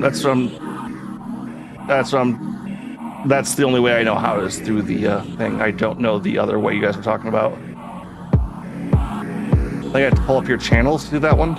That's the only way I know how is through the thing. I don't know the other way you guys are talking about. I think I have to pull up your channels to do that one.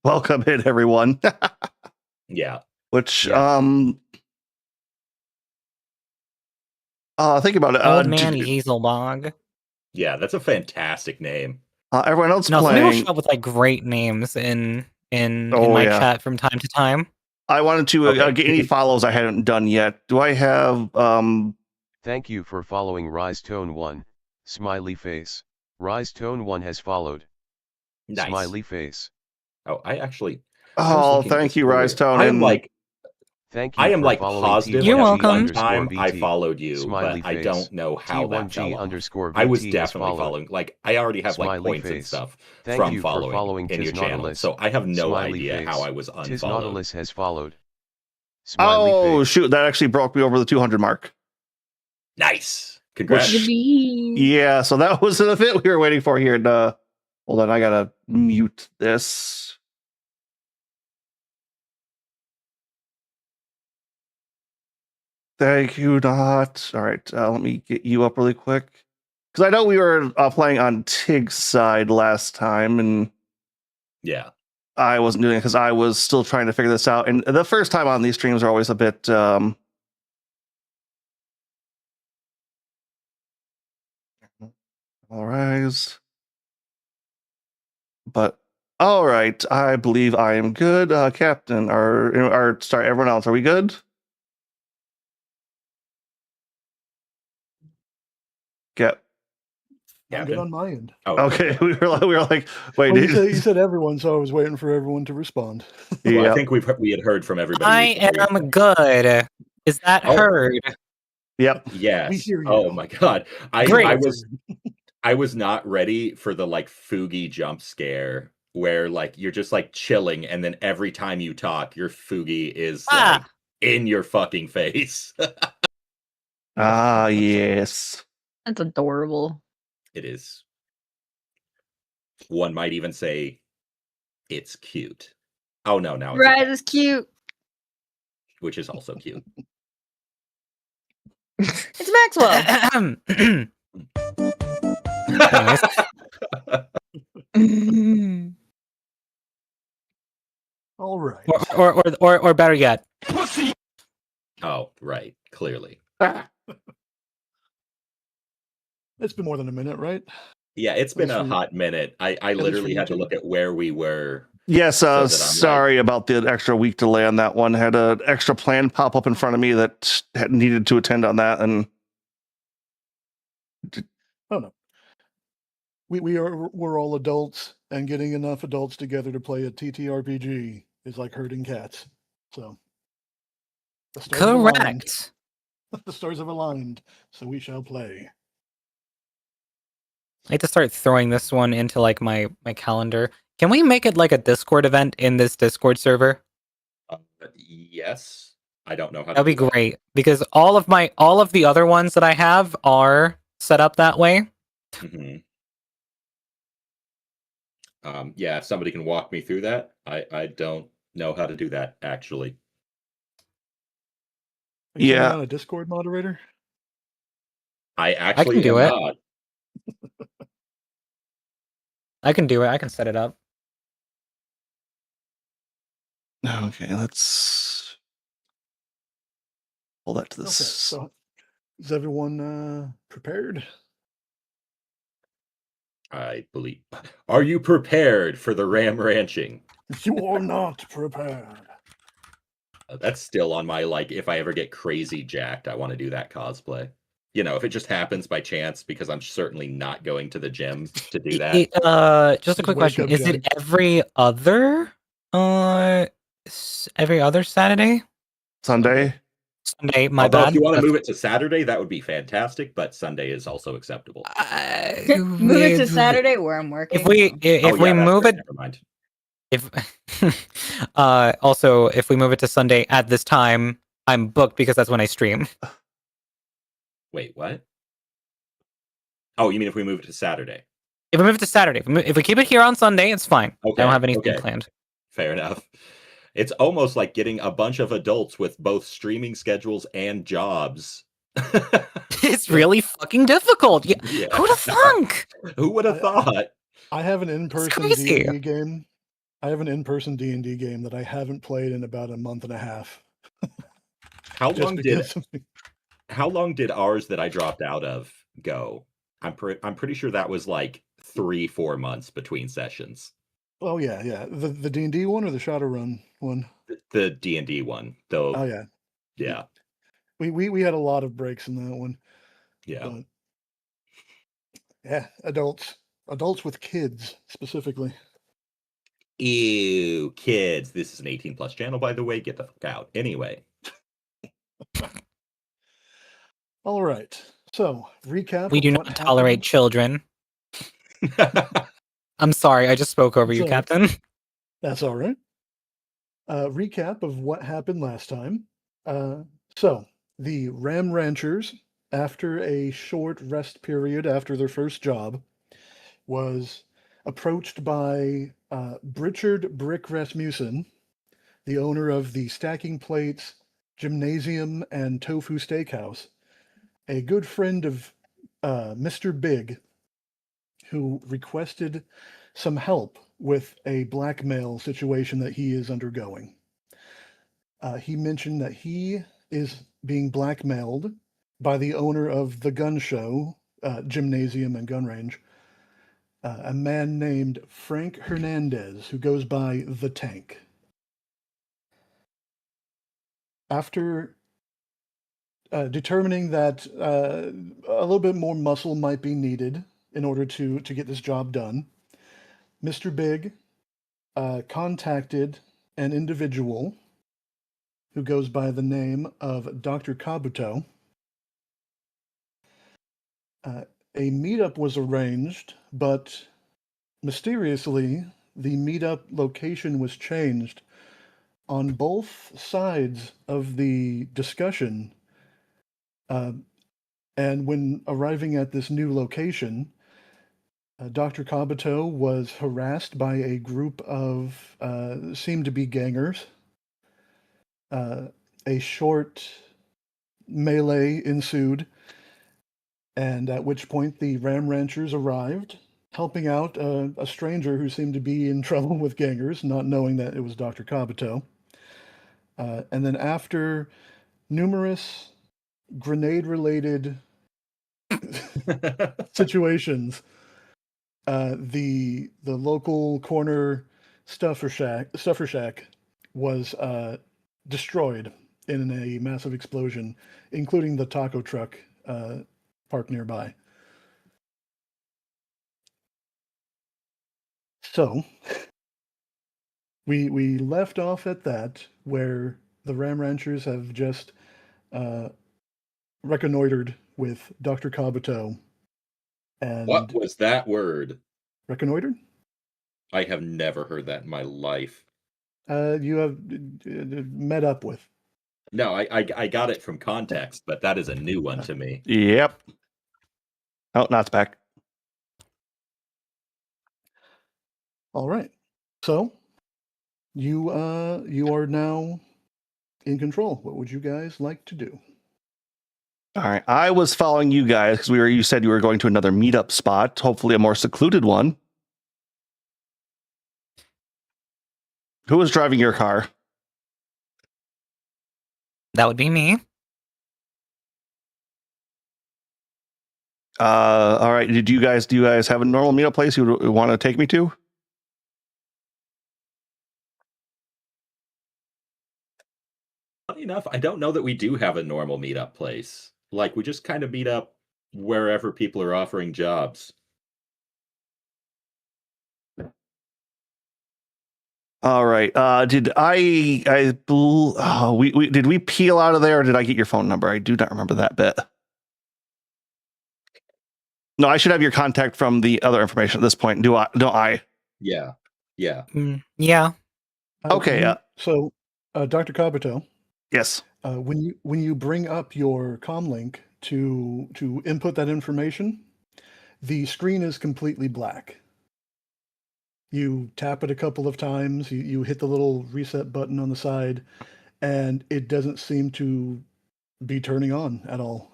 Welcome in, everyone. Yeah. Which Yeah. think about it. Old Man Hazelbog. Yeah, that's a fantastic name. Everyone else No, some people playing. show up with like great names in Oh, my yeah. chat from time to time. I wanted to Okay. get any follows I hadn't done yet. Do I have Thank you for following Rise Tone 1. Smiley face. Rise Tone 1 has followed. Nice. Smiley face. Oh, I was Oh, looking at thank this you, earlier. Rise Tone. I am like Thank you I am for like following positive You're that welcome. one time I T1G_VT. followed you, Smiley but I face. don't know how that fell off. T1G_VT I was is definitely followed. following. Like I already have like Smiley points and face. stuff Thank from you for following in your Tis channel, Nautilus. so I have no Smiley idea face. how I was Tis unfollowed. Nautilus has followed. Smiley Oh face. shoot, that actually broke me over the 200 mark. Nice, congrats. Yeah, so that was an event we were waiting for here. And, hold on, I gotta mute this. Thank you, Not. All right, let me get you up really quick. Because I know we were playing on Tig's side last time, and Yeah, I wasn't doing it because I was still trying to figure this out. And the first time on these streams are always a bit... all rise. But, all right, I believe I am good. Captain, sorry, everyone else, are we good? Get. I'm good on my end. Oh, Okay, we were like, wait. Well, you said everyone, so I was waiting for everyone to respond. Well, Yeah. I think we had heard from everybody. I am good. Is that heard? Yep. Yes. We hear you. Oh my god. Great. I was not ready for the like Fugi jump scare where like you're just like chilling and then every time you talk your Fugi is like in your fucking face. Ah, yes. That's adorable. It is. One might even say it's cute. Oh no, now it's Rise is cute. which is also cute. It's Maxwell. All right. or better yet. Oh, right. Clearly. It's been more than a minute, right? Yeah, it's been a least hot minute. I least literally for had to YouTube. look at where we were. Yes, that I'm sorry about the extra week delay on that one. Had an extra plan pop up in front of me that had needed to attend on that, and Oh no. We're all adults, and getting enough adults together to play a TTRPG is like herding cats. So the stars have aligned. Correct. The stars have aligned, so we shall play. I have to start throwing this one into like my calendar. Can we make it like a Discord event in this Discord server? Yes. I don't know how That'd to be do that. great because all of the other ones that I have are set up that way. Mhm. Yeah, if somebody can walk me through that. I don't know how to do that actually. Are you Yeah. not a Discord moderator? I actually do am it. not. I can do it. I can set it up. okay, let's pull that to Okay, this. so is everyone prepared? I believe. Are you prepared for the ram ranching? You are not prepared. That's still on my like. If I ever get crazy jacked, I want to do that cosplay. You know, if it just happens by chance, because I'm certainly not going to the gym to do that. Just a quick Wake question: up, is Jack. it every other Saturday? Sunday. Sunday, my Although bad. if you want to move it to Saturday, that would be fantastic. But Sunday is also acceptable. Move it to Saturday where I'm working. If we Oh, yeah, that's move right, it, never mind. if also if we move it to Sunday at this time, I'm booked because that's when I stream. Wait, what? Oh, you mean if we move it to Saturday? If we move it to Saturday, if we keep it here on Sunday, it's fine. I Okay, don't have anything okay. planned. Fair enough. It's almost like getting a bunch of adults with both streaming schedules and jobs. It's really fucking difficult. Yeah. Yeah. Who'd have thunk? Who would have thought? I have an in-person crazy. D&D game I have an in-person D&D game that I haven't played in about a month and a half. How Just long because of how long did ours that I dropped out of go? I'm pretty sure that was like 3-4 months between sessions. Oh yeah. The D&D one or the Shadowrun one? The D&D one, though. Oh yeah. Yeah. We had a lot of breaks in that one. Yeah. But yeah, adults with kids specifically. Ew, kids. This is an 18 plus channel, by the way. Get the fuck out. Anyway. All right. So, recap. We of do what not tolerate happened. children. I'm sorry, I just spoke over you, So- Captain. That's all right. Recap of what happened last time. So, the Ram Ranchers, after a short rest period after their first job, was approached by Richard Brick Rasmussen, the owner of the Stacking Plates, Gymnasium, and Tofu Steakhouse, a good friend of Mr. Big, who requested some help with a blackmail situation that he is undergoing. He mentioned that he is being blackmailed by the owner of the gun show, Gymnasium and Gun Range, a man named Frank Hernandez, who goes by The Tank. After determining that a little bit more muscle might be needed in order to get this job done, Mr. Big contacted an individual who goes by the name of Dr. Kabuto. A meetup was arranged, but mysteriously, the meetup location was changed on both sides of the discussion. And when arriving at this new location, Dr. Kabuto was harassed by a group of seemed to be gangers. A short melee ensued, and at which point the Ram Ranchers arrived, helping out a stranger who seemed to be in trouble with gangers, not knowing that it was Dr. Kabuto. And then after numerous grenade-related situations, the local corner stuffer shack was destroyed in a massive explosion, including the taco truck parked nearby. So we left off at that, where the Ram Ranchers have just reconnoitered with Dr. Kabuto. And What was that word? reconnoitered? I have never heard that in my life. You have met up with. No, I got it from context, but that is a new one to me. Yep. Oh, not back. All right. So you are now in control. What would you guys like to do? All right. I was following you guys because you said you were going to another meetup spot, hopefully a more secluded one. Who was driving your car? That would be me. All right. Do you guys have a normal meetup place you would want to take me to? Funny enough, I don't know that we do have a normal meetup place. Like, we just kind of meet up wherever people are offering jobs. All right. Did did we peel out of there, or did I get your phone number? I do not remember that bit. No, I should have your contact from the other information at this point. Don't I? Yeah. Yeah. Okay. So, Dr. Kabuto, Yes. when you bring up your comlink to input that information, the screen is completely black. You tap it a couple of times, you hit the little reset button on the side, and it doesn't seem to be turning on at all.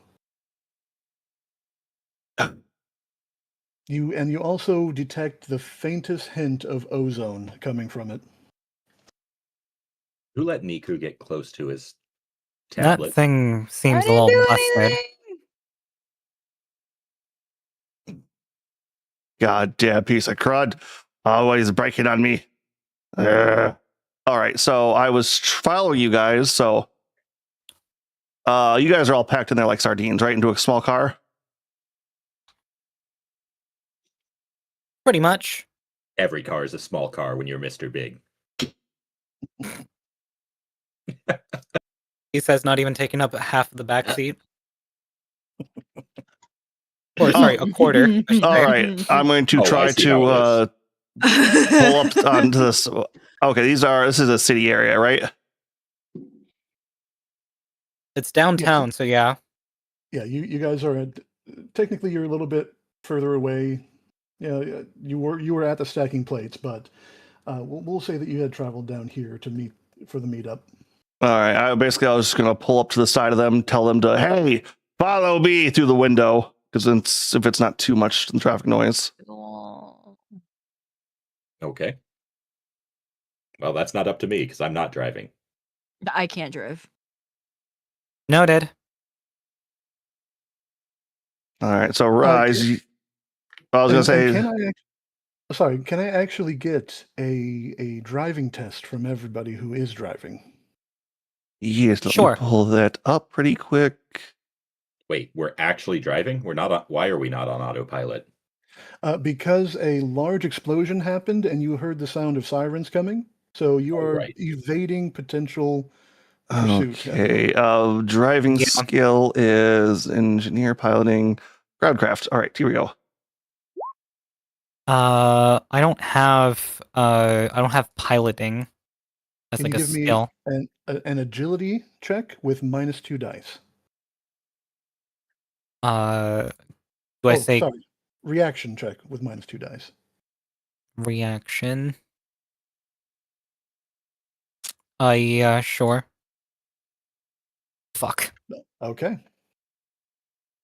You also detect the faintest hint of ozone coming from it. Who let Niku get close to his That tablet? thing I seems a didn't little do busted. anything. Goddamn piece of crud. Always breaking on me. All right, so I was following you guys, so you guys are all packed in there like sardines, right? Into a small car? Pretty much. Every car is a small car when you're Mr. Big. He says not even taking up half of the back seat. Or Oh. sorry, a quarter. I should All say. right, I'm going to Oh, I try see how it to pull up onto this. Okay, this is a city area, right? It's downtown, so yeah. Yeah, you guys are technically you're a little bit further away. Yeah, you were at the stacking plates, but we'll say that you had traveled down here to meet for the meetup. All right, I was just going to pull up to the side of them, tell them to, hey, follow me through the window, because if it's not too much traffic noise. Okay. Well, that's not up to me because I'm not driving. I can't drive. Noted. All right, so Rise, I was going to say, can I actually get a driving test from everybody who is driving? yes, let Sure. me pull that up pretty quick. Wait, we're actually driving? We're not. Why are we not on autopilot? Because a large explosion happened and you heard the sound of sirens coming, so you are right. evading potential pursuit. Okay, driving Yeah. skill is engineer, piloting, groundcraft. All right, here we go. I don't have piloting as Can like you a give me skill. an agility check with -2 dice? Do I say sorry, reaction check with -2 dice. reaction? Yeah, sure. Fuck. Okay.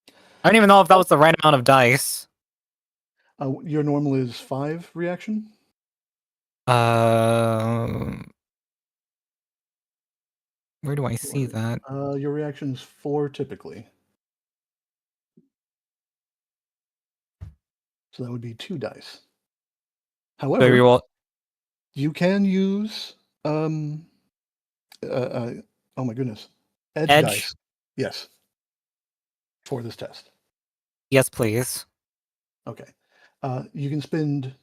I don't even know if that was the right amount of dice. Your normal is 5 reaction. Where do I see that? Your reaction is 4 typically. So that would be 2 dice. However, Very well. you can use oh my goodness, edge Edge? dice. Yes, for this test. Yes, please. Okay. You can spend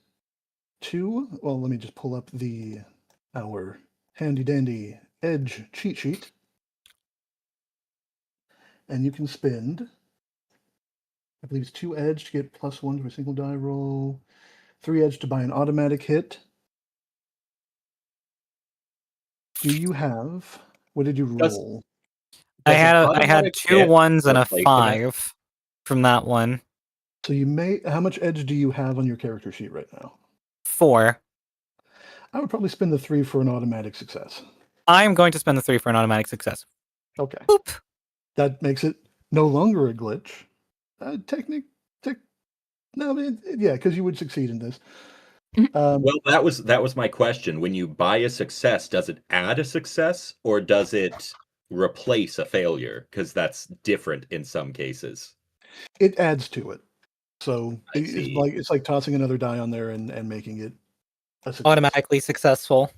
2. Well, let me just pull up our handy dandy edge cheat sheet, and you can spend, I believe it's 2 edge to get +1 to a single die roll, 3 edge to buy an automatic hit. Do you have? What did you roll? I had automatic 2 hit 1s and a replace an 5 from that one. So how much edge do you have on your character sheet right now? 4. I would probably spend the 3 for an automatic success. I'm going to spend the 3 for an automatic success. Okay. Boop. That makes it no longer a glitch. No, yeah, because you would succeed in this. Well, that was my question. When you buy a success, does it add a success or does it replace a failure? Because that's different in some cases. It adds to it. So I it's see. like tossing another die on there and making it a success. Automatically successful.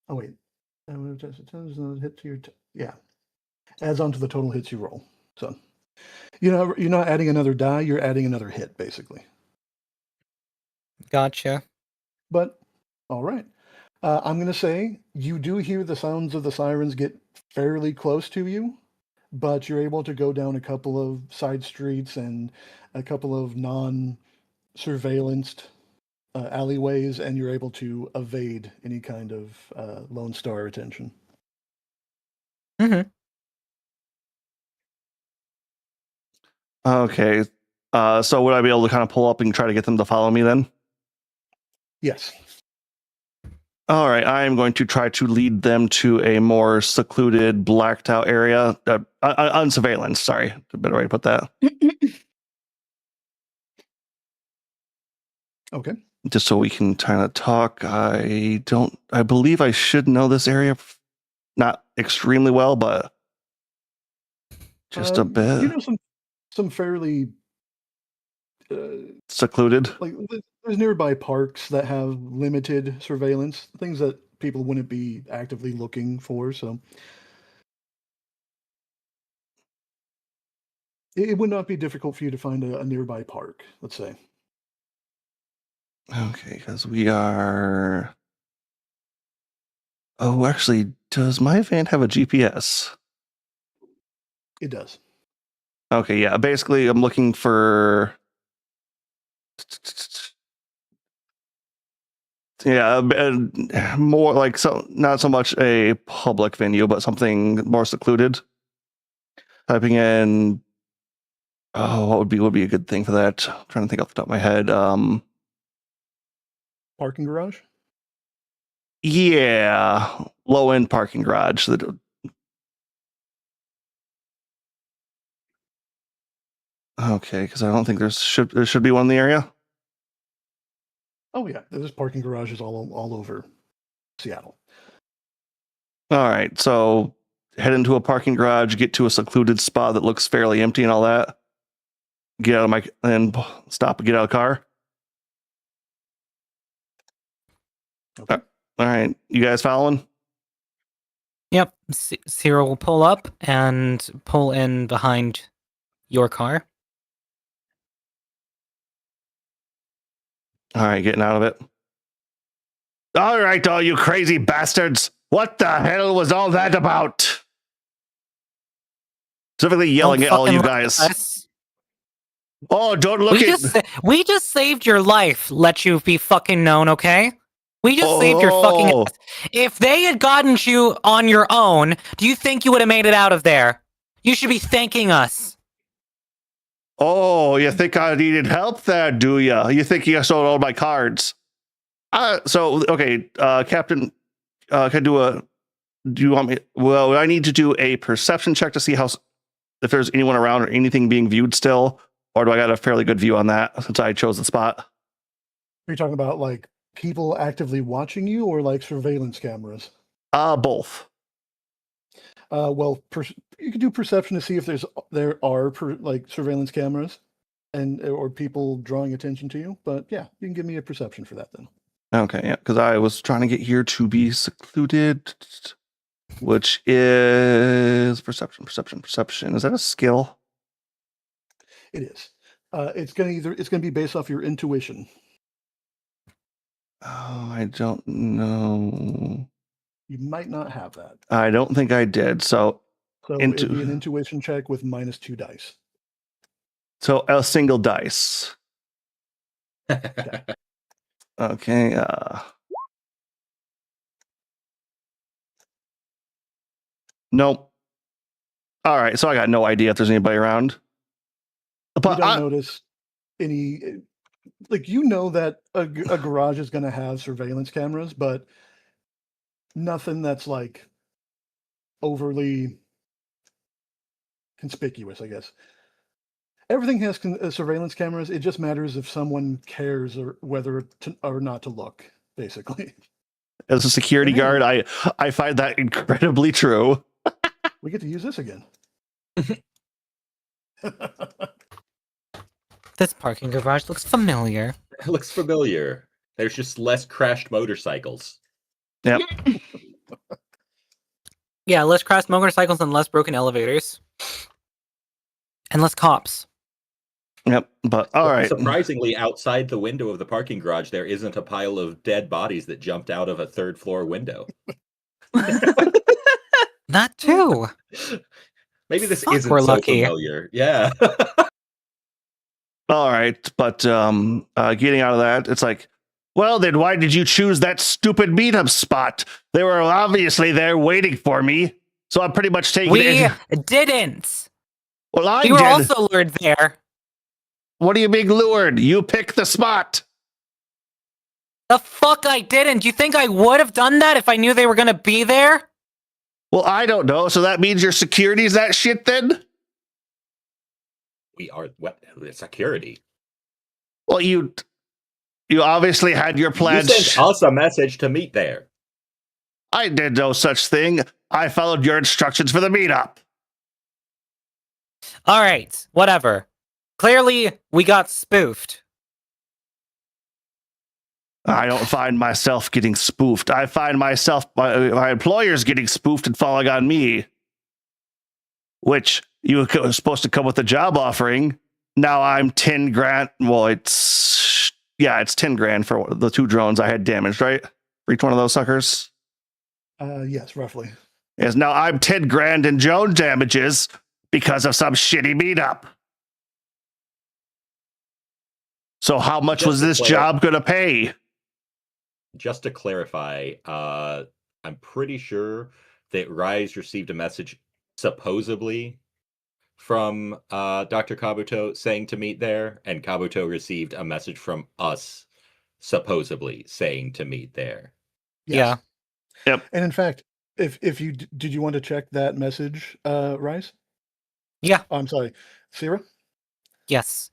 Oh wait, hit to your yeah, adds on to the total hits you roll. So you're not adding another die; you're adding another hit, basically. Gotcha. But all right, I'm going to say you do hear the sounds of the sirens get fairly close to you, but you're able to go down a couple of side streets and a couple of non-surveillanced alleyways, and you're able to evade any kind of Lone Star attention. Mm-hmm. Okay, so would I be able to kind of pull up and try to get them to follow me then? Yes. All right, I am going to try to lead them to a more secluded, blacked out area. On surveillance, sorry, a better way to put that. Okay. Just so we can kind of talk. I believe I should know this area, not extremely well, but just a bit You know some fairly secluded. like there's nearby parks that have limited surveillance, things that people wouldn't be actively looking for. So it would not be difficult for you to find a nearby park, let's say. Okay, because we are. Oh, actually, does my van have a GPS? It does. Okay, yeah. Basically, I'm looking for. Yeah, more like not so much a public venue, but something more secluded. Typing in. Oh, what would be a good thing for that? I'm trying to think off the top of my head. Parking garage? Yeah, low end parking garage. Okay, because I don't think there should be one in the area. Oh yeah, there's parking garages all over Seattle. All right, so head into a parking garage, get to a secluded spot that looks fairly empty and all that. Get out of and stop and get out of the car. Okay. All right, you guys following? Yep. Cyril will pull up and pull in behind your car. All right, getting out of it. All right, all you crazy bastards. What the hell was all that about? Specifically yelling Don't at all you fucking look guys. at us. Oh, don't look at... We just saved your life, let you be fucking known, okay? We just saved your fucking Oh. ass. If they had gotten you on your own, do you think you would have made it out of there? You should be thanking us. Oh, you think I needed help there, do you? You think you sold all my cards? Okay, Captain, can I do you want me? Well, I need to do a perception check to see if there's anyone around or anything being viewed still, or do I got a fairly good view on that since I chose the spot? Are you talking about like people actively watching you or like surveillance cameras? Both. Well, you could do perception to see if there are like surveillance cameras or people drawing attention to you. But yeah, you can give me a perception for that then. Okay, yeah, because I was trying to get here to be secluded, which is perception. Is that a skill? It is. It's gonna be based off your intuition. Oh, I don't know. You might not have that. I don't think I did. So it'd be an intuition check with -2 dice. So a single dice. Okay. Nope. All right. So I got no idea if there's anybody around. But you don't notice any, like, you know that a garage is going to have surveillance cameras, but nothing that's like overly conspicuous, I guess. Everything has surveillance cameras. It just matters if someone cares or whether or not to look, basically. As a security guard, I find that incredibly true. We get to use this again. This parking garage looks familiar. It looks familiar. There's just less crashed motorcycles. Yep. Yeah, less crashed motorcycles and less broken elevators. And less cops. Yep. But all right. Surprisingly, outside the window of the parking garage, there isn't a pile of dead bodies that jumped out of a third floor window. That too. Maybe this Fuck, isn't we're so lucky. familiar. Yeah. All right. But getting out of that, it's like, well, then why did you choose that stupid meetup spot? They were obviously there waiting for me. So I'm pretty much taking We didn't. Well, I We were did. also lured there. What are you being lured? You pick the spot. The fuck I didn't. You think I would have done that if I knew they were gonna be there? Well, I don't know. So that means your security's that shit then? We are what? Security. Well, You obviously had your You plans. sent us a message to meet there. I did no such thing. I followed your instructions for the meetup. All right, whatever. Clearly, we got spoofed. I don't find myself getting spoofed. I find myself, my employers getting spoofed and falling on me. Which you were supposed to come with a job offering. Now I'm 10 grand. Well, it's 10 grand for the 2 drones I had damaged, right? For each one of those suckers. Yes, roughly. Yes, now I'm 10 grand in drone damages because of some shitty meetup. So how much Just was to this clarify- job going to pay? Just to clarify, I'm pretty sure that Rise received a message supposedly from Dr. Kabuto saying to meet there, and Kabuto received a message from us supposedly saying to meet there. Yeah. And in fact, if you did you want to check that message, Rice? Yeah. Oh, I'm sorry, Sierra. Yes.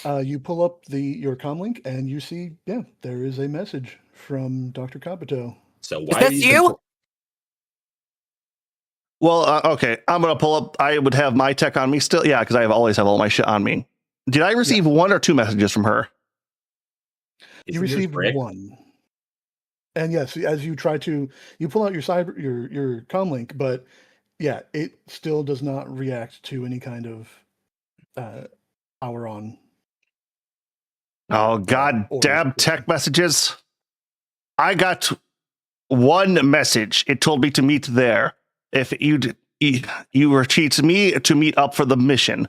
You pull up your comlink and you see, there is a message from Dr. Kabuto. So Is why are this you? you? Well, okay, I'm going to pull up. I would have my tech on me still. Yeah, because I always have all my shit on me. Did I receive 1 or 2 messages from her? You Isn't yours received brick? 1. And yes, as you try to, you pull out your comlink, but yeah, it still does not react to any kind of power on. Oh, god or- damn tech messages. I got 1 message. It told me to meet there. If you were cheating me to meet up for the mission.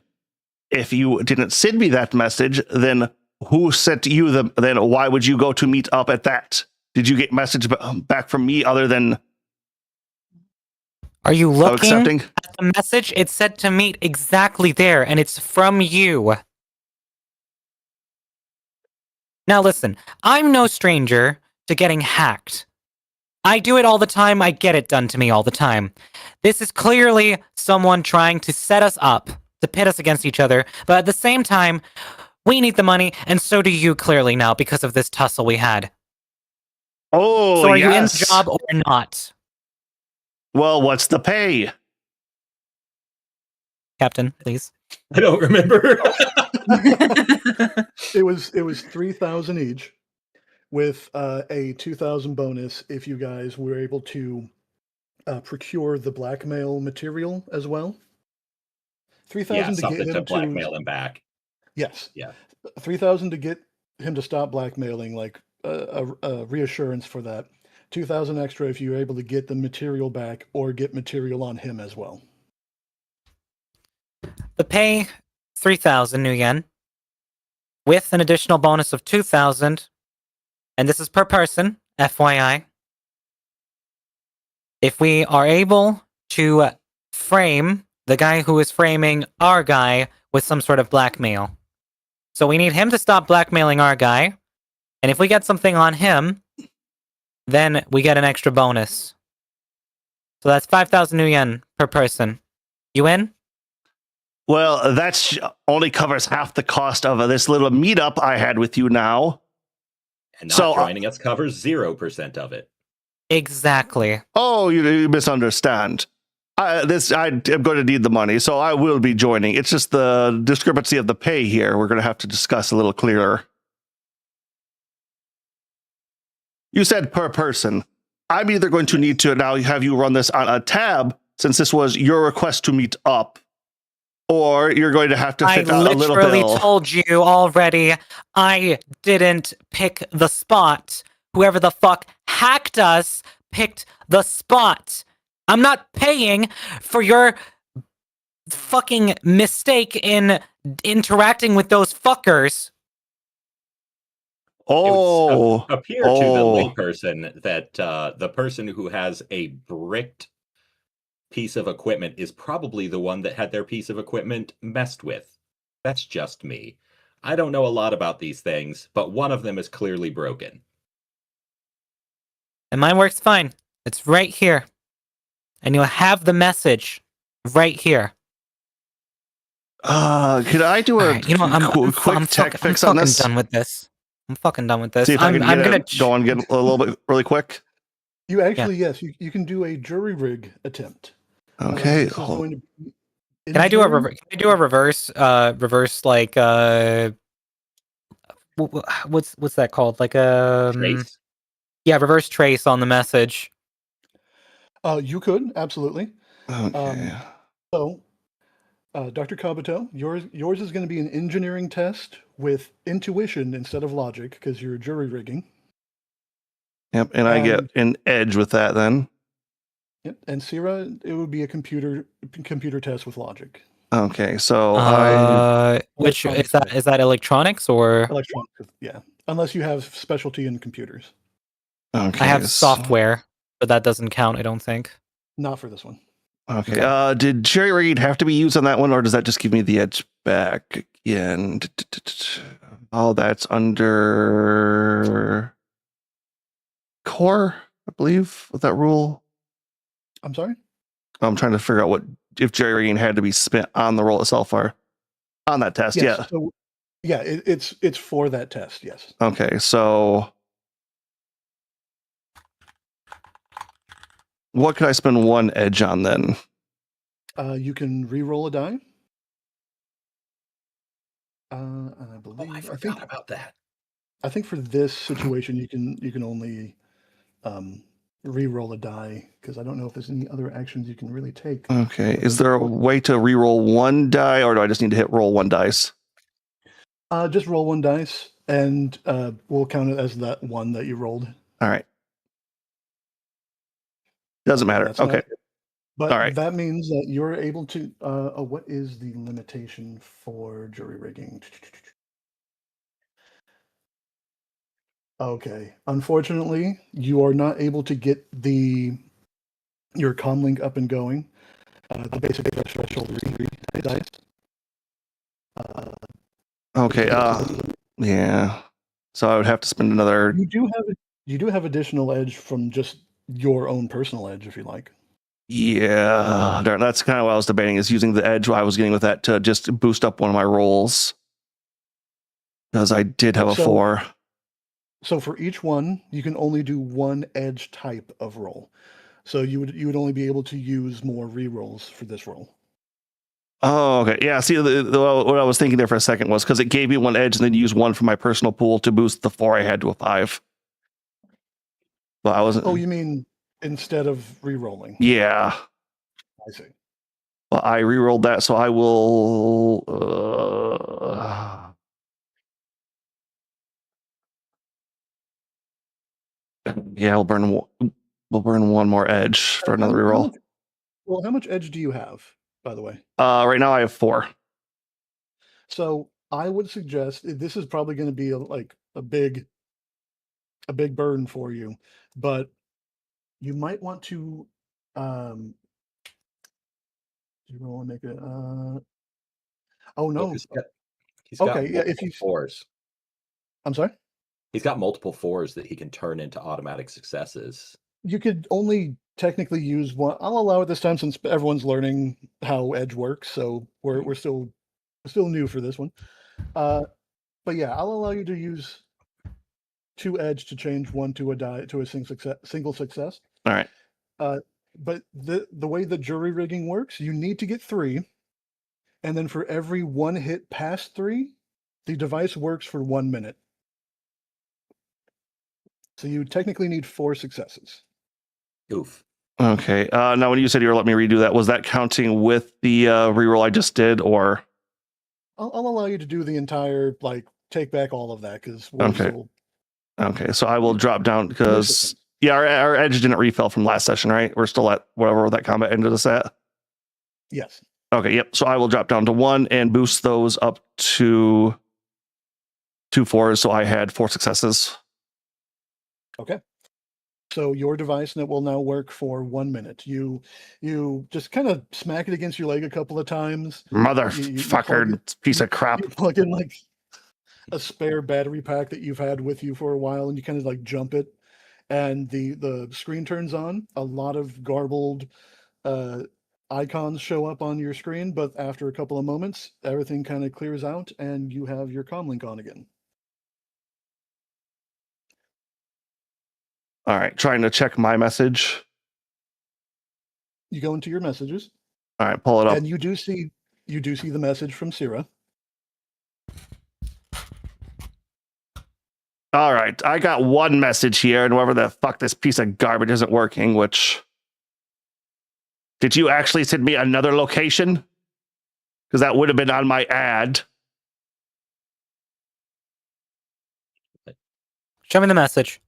If you didn't send me that message, then who sent you then why would you go to meet up at that? Did you get message back from me other than Are you looking accepting? at the message? It said to meet exactly there, and it's from you. Now listen, I'm no stranger to getting hacked. I do it all the time. I get it done to me all the time. This is clearly someone trying to set us up, to pit us against each other. But at the same time, we need the money, and so do you clearly now because of this tussle we had. Oh, So are you in yes. the job or not? Well, what's the pay? Captain, please. I don't remember. It was 3,000 each, with a 2,000 bonus if you guys were able to procure the blackmail material as well. 3,000 Yeah, to something get to him blackmail him back. Yes. Yeah. 3,000 to get him to stop blackmailing, like a reassurance for that. 2,000 extra if you're able to get the material back or get material on him as well. The pay, 3,000 new yen, with an additional bonus of 2,000, and this is per person, FYI. If we are able to frame the guy who is framing our guy with some sort of blackmail. So we need him to stop blackmailing our guy, and if we get something on him, then we get an extra bonus. So that's 5,000 new yen per person. You in? Well, that's only covers half the cost of this little meetup I had with you now. And not So, joining us covers 0% of it. Exactly. Oh, you misunderstand. I'm going to need the money, so I will be joining. It's just the discrepancy of the pay here. We're going to have to discuss a little clearer. You said per person. I'm either going to need to now have you run this on a tab, since this was your request to meet up, or you're going to have to I fit out a little literally bill. told you already I didn't pick the spot. Whoever the fuck hacked us picked the spot. I'm not paying for your fucking mistake in interacting with those fuckers. It would Oh, appear to the oh. layperson that the person who has a bricked piece of equipment is probably the one that had their piece of equipment messed with. That's just me. I don't know a lot about these things, but one of them is clearly broken. And mine works fine. It's right here. And you'll have the message right here. Could I do a Alright, you know what? I'm quick tech fucking fix on this? done with this. I'm fucking done with this. See if I I'm can get gonna it going, get a little bit really quick. You actually, yes, you can do a jury rig attempt. Okay. This is going to be Can I do a engineering. can I do a reverse like what's that called? Like Trace? yeah, reverse trace on the message. You could absolutely. Okay. So, Dr. Kabuto, yours is going to be an engineering test with intuition instead of logic because you're jury rigging. Yep, and I get an edge with that then. Yep. And Sierra, it would be a computer test with logic. Okay, so Which is that? Is that electronics or Electronics, yeah. Unless you have specialty in computers. okay. I have software, but that doesn't count, I don't think. Not for this one. Okay. Did Jerry rigging have to be used on that one, or does that just give me the edge back again? Oh, that's under core, I believe, with that rule. I'm sorry? I'm trying to figure out what if jerry rigging had to be spent on the roll itself or on that test. Yes, Yeah. So, yeah, it's for that test. Yes. Okay. So what could I spend one edge on then? You can re-roll a die. And I believe I forgot about that. I think for this situation you can only re-roll a die because I don't know if there's any other actions you can really take. Okay. Is there a way to re-roll one die, or do I just need to hit roll one dice? Just roll one dice, and we'll count it as that one that you rolled. All right. Doesn't matter. That's Okay. But All right. that means that you're able to. What is the limitation for jury rigging? Okay. Unfortunately, you are not able to get your comlink up and going. The basic threshold is 3 dice. Okay. Yeah. So I would have to spend another. You do have additional edge from just your own personal edge, if you like. Yeah. That's kind of what I was debating, is using the edge I was getting with that to just boost up one of my rolls. Because I did have a 4. So for each one, you can only do one edge type of roll. So you would only be able to use more re-rolls for this roll. Oh, okay. Yeah. See, what I was thinking there for a second was because it gave me one edge and then use one from my personal pool to boost the 4 I had to a 5. But I wasn't. Oh, you mean instead of re-rolling? Yeah. I see. Well, I re-rolled that, so I will. Yeah, we'll burn one more edge for another reroll. Well, how much edge do you have, by the way? Right now I have 4. So I would suggest this is probably going to be a big burn for you, but you might want to do you want to make it oh no. He's got Okay, yeah, if you 4s. I'm sorry? He's got multiple 4s that he can turn into automatic successes. You could only technically use one. I'll allow it this time since everyone's learning how edge works, so we're still new for this one. But yeah, I'll allow you to use 2 edge to change one to a die to a single success. All right. But the way the jury rigging works, you need to get 3, and then for every 1 hit past 3, the device works for 1 minute. So you technically need 4 successes. Oof. Okay. Now, when you said you were letting me redo that, was that counting with the reroll I just did, or? I'll allow you to do the entire take back all of that because Okay, so I will drop down because our edge didn't refill from last session, right? We're still at whatever that combat ended us at. Yes. Okay. Yep. So I will drop down to 1 and boost those up to 2 4s. So I had 4 successes. Okay. So your device will now work for 1 minute. You just kind of smack it against your leg a couple of times. Motherfucker, piece of crap. You plug in a spare battery pack that you've had with you for a while, and you kind of jump it, and the screen turns on. A lot of garbled icons show up on your screen, but after a couple of moments, everything kind of clears out, and you have your comlink on again. All right, trying to check my message. You go into your messages, All right, pull it up. and you do see the message from Syrah. All right, I got one message here, and whoever the fuck this piece of garbage isn't working, which... Did you actually send me another location? Because that would have been on my ad. Show me the message.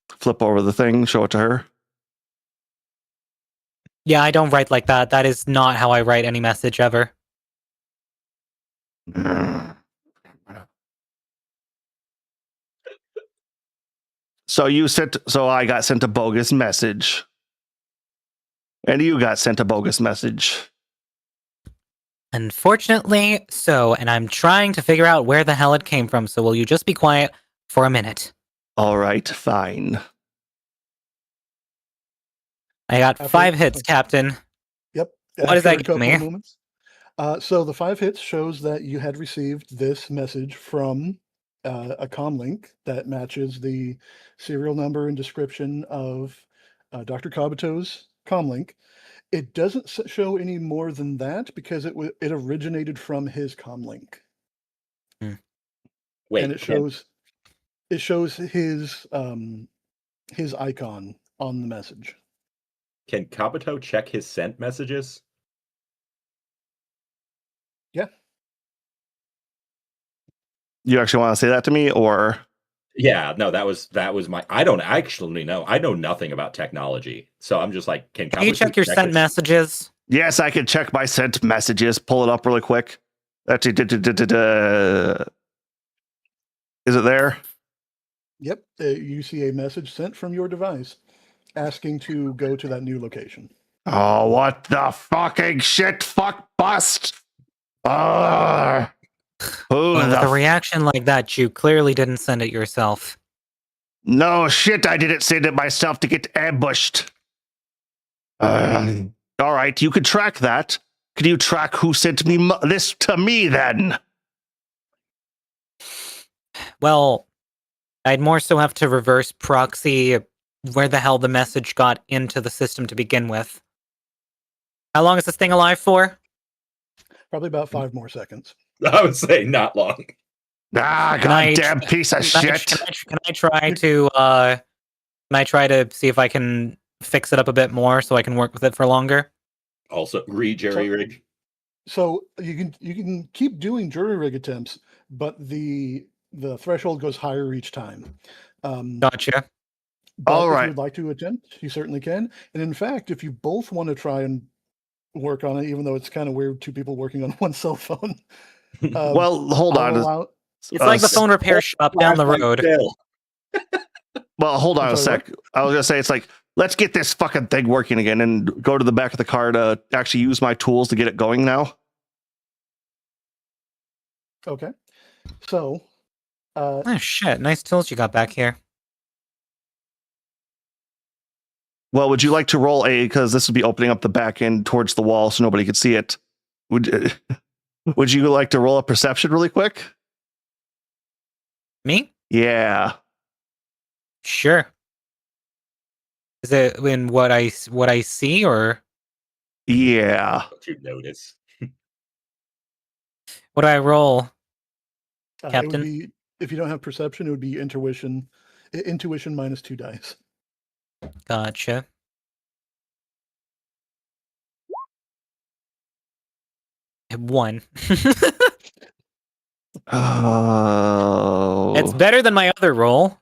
Flip over the thing, show it to her. Yeah, I don't write like that. That is not how I write any message ever. So I got sent a bogus message. And you got sent a bogus message. Unfortunately, so, and I'm trying to figure out where the hell it came from, so will you just be quiet for a minute? All right, fine. I got After- 5 hits, Captain. Yep. What does After that a give couple me? of moments. So the 5 hits shows that you had received this message from a comm link that matches the serial number and description of Dr. Kabuto's comm link. It doesn't show any more than that because it originated from his comm link, Wait, and it shows his icon on the message. can Kabuto check his sent messages? Yeah. You actually want to say that to me, or... Yeah, no, that was my. I don't actually know. I know nothing about technology, so I'm just like, can Can you Kabuto check your sent his- messages? Yes, I can check my sent messages. Pull it up really quick. Is it there? Yep. You see a message sent from your device asking to go to that new location. Oh, what the fucking shit? Fuck bust. Who With the a reaction like that, you clearly didn't send it yourself. No shit, I didn't send it myself to get ambushed. All right, you could track that. Could you track who sent me this to me then? Well, I'd more so have to reverse proxy where the hell the message got into the system to begin with. How long is this thing alive for? Probably about 5 more seconds. I would say not long. Ah, Can I goddamn piece of shit. Can I try to see if I can fix it up a bit more so I can work with it for longer? Also, jerry rig. So you can keep doing jury rig attempts, but the threshold goes higher each time. Gotcha. But All if right. you'd like to attempt, you certainly can. And in fact, if you both want to try and work on it, even though it's kind of weird, 2 people working on one cell phone. Well, hold I'll on. allow- It's like the phone repair shop down the road. Well, hold on I'm a sorry, sec. I was gonna say it's like, let's get this fucking thing working again and go to the back of the car to actually use my tools to get it going now. Okay. So, Oh shit, nice tools you got back here. Well, would you like to roll because this would be opening up the back end towards the wall so nobody could see it. Would you like to roll a perception really quick? Me? Yeah. Sure. Is it in what I see or Yeah. Don't you notice? what do I roll? it would Captain? be, if you don't have perception, it would be intuition minus 2 dice. Gotcha. One. Oh. It's better than my other roll.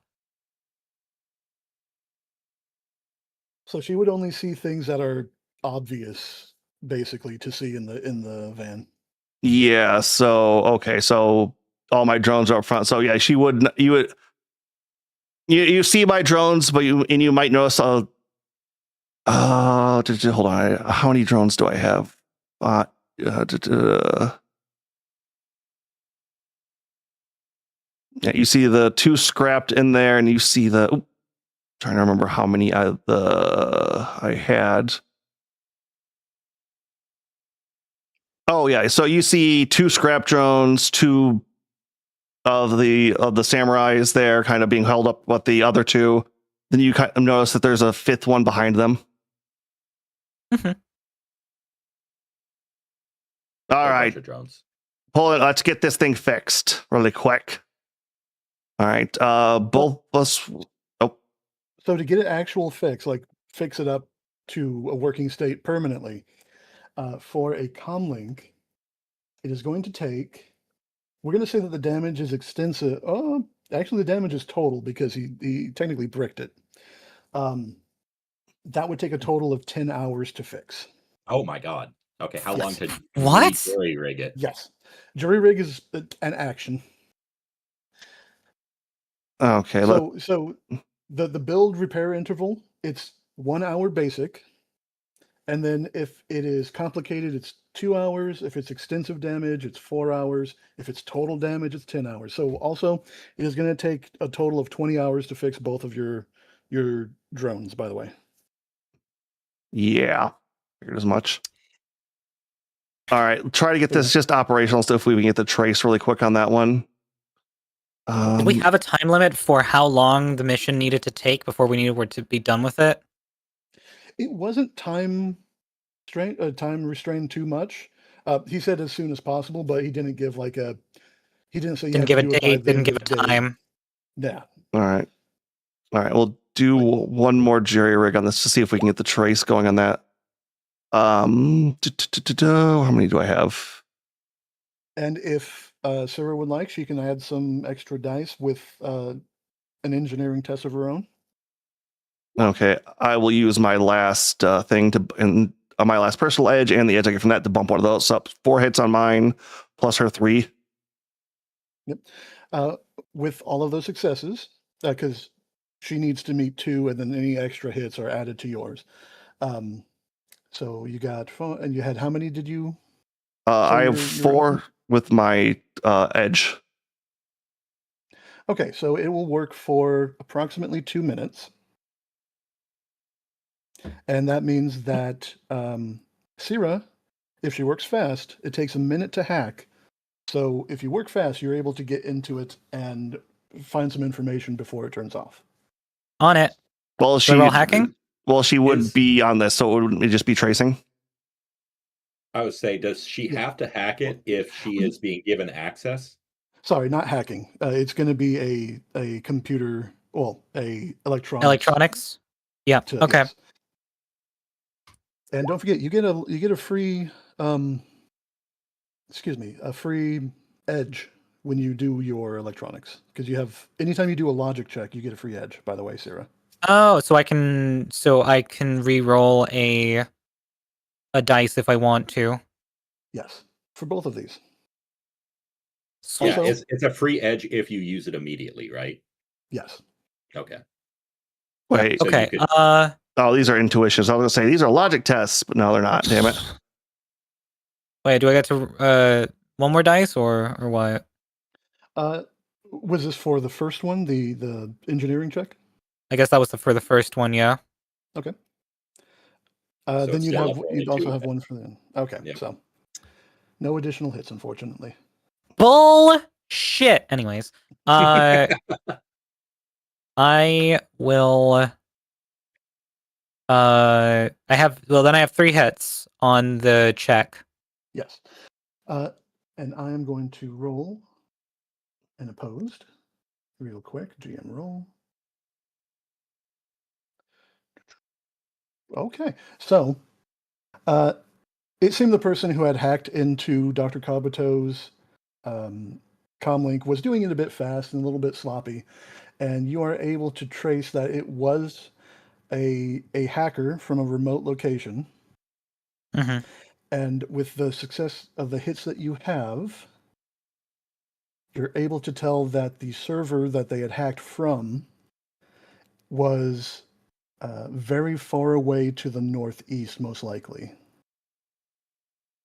So she would only see things that are obvious, basically, to see in the van. Yeah. So okay. So all my drones are up front. So yeah, you see my drones, but you might notice. Hold on. How many drones do I have? Yeah, you see the 2 scrapped in there, and you see the. Trying to remember how many I had. Oh yeah, so you see 2 scrap drones, 2 of the samurais there, kind of being held up with the other 2, Then you kind of notice that there's a fifth one behind them. Mhm. All A right, bunch of drones. pull it. Let's get this thing fixed really quick. All right, both of us. Oh, So to get an actual fix, like fix it up to a working state permanently, for a comlink, it is going to take. We're going to say that the damage is extensive. Oh, actually, the damage is total because he technically bricked it. That would take a total of 10 hours to fix. Oh my god. Okay, how long Yes. to What? jury rig it? Yes. Jury rig is an action. okay. So the build repair interval, it's 1 hour basic. And then if it is complicated, it's 2 hours. If it's extensive damage, it's 4 hours. If it's total damage, it's 10 hours. So also, it is going to take a total of 20 hours to fix both of your drones, by the way. Yeah, figured as much. All right, try to get this just operational stuff. We can get the trace really quick on that one. Did we have a time limit for how long the mission needed to take before we needed to be done with it? It wasn't time restrained too much. He said as soon as possible, but he didn't give like a. He didn't say you Didn't have give a to do it by date, the didn't end give a of the day. time. Yeah. All right. We'll do one more jury rig on this to see if we can get the trace going on that. How many do I have? And if Sarah would like, she can add some extra dice with an engineering test of her own. Okay, I will use my last thing and my last personal edge and the edge I get from that to bump one of those up. 4 hits on mine, plus her 3. Yep. With all of those successes, because she needs to meet 2, and then any extra hits are added to yours. So you got, and you had how many did you? I have your 4 with my edge. Okay, so it will work for approximately 2 minutes. And that means that Syrah, if she works fast, it takes a minute to hack. So if you work fast, you're able to get into it and find some information before it turns off. On it. Well, So they're all hacking? Well, she would Is- be on this, so it would just be tracing. I would say, does she Yeah. have to hack it if she is being given access? Sorry, not hacking. It's going to be a computer, well, a Electronics? Yeah. Okay. Yes. And don't forget, you get a free a free edge when you do your electronics, because you have anytime you do a logic check, you get a free edge. By the way, Sarah. Oh, so I can re-roll a dice if I want to. Yes, for both of these. Yeah, Also- it's a free edge if you use it immediately, right? Yes. Okay. Wait. So you Okay. could- Oh, these are intuitions. I was gonna say these are logic tests, but no, they're not. Damn it. Wait, do I get to one more dice or what? Was this for the first one, the engineering check? I guess that was for the first one, yeah. Okay. So Then it's you'd still have up for only you'd also 2 have then. one for them. Okay, Yeah. so no additional hits, unfortunately. Bullshit. Anyways, I will. I have 3 hits on the check. Yes. And I am going to roll an opposed real quick. GM roll. Okay. So it seemed the person who had hacked into Dr. Kabuto's comlink was doing it a bit fast and a little bit sloppy. And you are able to trace that it was a hacker from a remote location. Mhm. And with the success of the hits that you have, you're able to tell that the server that they had hacked from was very far away to the northeast, most likely.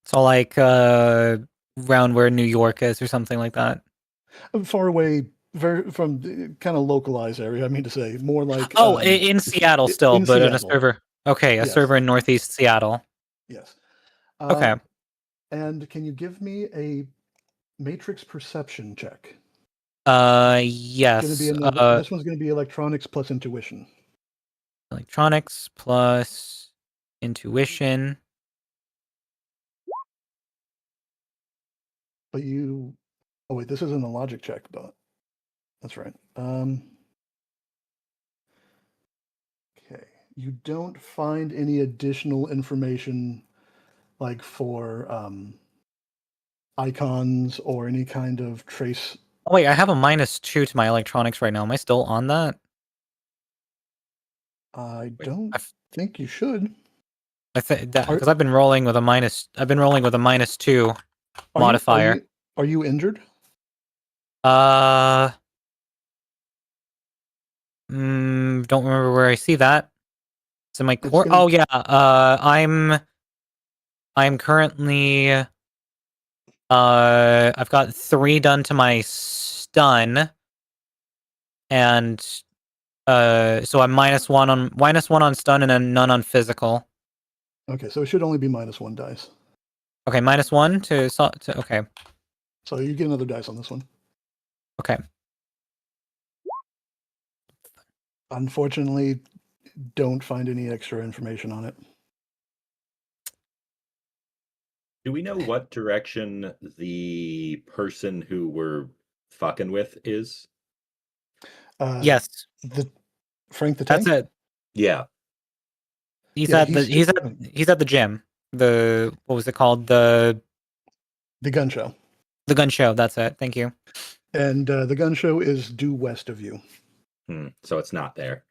So like around where New York is or something like that. Far away, very from the kind of localized area. I mean to say, more like in Seattle still, in but on a Seattle. server. Okay, a Yes. server in Northeast Seattle. Yes. Okay. And can you give me a matrix perception check? Yes. This one's going to be electronics plus intuition. Electronics plus intuition. But you. Oh wait, this isn't a logic check, but that's right. Okay, you don't find any additional information, like for icons or any kind of trace. Oh wait, I have a -2 to my electronics right now. Am I still on that? I Wait, don't I've- think you should. I think that Are- because I've been rolling with a minus. I've been rolling with a -2 Are modifier. are you injured? Don't remember where I see that. It's in my It's core. gonna- Oh yeah. I'm currently. I've got 3 done to my stun, and so I'm -1 on stun and then none on physical. Okay, so it should only be -1 dice. Okay, -1 to okay. So you get another dice on this one. Okay. Unfortunately, don't find any extra information on it. Do we know what direction the person who we're fucking with is? Yes, The Frank the that's Tank. it. Yeah. He's Yeah, at the he's at the gym. The what was it called? The gun show. The gun show. That's it. Thank you. And the gun show is due west of you. So it's not there.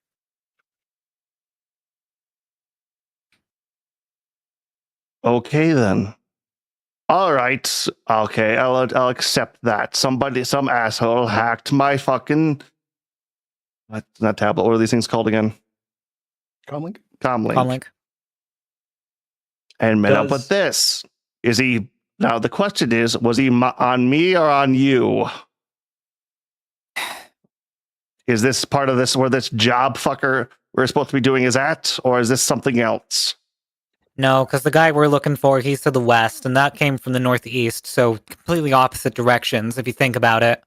Okay then. All right. Okay, I'll accept that. Some asshole hacked my fucking not tablet. What are these things called again? Comlink? Comlink. Comlink. And met up Does- with this. Is he now? The question is, was he on me or on you? Is this part of this where this job fucker we're supposed to be doing is at, or is this something else? No, because the guy we're looking for, he's to the west, and that came from the northeast, so completely opposite directions if you think about it.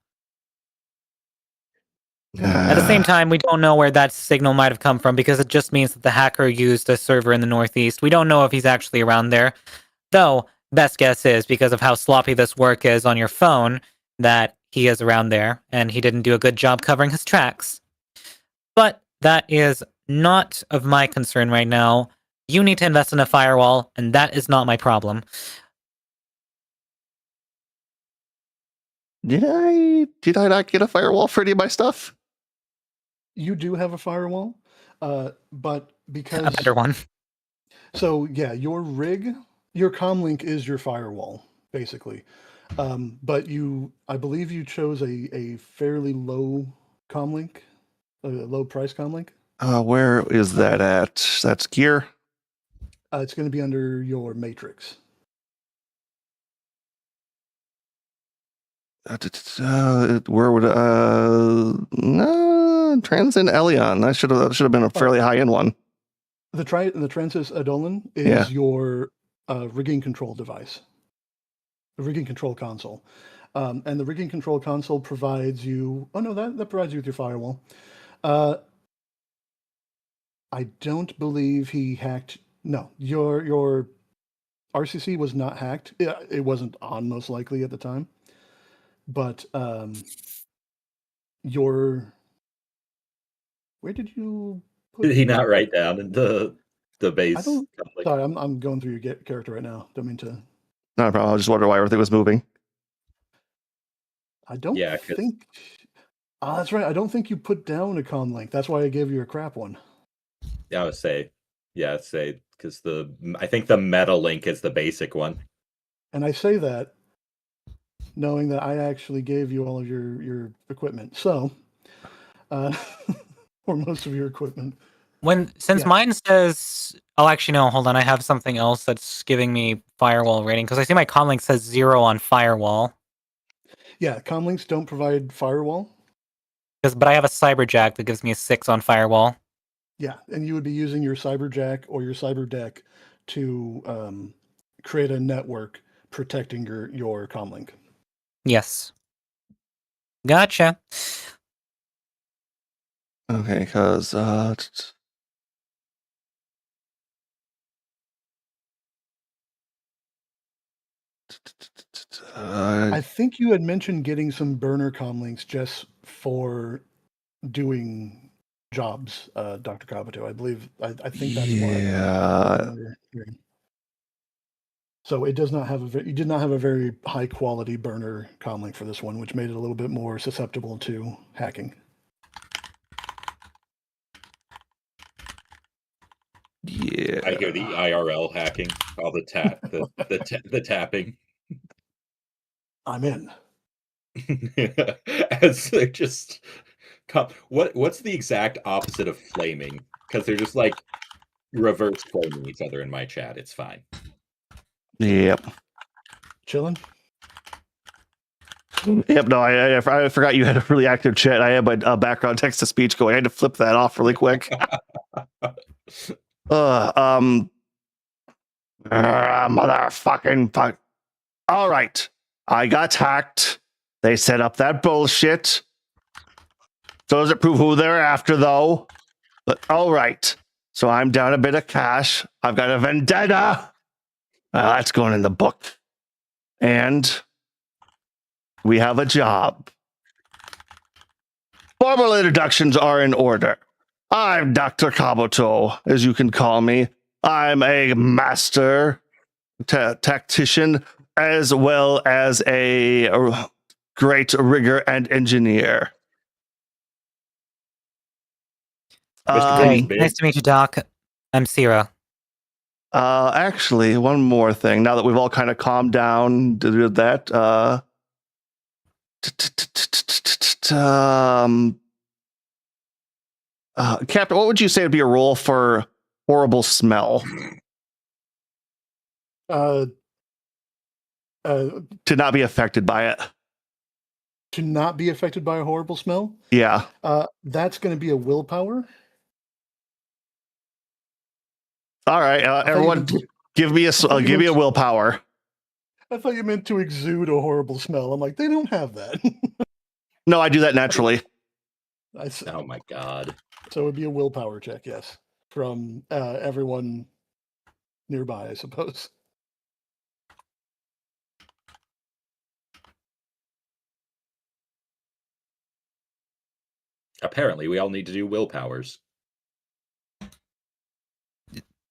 At the same time, we don't know where that signal might have come from because it just means that the hacker used a server in the northeast. We don't know if he's actually around there. Though, best guess is because of how sloppy this work is on your phone, that he is around there and he didn't do a good job covering his tracks. But that is not of my concern right now. You need to invest in a firewall, and that is not my problem. Did I not get a firewall for any of my stuff? You do have a firewall, but A because better one. so yeah, your rig, your comlink is your firewall basically. But I believe you chose a fairly low comlink, a low price comlink. Where is that at? That's gear. It's going to be under your matrix. Where would no Transcend Elion? That should have been a fairly high end one. The Transys Edolan is Yeah. your rigging control device, the rigging control console, and the rigging control console provides you. Oh no, that provides you with your firewall. I don't believe he hacked. No, your RCC was not hacked. It wasn't on most likely at the time, but where did you put? Did he not write down in the base? I don't. conflict? Sorry, I'm going through your character right now. Don't mean to. Not a problem. I was just wondering why everything was moving. I don't Yeah, 'cause- think. That's right. I don't think you put down a comm link. That's why I gave you a crap one. Yeah, I would say, because I think the meta link is the basic one. And I say that knowing that I actually gave you all of your equipment. So, or most of your equipment. Since Yeah. mine says, oh, actually no, hold on, I have something else that's giving me firewall rating because I see my comlink says 0 on firewall. Yeah, comm links don't provide firewall. But I have a cyberjack that gives me a 6 on firewall. Yeah, and you would be using your cyberjack or your cyberdeck to create a network protecting your comm link. Yes. Gotcha. Okay, because I think you had mentioned getting some burner comlinks just for doing jobs, Dr. Kabuto. I believe I think that's what I yeah. remember hearing. So it does not have you did not have a very high quality burner comlink for this one, which made it a little bit more susceptible to hacking. Yeah. I hear the IRL hacking, all the the tapping. I'm in. As they're just what's the exact opposite of flaming? Because they're just like reverse flaming each other in my chat. It's fine. Yep. Chilling. Yep. No, I forgot you had a really active chat. I had my background text to speech going. I had to flip that off really quick. Motherfucking fuck. All right. I got hacked. They set up that bullshit. So does it prove who they're after, though? But all right. So I'm down a bit of cash. I've got a vendetta. That's going in the book. And we have a job. Formal introductions are in order. I'm Dr. Kabuto, as you can call me. I'm a master tactician as well as a great rigger and engineer. Mr. Hey, Big. nice to meet you, Doc. I'm Sierra. Actually, one more thing. Now that we've all kind of calmed down, did that. Captain, what would you say would be a role for horrible smell? To not be affected by it. To not be affected by a horrible smell? Yeah. That's going to be a willpower. All right, everyone, give me a willpower. I thought you meant to exude a horrible smell. I'm like, they don't have that. No, I do that naturally. Oh my god. So it would be a willpower check, yes, from everyone nearby, I suppose. Apparently, we all need to do willpowers.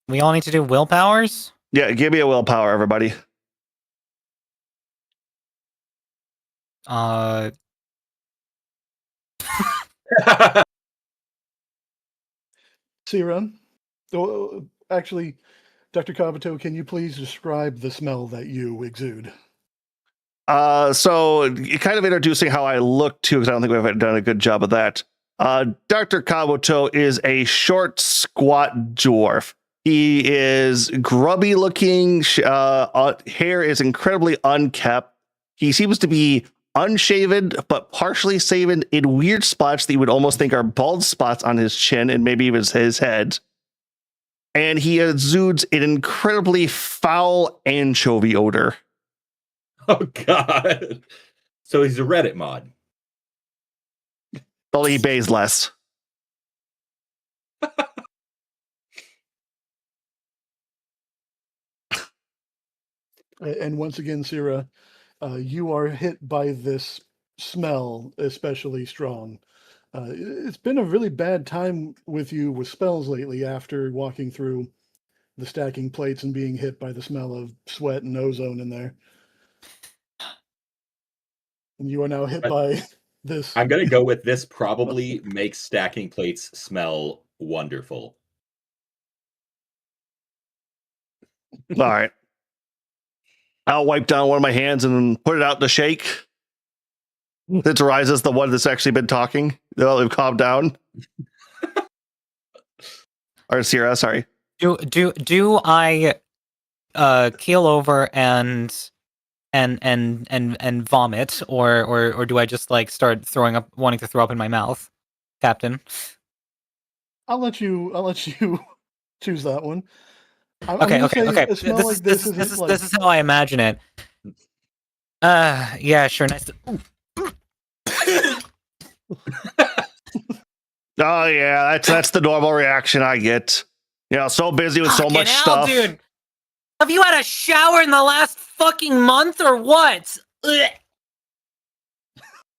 We all need to do willpowers? Yeah, give me a willpower, everybody. Sierra, actually, Dr. Kabuto, can you please describe the smell that you exude? So kind of introducing how I look too, because I don't think we've done a good job of that. Dr. Kabuto is a short, squat dwarf. He is grubby looking. Hair is incredibly unkept. He seems to be unshaven, but partially shaven in weird spots that you would almost think are bald spots on his chin and maybe even his head. And he exudes an incredibly foul anchovy odor. Oh god. So he's a Reddit mod. Only he bathes less. And once again, Sierra, you are hit by this smell especially strong. It's been a really bad time with you with spells lately after walking through the stacking plates and being hit by the smell of sweat and ozone in there. And you are now hit by this. I'm going to go with this probably makes stacking plates smell wonderful. All right. I'll wipe down one of my hands and put it out to shake. Since Ariza's the one that's actually been talking. They've calmed down. Or Sierra, sorry. Do I keel over and vomit, or do I just like start wanting to throw up in my mouth, Captain? I'll let you choose that one. Okay. This is how I imagine it. Yeah, sure. Nice. Oh yeah, that's the normal reaction I get. You know, so busy with so much stuff. Dude. Have you had a shower in the last fucking month or what? Ugh.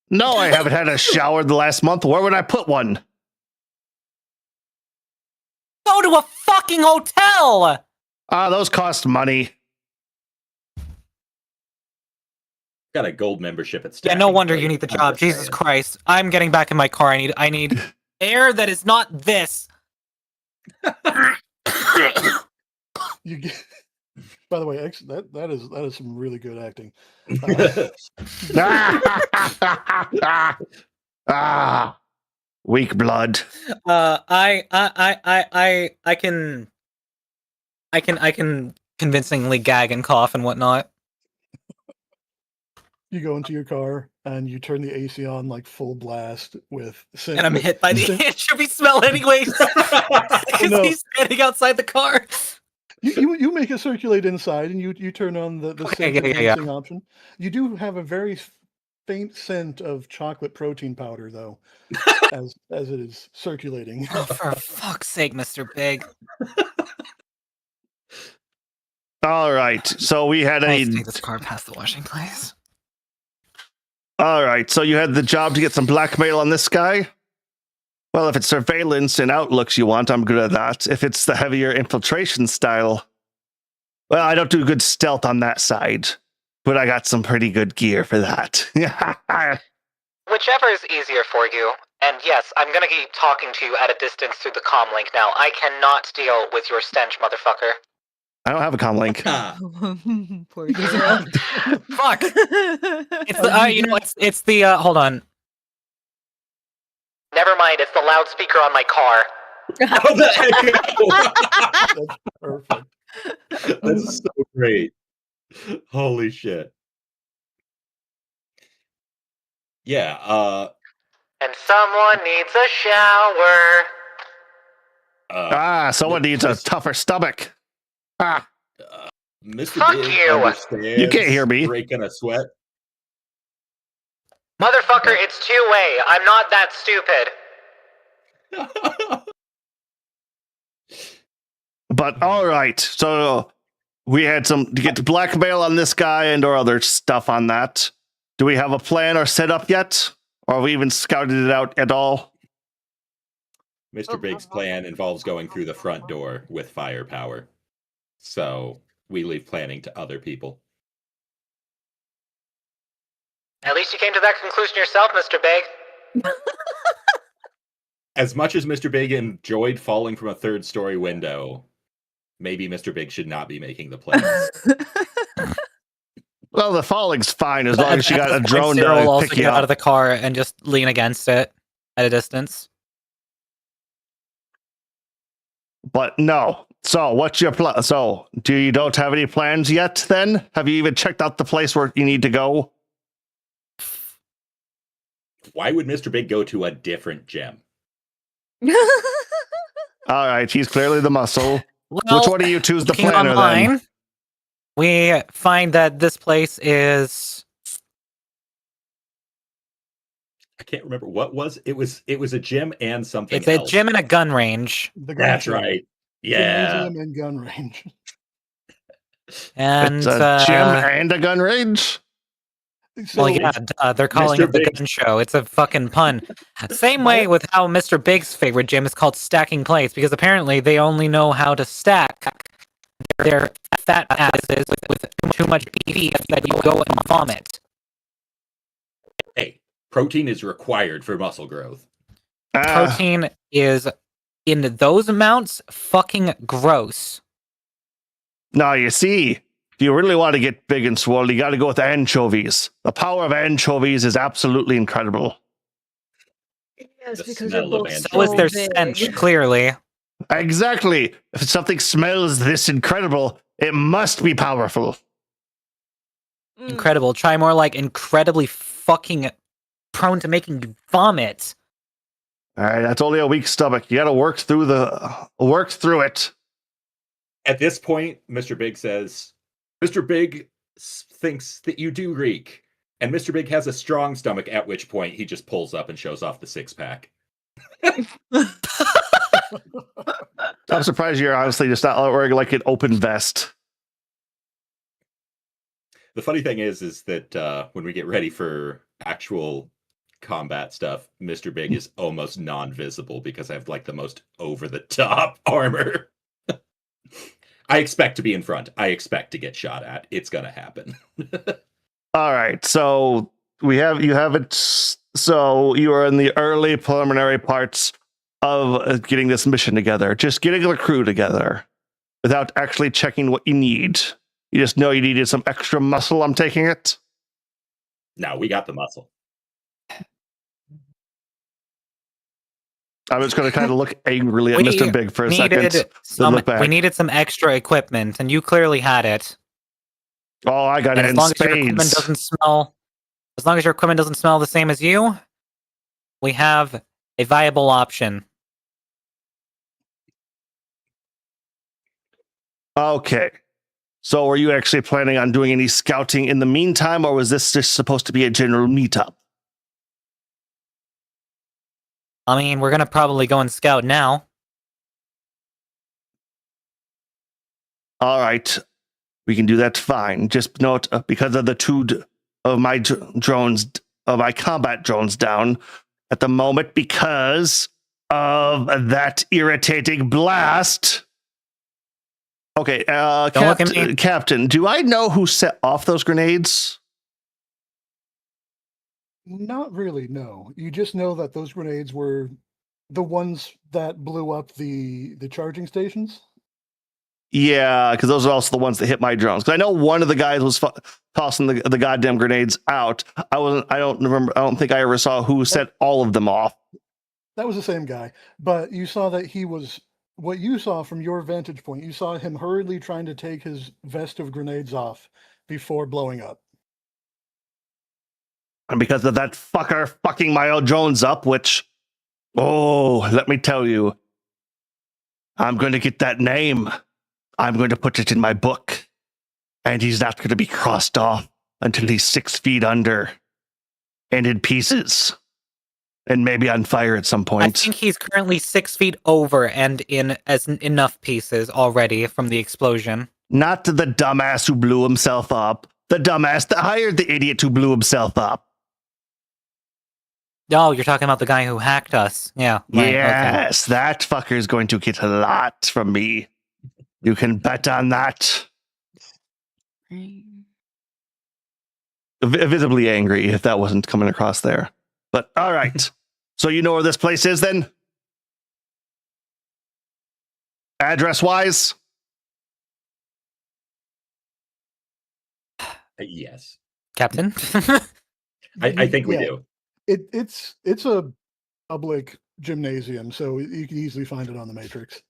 No, I haven't had a shower in the last month. Where would I put one? Go to a fucking hotel! Those cost money. Got a gold membership at Yeah, Stacking no wonder Place. you need the I'm job. just Jesus saying. Christ. I'm getting back in my car. I need air that is not this. You get. By the way, that is some really good acting. Weak blood. I can convincingly gag and cough and whatnot. You go into your car and you turn the AC on like full blast with And I'm hit by the scent- anchovy smell anyways. Because No. he's standing outside the car. You make it circulate inside, and you turn on the Okay, scent yeah. enhancing option. You do have a very faint scent of chocolate protein powder, though, as it is circulating. Oh, for fuck's sake, Mr. Big. All right. So we had Let's a. take this car past the washing place. All right. So you had the job to get some blackmail on this guy. Well, if it's surveillance and outlooks you want, I'm good at that. If it's the heavier infiltration style, well, I don't do good stealth on that side, but I got some pretty good gear for that. Whichever is easier for you. And yes, I'm gonna keep talking to you at a distance through the comm link now. I cannot deal with your stench, motherfucker. I don't have a comm link. Poor Gabriel. Fuck! It's the, it's the, hold on. Never mind, it's the loudspeaker on my car. Oh, the echo! Perfect. That's so great. Holy shit. Yeah, And someone needs a shower. Someone needs a tougher stomach. Mr. Fuck Big you. understands You can't hear me. breaking a sweat. Motherfucker, it's two-way. I'm not that stupid. But all right, so we had some to get blackmail on this guy and or other stuff on that. Do we have a plan or set up yet? Or have we even scouted it out at all? Mr. Big's plan involves going through the front door with firepower. So we leave planning to other people. At least you came to that conclusion yourself, Mr. Big. As much as Mr. Big enjoyed falling from a third-story window, maybe Mr. Big should not be making the plans. Well, the falling's fine as long as you got a drone Cyril will to also pick you get out of up. the car and just lean against it at a distance. But no. So what's your plan? So you don't have any plans yet then? Have you even checked out the place where you need to go? Why would Mr. Big go to a different gem? All right, he's clearly the muscle. Well, Which one of you two's the looking planner online, then? we find that this place is I can't remember what was it. Was a gym and something it's a else. gym and a gun range. The gun That's show. right. Yeah. Gymnasium and gun range. And It's a gym and a gun range? So, well, yeah, they're calling Mr. it the Big- gun show. It's a fucking pun. Same way with how Mr. Big's favorite gym is called Stacking Plates, because apparently they only know how to stack their fat asses with too much beef that you go and vomit. Hey, protein is required for muscle growth. Protein is in those amounts fucking gross. Now, you see, if you really want to get big and swole, you got to go with anchovies. The power of anchovies is absolutely incredible. Yes, The because smell they're of both anchovies. So is their big. stench, clearly. Exactly. If something smells this incredible, it must be powerful. Mm. Incredible. Try more like incredibly fucking prone to making you vomit. All right, that's only a weak stomach. You got to work through it. At this point, Mr. Big says, Mr. Big thinks that you do reek. And Mr. Big has a strong stomach, at which point he just pulls up and shows off the six-pack. I'm surprised you're honestly just not wearing like an open vest. The funny thing is that when we get ready for actual combat stuff, Mr. Big is almost non-visible because I have like the most over-the-top armor. I expect to be in front. I expect to get shot at. It's gonna happen. All right, so you have it. So you are in the early preliminary parts of getting this mission together, just getting the crew together without actually checking what you need. You just know you needed some extra muscle. I'm taking it. No, we got the muscle. I'm just going to kind of look angrily at We Mr. Big for a second. Look back. We needed some extra equipment, and you clearly had it. Oh, I got And it as in long as your equipment spades. doesn't smell, as long as your equipment doesn't smell the same as you, we have a viable option. Okay. So are you actually planning on doing any scouting in the meantime, or was this just supposed to be a general meetup? I mean, we're gonna probably go and scout now. All right. We can do that fine. Just note, because of the of my drones, of my combat drones down at the moment, because of that irritating blast. Okay, Don't look at me. Captain, do I know who set off those grenades? Not really, no. You just know that those grenades were the ones that blew up the charging stations. Yeah, because those are also the ones that hit my drones. Because I know one of the guys was tossing the goddamn grenades out. I don't remember. I don't think I ever saw who set all of them off. That was the same guy, but you saw that he was. What you saw from your vantage point, you saw him hurriedly trying to take his vest of grenades off before blowing up. And because of that fucker fucking my old drones up, which, oh, let me tell you, I'm going to get that name. I'm going to put it in my book. And he's not going to be crossed off until he's 6 feet under and in pieces. And maybe on fire at some I point. think he's currently 6 feet over and in enough pieces already from the explosion. Not the dumbass who blew himself up. The dumbass that hired the idiot who blew himself up. Oh, you're talking about the guy who hacked us. Yeah. Right, Yes, that fucker is going to get a lot from me. You can bet on that. Visibly angry if that wasn't coming across there. But all right. So you know where this place is then? Address wise? Yes. Captain? I think we Yeah. do. It's a public gymnasium, so you can easily find it on the Matrix.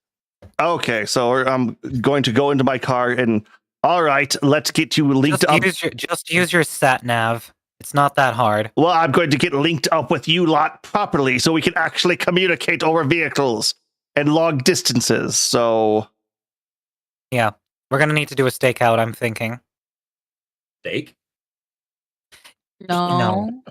Okay, so I'm going to go into my car and all right, let's get you linked up. Just use your sat nav. It's not that hard. Well, I'm going to get linked up with you lot properly so we can actually communicate over vehicles and long distances. So Yeah. We're gonna need to do a stakeout, I'm thinking. Steak? No.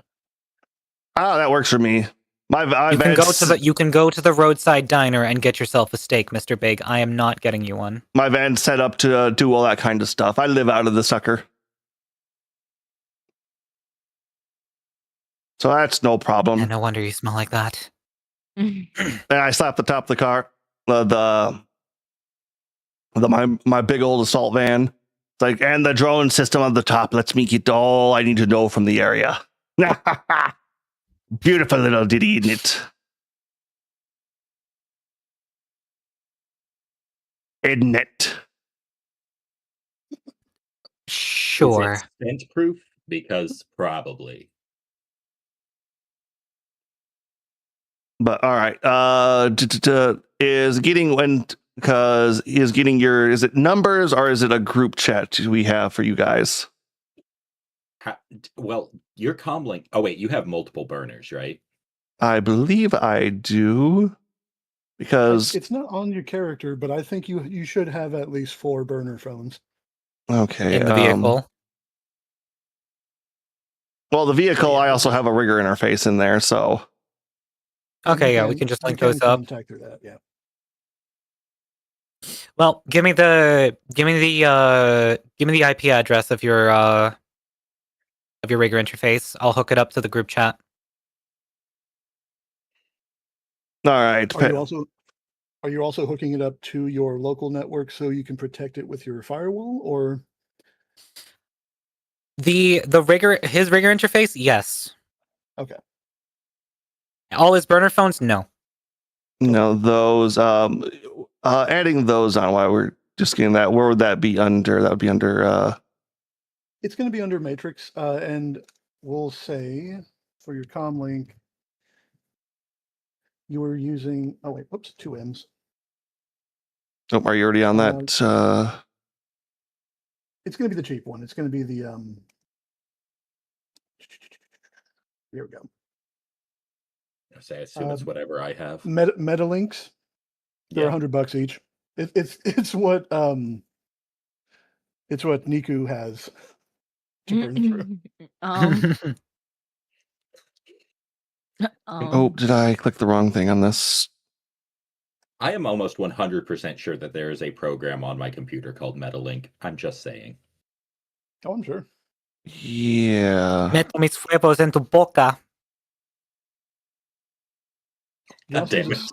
that works for me. You can go to the roadside diner and get yourself a steak, Mr. Big. I am not getting you one. My van's set up to do all that kind of stuff. I live out of the sucker. So that's no problem. Yeah, no wonder you smell like that. And I slap the top of the car, my big old assault van. It's like, and the drone system on the top lets me get all I need to know from the area. Beautiful little ditty, isn't it? Isn't it? Sure. Is it scent proof? Because probably. But all right, is it numbers or is it a group chat we have for you guys? Well, your comlink. Oh wait, you have multiple burners, right? I believe I do, because It's not on your character, but I think you should have at least 4 burner phones. okay. In the vehicle. Well, the vehicle, I also have a rigger interface in there, so Okay, You yeah, we can just link those up. contact through that, yeah. Well, give me the IP address of your of your Rigger interface. I'll hook it up to the group chat. All right. Are you also hooking it up to your local network so you can protect it with your firewall, or The his Rigger interface, yes. okay? All his burner phones, no. No, those adding those on while we're just getting that, where would that be under? That would be under It's going to be under Matrix, and we'll say for your comm link, you were using. Oh wait, whoops, 2 M's. oh, are you already on that? It's going to be the cheap one. It's going to be the Here we go. I assume it's whatever I have. Metalinks. They're Yeah. $100 each. It's what Niku has to burn through. Oh, did I click the wrong thing on this? I am almost 100% sure that there is a program on my computer called Metalink. I'm just saying. Oh, I'm sure. Yeah. Meto mis huevos en tu boca. You also, damn have a,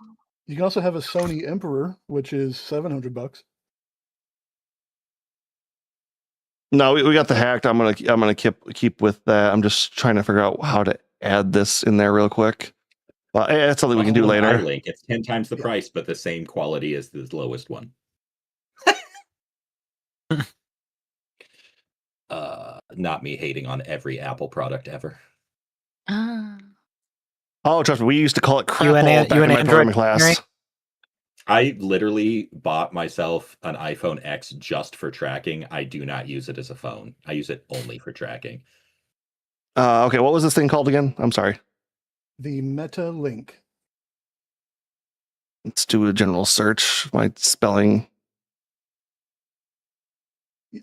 you can also have a Sony Emperor, which is $700. No, we got the hacked. I'm gonna keep with that. I'm just trying to figure out how to add this in there real quick. Well, that's something we can do later. Link. It's 10 times the price, but the same quality as the lowest one. Not me hating on every Apple product ever. Oh, trust me, we used to call it crap You an back in my Android programming class. Mary? I literally bought myself an iPhone X just for tracking. I do not use it as a phone. I use it only for tracking. Okay, what was this thing called again? I'm sorry. The Metalink. Let's do a general search. My spelling.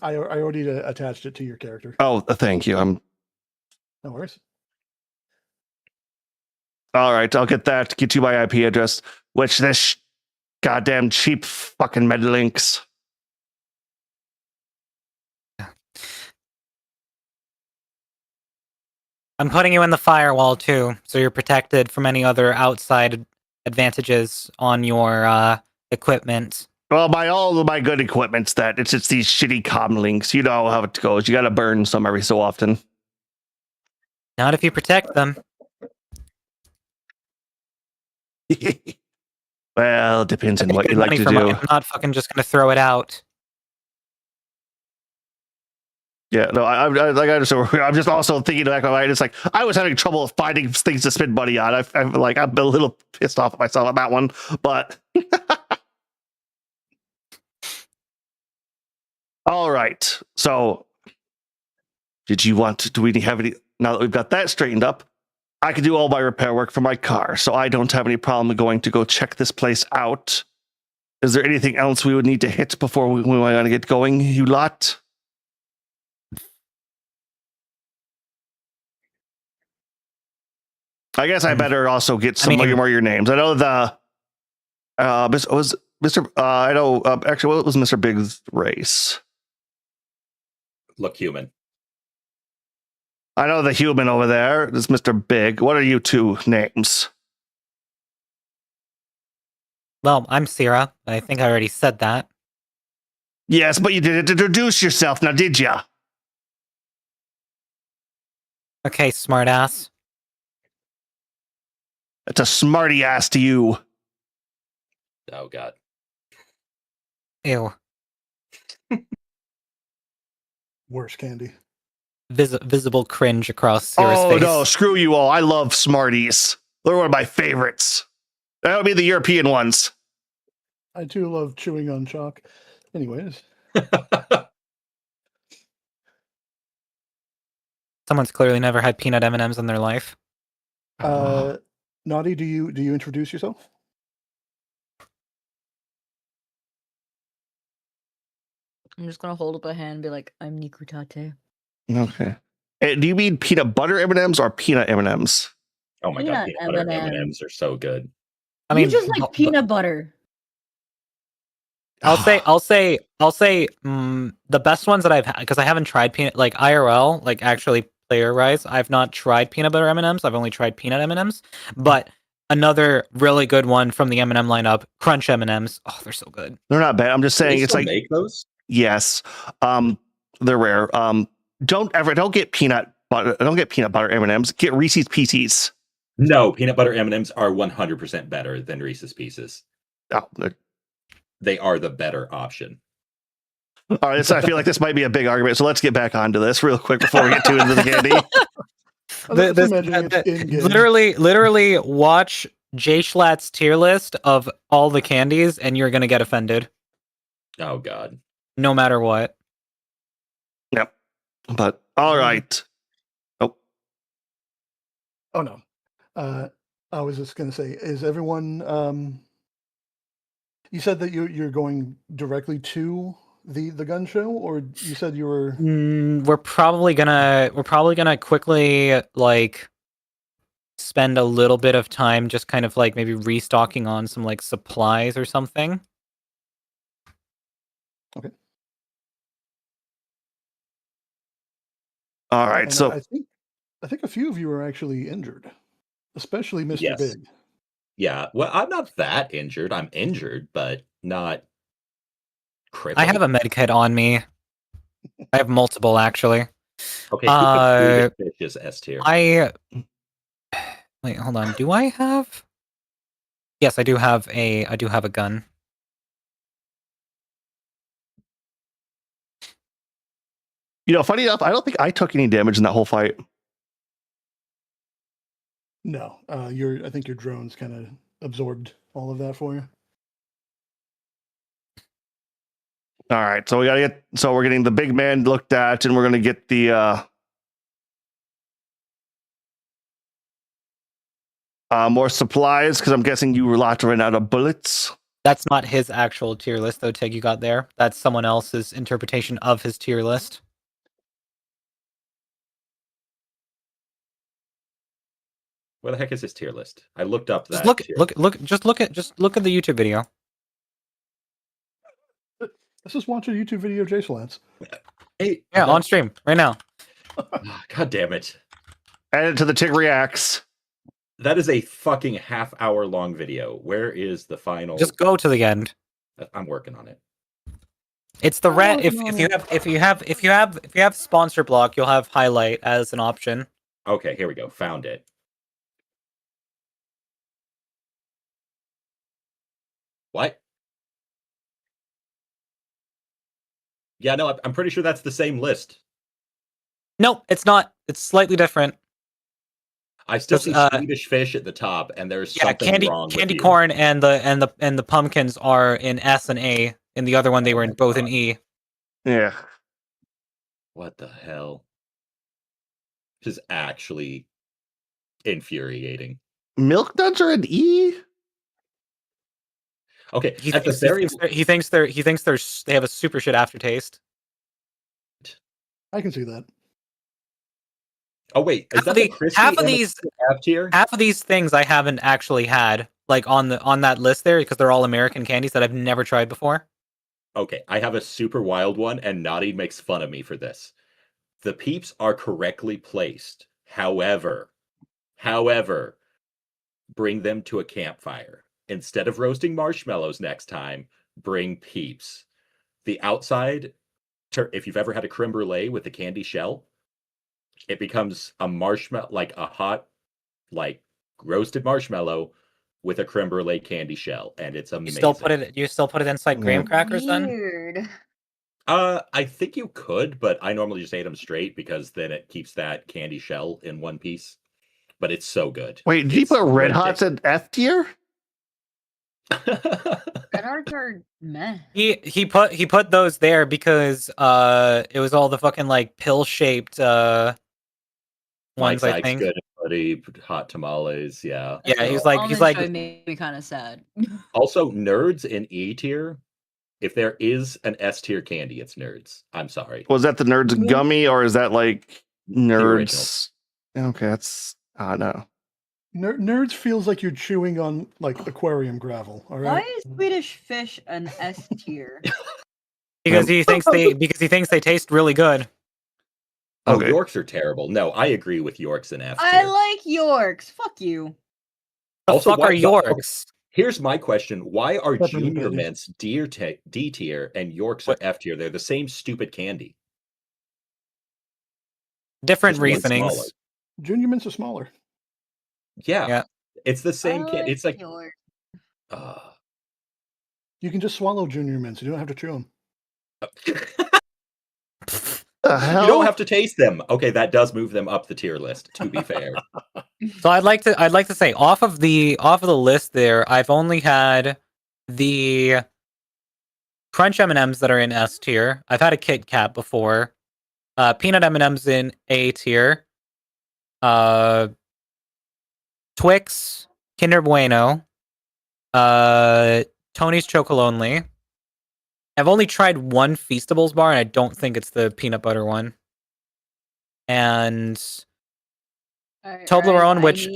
I already attached it to your character. Oh, thank you. No worries. All right. I'll get you my IP address, which this goddamn cheap fucking Medlinks. I'm putting you in the firewall too, so you're protected from any other outside advantages on your equipment. Well, by all of my good equipment's that it's just these shitty comm links. You know how it goes. You got to burn some every so often. Not if you protect them. Well, it depends on Get what good you like money to for do. money. I'm not fucking just gonna throw it out. Yeah, no, I'm just also thinking back on it. It's like I was having trouble finding things to spend money on. I'm a little pissed off at myself on that one, but all right. So, do we have any? Now that we've got that straightened up, I can do all my repair work for my car, so I don't have any problem going to go check this place out. Is there anything else we would need to hit before we want to get going, you lot? I guess I better also get some more of your names. I know was Mr. I know actually what was Mr. Big's race? Look human. I know the human over there is Mr. Big. What are you two names? Well, I'm Sierra. I think I already said that. Yes, but you didn't introduce yourself now, did ya? Okay, smartass. It's a smarty ass to you. Oh god. Ew. Worse candy. Visible cringe across Sierra's face. No, screw you all. I love Smarties. They're one of my favorites. That would be the European ones. I too love chewing on chalk. Anyways. Someone's clearly never had peanut M&Ms in their life. Naughty, do you introduce yourself? I'm just gonna hold up a hand and be like, I'm Nikutate. Okay. Do you mean peanut butter M&Ms or peanut M&Ms? Oh my god, Peanut peanut butter M&Ms. M&Ms are so good. I mean, you just like peanut butter. I'll say the best ones that I've had, because I haven't tried peanut, like IRL, like actually player, Rise. I've not tried peanut butter M&Ms. I've only tried peanut M&Ms. But another really good one from the M&M lineup, Crunch M&Ms. Oh, they're so good. They're not bad. I'm just Do they saying it's still like make those? yes. They're rare. Don't get peanut butter. Don't get peanut butter M&Ms. Get Reese's Pieces. No, peanut butter M&Ms are 100% better than Reese's Pieces. Oh, They are the better option. all right. So I feel like this might be a big argument. So let's get back onto this real quick before we get too into the candy. I'm imagining it's in-game. Literally watch Jay Schlatt's tier list of all the candies, and you're gonna get offended, Oh god. no matter what. Yep. But all right. Oh, Oh no. I was just gonna say, is everyone you said that you're going directly to the gun show, or you said you were We're probably gonna quickly like spend a little bit of time just kind of like maybe restocking on some like supplies or something. all right. and So I think a few of you are actually injured, especially Mr. Yes. Big. Yeah. Well, I'm not that injured. I'm injured, but not crippled. I have a med kit on me. I have multiple actually. Okay, who put Swedish Fish as S tier? Wait, hold on. Do I have? Yes, I do have a gun. funny enough, I don't think I took any damage in that whole fight. No, I think your drones kind of absorbed all of that for you. All right. So we're getting the big man looked at, and we're gonna get the more supplies because I'm guessing you were lot to run out of bullets. That's not his actual tier list, though. Tig, you got there. That's someone else's interpretation of his tier list. Where the heck is his tier list? I looked up that. Just look at the YouTube video. Let's just watch a YouTube video, of Jay Slats. Hey, Yeah, on stream right now. God damn it. Add it to the Tig Reacts. That is a fucking half-hour long video. Where is the final? Just go to the end. I'm working on it. It's the red. If you have sponsor block, you'll have highlight as an option. Okay, here we go. Found it. What? Yeah, no, I'm pretty sure that's the same list. Nope, it's not. It's slightly different. I still see But, Swedish Fish at the top, and there's Yeah, something wrong candy with you. corn and the pumpkins are in S and A. In the other one, they were in both in E. Yeah. What the hell? This is actually infuriating. Milk duds are an E. Okay, He at the thinks they have a super shit aftertaste. I can see that. Oh wait, is that the crispy half of and the these F tier? half of these things I haven't actually had like on that list there because they're all American candies that I've never tried before. Okay, I have a super wild one, and Naughty makes fun of me for this. The peeps are correctly placed. However, bring them to a campfire. Instead of roasting marshmallows next time, bring peeps. The outside, if you've ever had a creme brulee with a candy shell, it becomes a marshmallow, like a hot, like roasted marshmallow with a creme brulee candy shell, and it's amazing. You still put it inside graham crackers then? Weird. I think you could, but I normally just ate them straight because then it keeps that candy shell in one piece. But it's so good. Wait, did you It's put Red Hots in F tier? Red Hearts are meh. He put those there because it was all the fucking like pill shaped Mike ones, I Sykes, think. good buddy, hot tamales, yeah. Yeah, he's Almond like Joy made me kind of sad. Also, nerds in E tier. If there is an S tier candy, it's nerds. I'm sorry. Was that the Nerds gummy or is that like original. Nerds? Okay, that's no. Nerds feels like you're chewing on like aquarium gravel. All Why right. is Swedish Fish an S tier? because he thinks they taste really good. Oh, Okay. Yorks are terrible. No, I agree with Yorks and F I tier. like Yorks. Fuck you. The Also, fuck why- are okay. Yorks? Here's my question: why are Peppermint Junior patties. Mints D tier and Yorks What? are F tier? They're the same stupid candy. Different Just one reasonings. smaller. Junior mints are smaller. Yeah, Yeah. it's the same candy. It's like Yorks. You can just swallow junior mints. You don't have to chew them. The You hell? don't have to taste them. Okay, that does move them up the tier list. To be fair, So I'd like to say off of the list there, I've only had the Crunch M&Ms that are in S tier. I've had a Kit Kat before. Peanut M&Ms in A tier. Twix, Kinder Bueno, Tony's Chocolonely. I've only tried one Feastables bar, and I don't think it's the peanut butter one. And Toblerone, which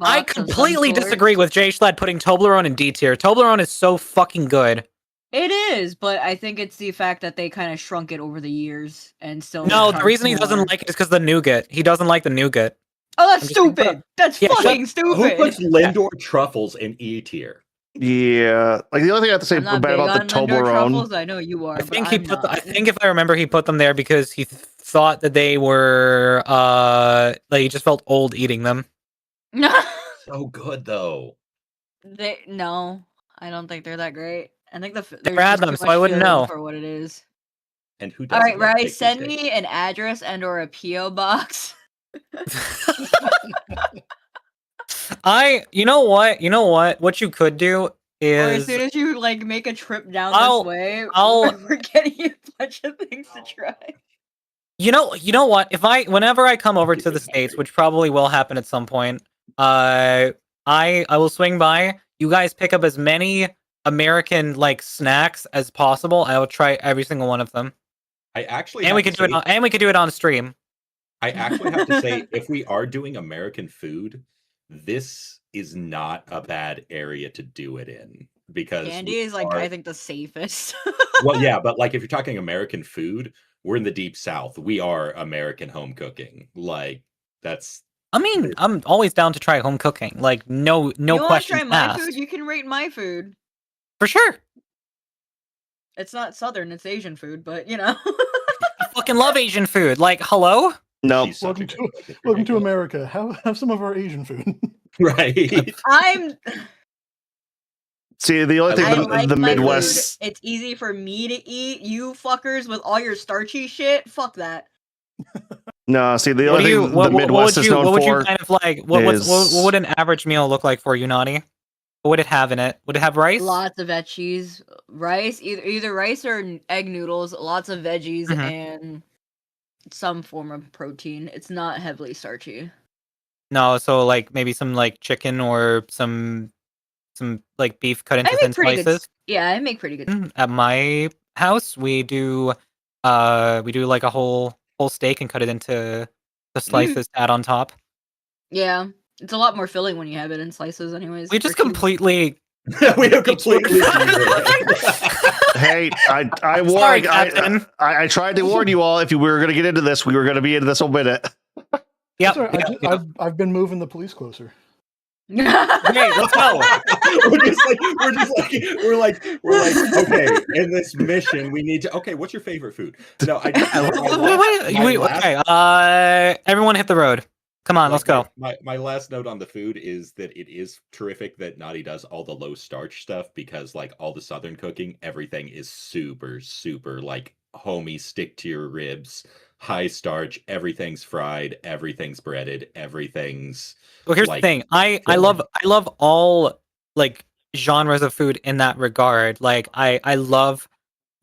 I completely disagree with Jay Schlatt putting Toblerone in D tier. Toblerone is so fucking good. It is, but I think it's the fact that they kind of shrunk it over the years and still. No, the charge reason he more. doesn't like it is because the nougat. He doesn't like the nougat. Oh, that's I'm just gonna put stupid. That's Yeah, shut- fucking who stupid. puts Lindor truffles in E tier? Yeah, like the only thing I have to say I'm not bad big about the on Lindor Toblerone. truffles. I know you are. I think but he I'm put. not. I think if I remember, he put them there because he thought that they were. Like he just felt old eating them. So good though. No, I don't think they're that great. I think Never there's had just them, too so much I wouldn't filling know. for what it is. And who All doesn't? right, like Rise, big send steak? me an address and or a PO box. You know what? What you could do Or as is soon as you like make a trip down I'll- this way, I'll- we're getting you a bunch of things to try. you know what? Whenever I come over to the States, which probably will happen at some point, I will swing by. You guys pick up as many American like snacks as possible. I will try every single one of them. I actually And have we to could do it say- on, and we could do it on stream. I actually have to say, if we are doing American food, this is not a bad area to do it in because Candy we is like are- I think the safest. well, yeah, but like if you're talking American food, we're in the deep South. We are American home cooking. Like that's I mean, I'm always down to try home cooking. Like no you wanna questions try my asked. food? You can rate my food. For sure. It's not Southern, it's Asian food, but you know. I fucking love Asian food. Like, hello? No, she's such a Welcome good to- cook, it's Welcome to ridiculous. America. Have some of our Asian food. Right. I'm see the only I thing I the, like the my Midwest. food. It's easy for me to eat. You fuckers with all your starchy shit. Fuck that. No, see the What only do you thing what, the what Midwest would is you known what would for. you kind of like what is- would an average meal look like for you, Naughty? What would it have in it? Would it have rice? Lots of veggies, rice, either rice or egg noodles. Lots of veggies Mhm. and some form of protein. It's not heavily starchy. No, so like maybe some like chicken or some like beef cut into I thin make pretty good. slices. Yeah, I make pretty good. At my house, we do like a whole steak and cut it into the slices to add on top. Yeah, it's a lot more filling when you have it in slices. Anyways, We or just cubes. completely We have completely Hey, I Sorry, warned. Captain. I tried to warn you all. If we were going to get into this, we were going to be into this a minute. Yep. Sorry, yep. I've been moving the police closer. Hey, let's go. we're like, okay, in this mission, we need to. Okay, what's your favorite food? No, I. Okay. Everyone hit the road. Come on, let's go. My last note on the food is that it is terrific that Naughty does all the low starch stuff because like all the Southern cooking, everything is super like homey, stick to your ribs, high starch, everything's fried, everything's breaded, everything's. Well, here's like, the thing. I filling. love all like genres of food in that regard. Like I love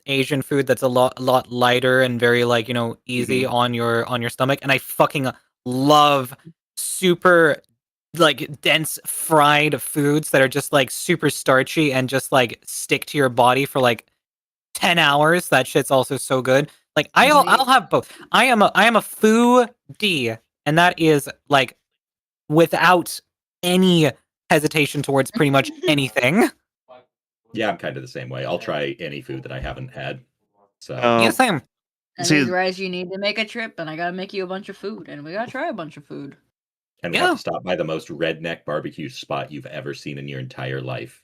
Asian food that's a lot lighter and very like, you know, easy on your stomach, and I fucking love super like dense fried foods that are just like super starchy and just like stick to your body for like 10 hours. That shit's also so good. Like I'll have both. I am a foodie, and that is like without any hesitation towards pretty much anything. Yeah, I'm kind of the same way. I'll try any food that I haven't had. So Yeah, same. And See- these Rice, you need to make a trip, and I gotta make you a bunch of food, and we gotta try a bunch of food. And we Yeah. have to stop by the most redneck barbecue spot you've ever seen in your entire life.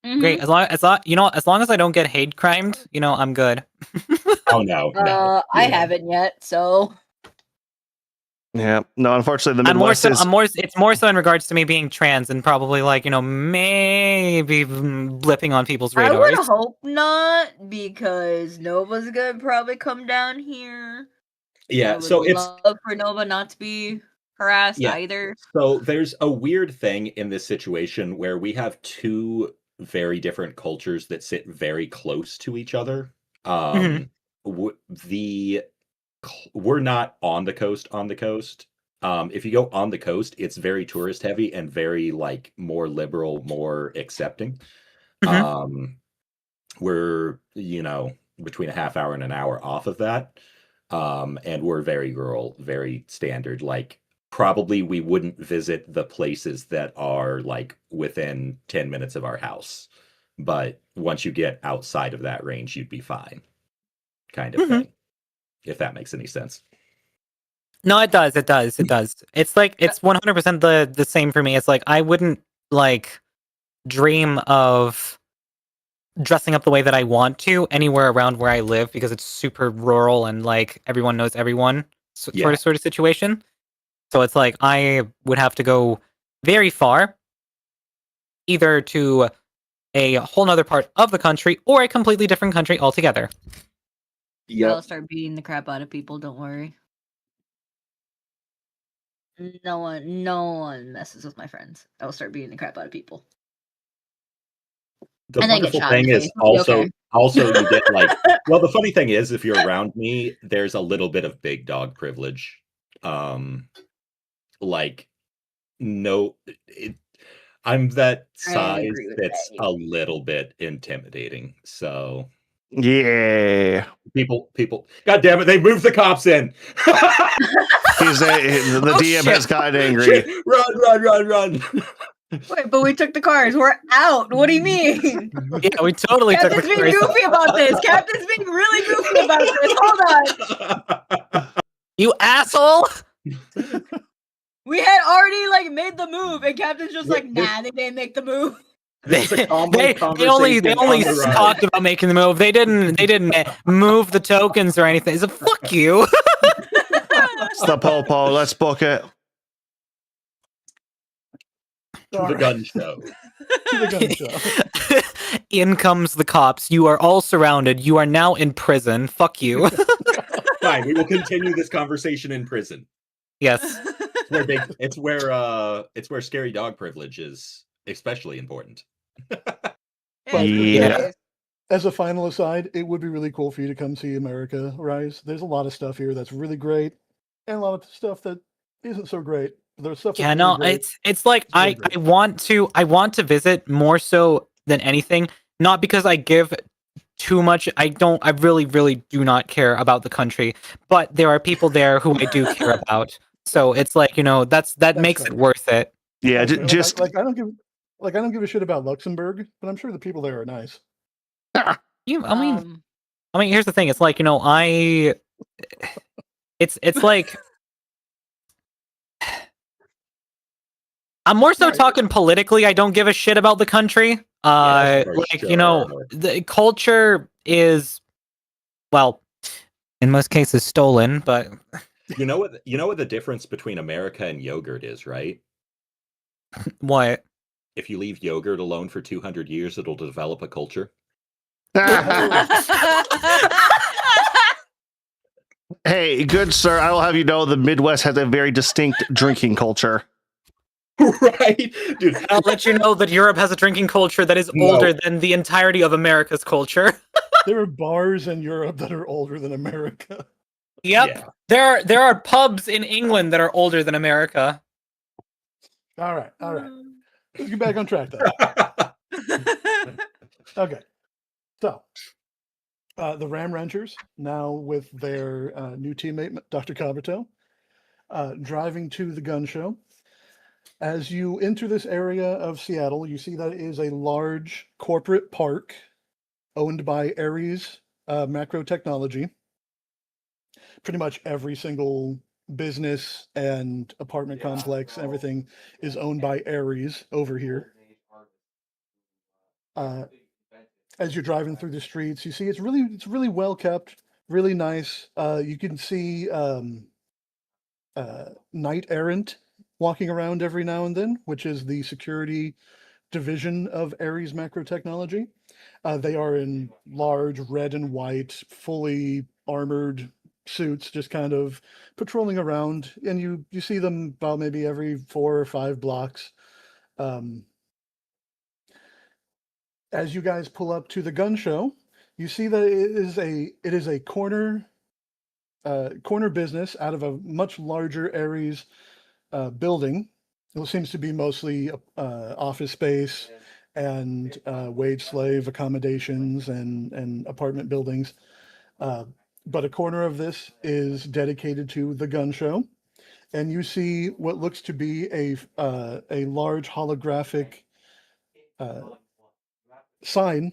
Great. As long as long as I don't get hate crimed, I'm good. Oh no, no. I Yeah. haven't yet, so Yeah. No, unfortunately, the I'm more Midwest so. is. It's more so in regards to me being trans and probably maybe blipping on people's I radars. would hope not, because Nova's gonna probably come down here. Yeah, I would so it's love for Nova not to be harassed Yeah. either. so there's a weird thing in this situation where we have two very different cultures that sit very close to each other. Mhm. w- the we're not on the coast. If you go on the coast, it's very tourist heavy and very like more liberal, more accepting. Mhm. We're between a half hour and an hour off of that. And we're very rural, very standard. Like probably we wouldn't visit the places that are like within 10 minutes of our house. But once you get outside of that range, you'd be fine. Kind of Mhm. thing. If that makes any sense. No, it does. It does. It does. It's like it's 100% the same for me. It's like I wouldn't dream of dressing up the way that I want to anywhere around where I live because it's super rural and everyone knows everyone Yeah. sort of situation. So it's like I would have to go very far, either to a whole nother part of the country or a completely different country altogether. I'll start beating the crap out of people, don't worry. No one messes with my friends. I will start beating the crap out of people. The And then get wonderful shot in thing the is face. It'll be also okay. you get well, the funny thing is if you're around me, there's a little bit of big dog privilege. Like no I'm that I size agree with that's that. a little bit intimidating. So Yeah. people God damn it, they moved the cops in. The Oh, DM has shit. gotten angry. Run. Wait, but we took the cars. We're out. What do you mean? Yeah, we totally took the Captain's being cars. goofy about this. Captain's being really goofy about this. Hold on. You asshole! We had already made the move, and Captain's just like, This- nah, they didn't make the move. This is a calm they only conversation on the road. talked about making the move. They didn't move the tokens or anything. So fuck you. It's the popo. Let's book it. To the gun show. To the gun show. In comes the cops. You are all surrounded. You are now in prison. Fuck you. Fine, we will continue this conversation in prison. Yes. It's where scary dog privilege is especially important. Yeah. As a final aside, it would be really cool for you to come see America Rise. There's a lot of stuff here that's really great, and a lot of stuff that isn't so great. There's stuff. Yeah, That's no, really great. it's like It's really I great. want to visit more so than anything, not because I give too much. I really do not care about the country, but there are people there who I do care about. So it's like, that makes it fair. worse it. Yeah, Okay, just I don't give a shit about Luxembourg, but I'm sure the people there are nice. I mean, here's the thing. It's like, it's like I'm more so Right. talking politically. I don't give a shit about the country. Yeah, for sure. The culture is, well, in most cases stolen, but You know what the difference between America and yogurt is, right? what? If you leave yogurt alone for 200 years, it'll develop a culture. Hey, good sir, I will have you know the Midwest has a very distinct drinking culture. Right? Dude, I'll let you know that Europe has a drinking culture that is No. older than the entirety of America's culture. There are bars in Europe that are older than America. Yep. yeah. There are pubs in England that are older than America. All right. Let's get back on track though. Okay. So, the Ram Ranchers, now with their new teammate, Dr. Kabuto, driving to the gun show. As you enter this area of Seattle, you see that it is a large corporate park owned by Ares Macro Technology. pretty much every single business and apartment complex, everything is owned by Ares over here. As you're driving through the streets, you see it's really well kept, really nice. You can see Knight Errant walking around every now and then, which is the security division of Ares Macro Technology. They are in large red and white, fully armored suits, just kind of patrolling around, and you see them about maybe every 4 or 5 blocks. As you guys pull up to the gun show, you see that it is a corner business out of a much larger Ares building. It seems to be mostly office space and wage slave accommodations and apartment buildings. But a corner of this is dedicated to the gun show, and you see what looks to be a large holographic sign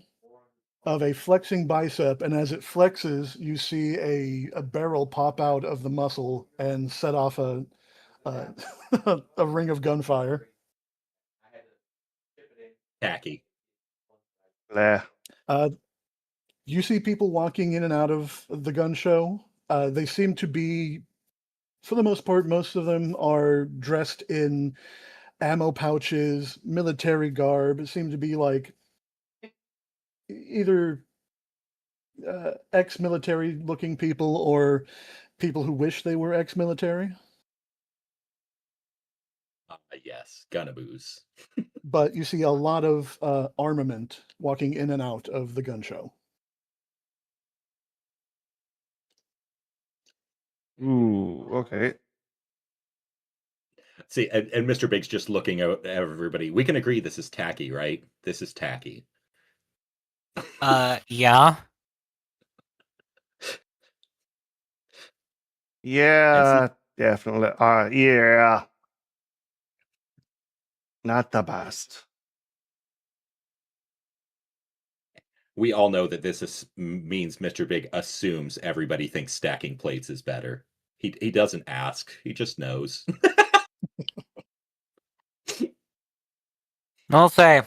of a flexing bicep, and as it flexes, you see a barrel pop out of the muscle and set off a a ring of gunfire. Tacky. Bleh. You see people walking in and out of the gun show. They seem to be, for the most part, most of them are dressed in ammo pouches, military garb. It seems to be like either ex-military looking people or people who wish they were ex-military. Yes, Gunaboos. But you see a lot of armament walking in and out of the gun show. Ooh, okay. See, and Mr. Big's just looking at everybody. We can agree this is tacky, right? This is tacky. Yeah. Yeah, definitely. Yeah. Not the best. We all know that this means Mr. Big assumes everybody thinks stacking plates is better. He doesn't ask. He just knows. I'll say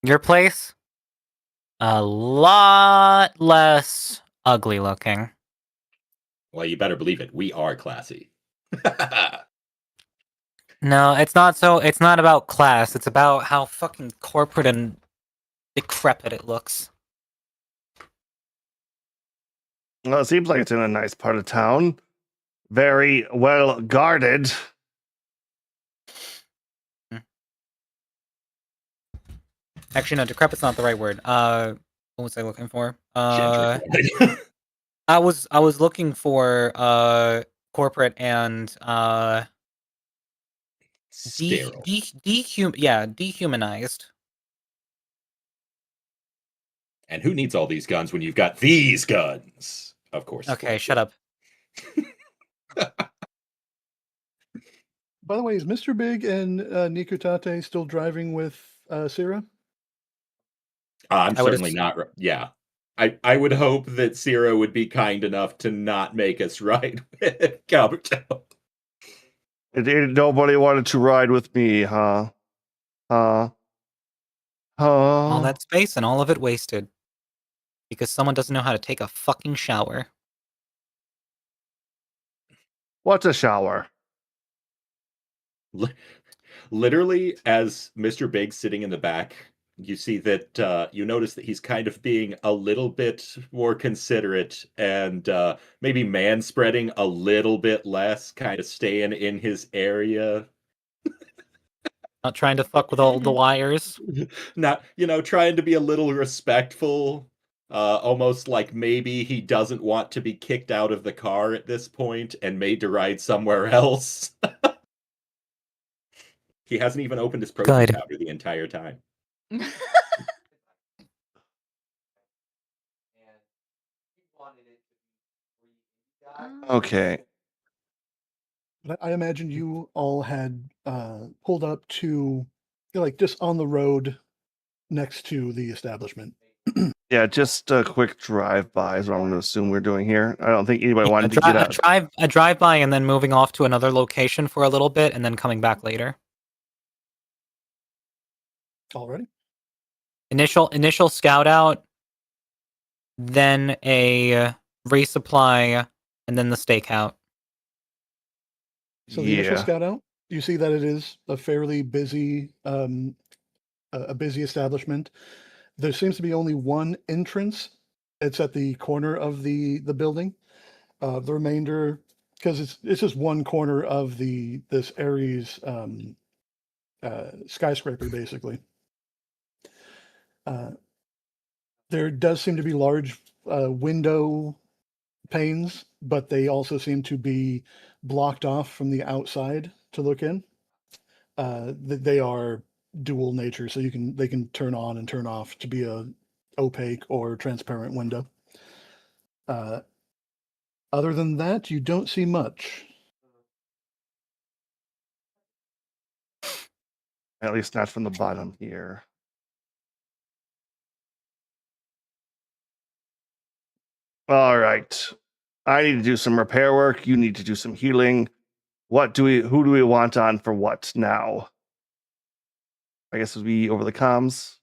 your place a lot less ugly looking. Well, you better believe it. We are classy. No, it's not about class. It's about how fucking corporate and decrepit it looks. Well, it seems like it's in a nice part of town. Very well guarded. Actually, no, decrepit's not the right word. What was I looking for? Gentrified. I was looking for corporate and Sterile. dehumanized. And who needs all these guns when you've got these guns? Of course. Okay, shut up. By the way, is Mr. Big and Nikutate still driving with Syrah? I'm I would certainly not. Yeah. I would hope that Syrah would be kind enough to not make us ride with Kabuto. Nobody wanted to ride with me, huh? All that space and all of it wasted. Because someone doesn't know how to take a fucking shower. What's a shower? Literally, as Mr. Big sitting in the back, you see that you notice that he's kind of being a little bit more considerate and maybe man-spreading a little bit less, kind of staying in his area. Not trying to fuck with all the wires. Not, trying to be a little respectful. Almost like maybe he doesn't want to be kicked out of the car at this point and made to ride somewhere else. He hasn't even opened his protein Good. powder the entire time. Okay. But I imagine you all had pulled up to, like, just on the road next to the establishment. Yeah, just a quick drive-by is what I'm going to assume we're doing here. I don't think anybody wanted to dri- get out. a drive-by and then moving off to another location for a little bit and then coming back later. Already. Initial scout out, then a resupply, and then the stakeout. So the initial Yeah. scout out, you see that it is a fairly busy, a busy establishment. There seems to be only one entrance. It's at the corner of the building. The remainder, because it's just one corner of this Ares skyscraper, basically. There does seem to be large window panes, but they also seem to be blocked off from the outside to look in. They are dual nature, so they can turn on and turn off to be a opaque or transparent window. Other than that, you don't see much. At least not from the bottom here. All right. I need to do some repair work. You need to do some healing. Who do we want on for what now? I guess it would be over the comms.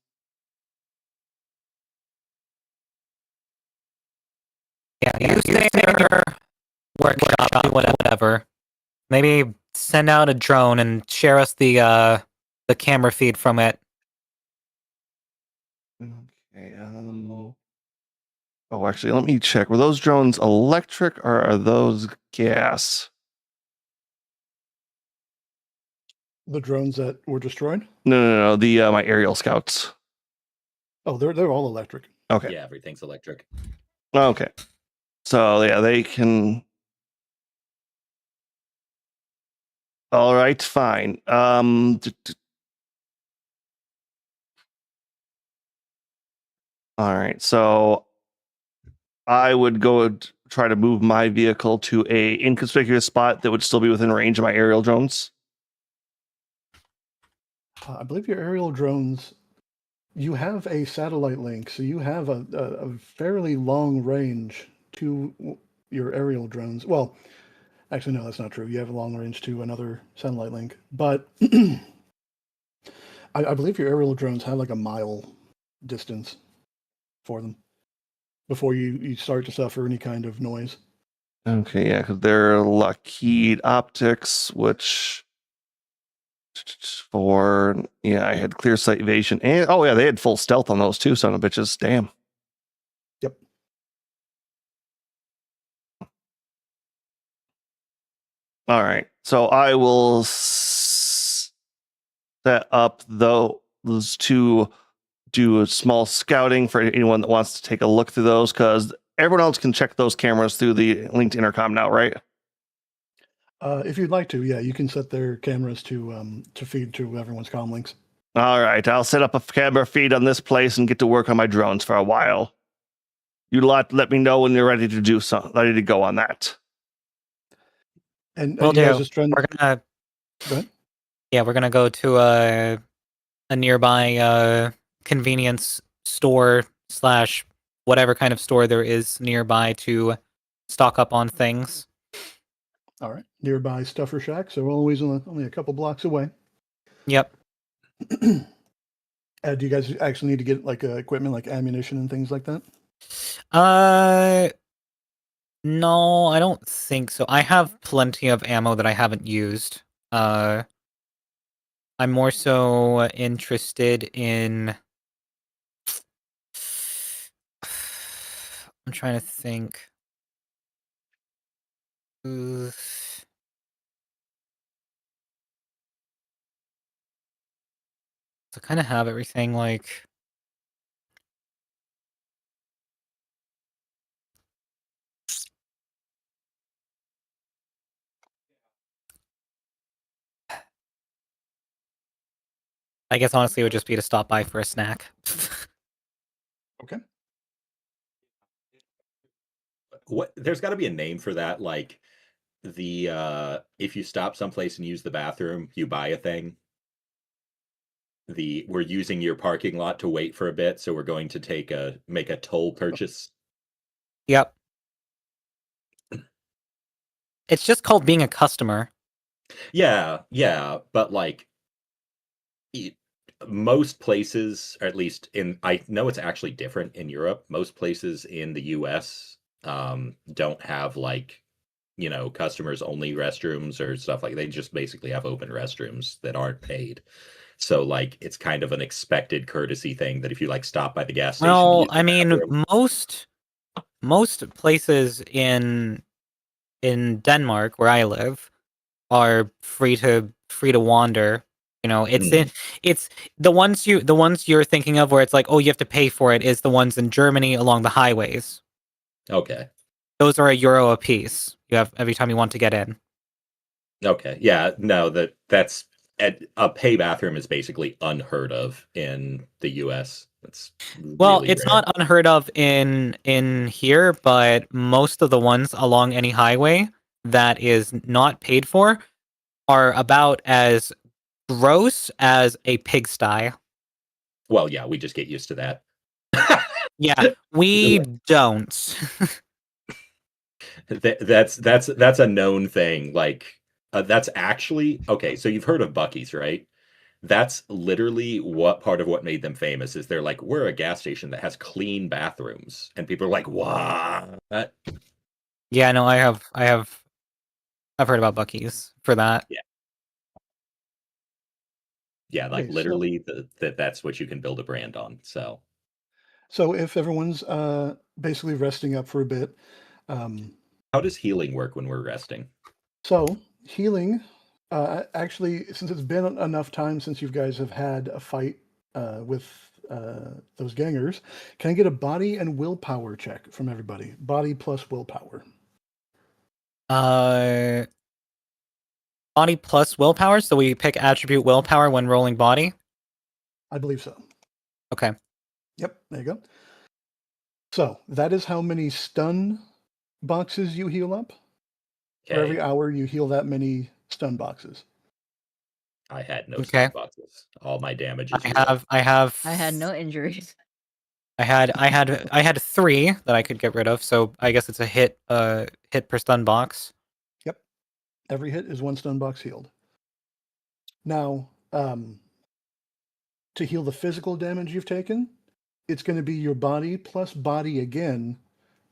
Yeah, you stay in your workshop, do whatever. Maybe send out a drone and share us the camera feed from it. Okay. Oh, actually, let me check. Were those drones electric or are those gas? The drones that were destroyed? No. The my aerial scouts. Oh, they're all electric. Okay. Yeah, everything's electric. Okay. So yeah, they can. All right, fine. All right, so I would go try to move my vehicle to a inconspicuous spot that would still be within range of my aerial drones. I believe your aerial drones, you have a satellite link, so you have a fairly long range to your aerial drones. Well, actually, no, that's not true. You have a long range to another satellite link, but I believe your aerial drones have like a mile distance for them before you start to suffer any kind of noise. Okay, yeah, because they're Lockheed Optics, which I had clear sight evasion, and oh yeah, they had full stealth on those too, son of bitches. Damn. Yep. All right, so I will set up those to do a small scouting for anyone that wants to take a look through those, because everyone else can check those cameras through the linked intercom now, right? If you'd like to, yeah, you can set their cameras to feed to everyone's comm links. All right, I'll set up a camera feed on this place and get to work on my drones for a while. You let me know when you're ready to do so, ready to go on that. And Will you guys do. just trying. We're gonna. Go ahead. Yeah, we're gonna go to a nearby convenience store / whatever kind of store there is nearby to stock up on things. All right, nearby Stuffer Shack, so we're always only a couple blocks away. Yep. Do you guys actually need to get like equipment, like ammunition and things like that? No, I don't think so. I have plenty of ammo that I haven't used. I'm more so interested in. I'm trying to think. So kind of have everything like. I guess honestly it would just be to stop by for a snack. Okay. What? There's got to be a name for that, like the if you stop someplace and use the bathroom, you buy a thing. we're using your parking lot to wait for a bit, so we're going to make a toll purchase. Yep. It's just called being a customer. Yeah, but like most places, or at least I know it's actually different in Europe. Most places in the US don't have like, customers only restrooms or stuff like they just basically have open restrooms that aren't paid. So like it's kind of an expected courtesy thing that if you like stop by the gas station, Well, use the I mean, bathroom. most places in Denmark where I live are free to wander. It's the ones you're thinking of where it's like, oh, you have to pay for it is the ones in Germany along the highways. Okay. Those are €1 a piece. You have every time you want to get in. Okay. Yeah. No, that's a pay bathroom is basically unheard of in the US. It's Well, really it's rare. not unheard of in here, but most of the ones along any highway that is not paid for are about as gross as a pigsty. Well, yeah, we just get used to that. Yeah, we don't. That's a known thing. Like that's actually okay. So you've heard of Buc-ee's, right? That's literally what made them famous is they're like, we're a gas station that has clean bathrooms, and people are like, what? Yeah, no, I've heard about Buc-ee's for that. Yeah, like Okay, literally that's what you can build a brand on. So So if everyone's basically resting up for a bit, how does healing work when we're resting? so healing, actually, since it's been enough time since you guys have had a fight with those gangers, can I get a body and willpower check from everybody? Body plus willpower. Body plus willpower, so we pick attribute willpower when rolling body. I believe so. Okay. Yep, there you go. So that is how many stun boxes you heal up. For every Okay. hour, you heal that many stun boxes. I had no Okay. stun boxes. All my damage is I have I had no injuries. I had 3 that I could get rid of, so I guess it's a hit per stun box. Yep. Every hit is 1 stun box healed. Now, to heal the physical damage you've taken, it's going to be your body plus body again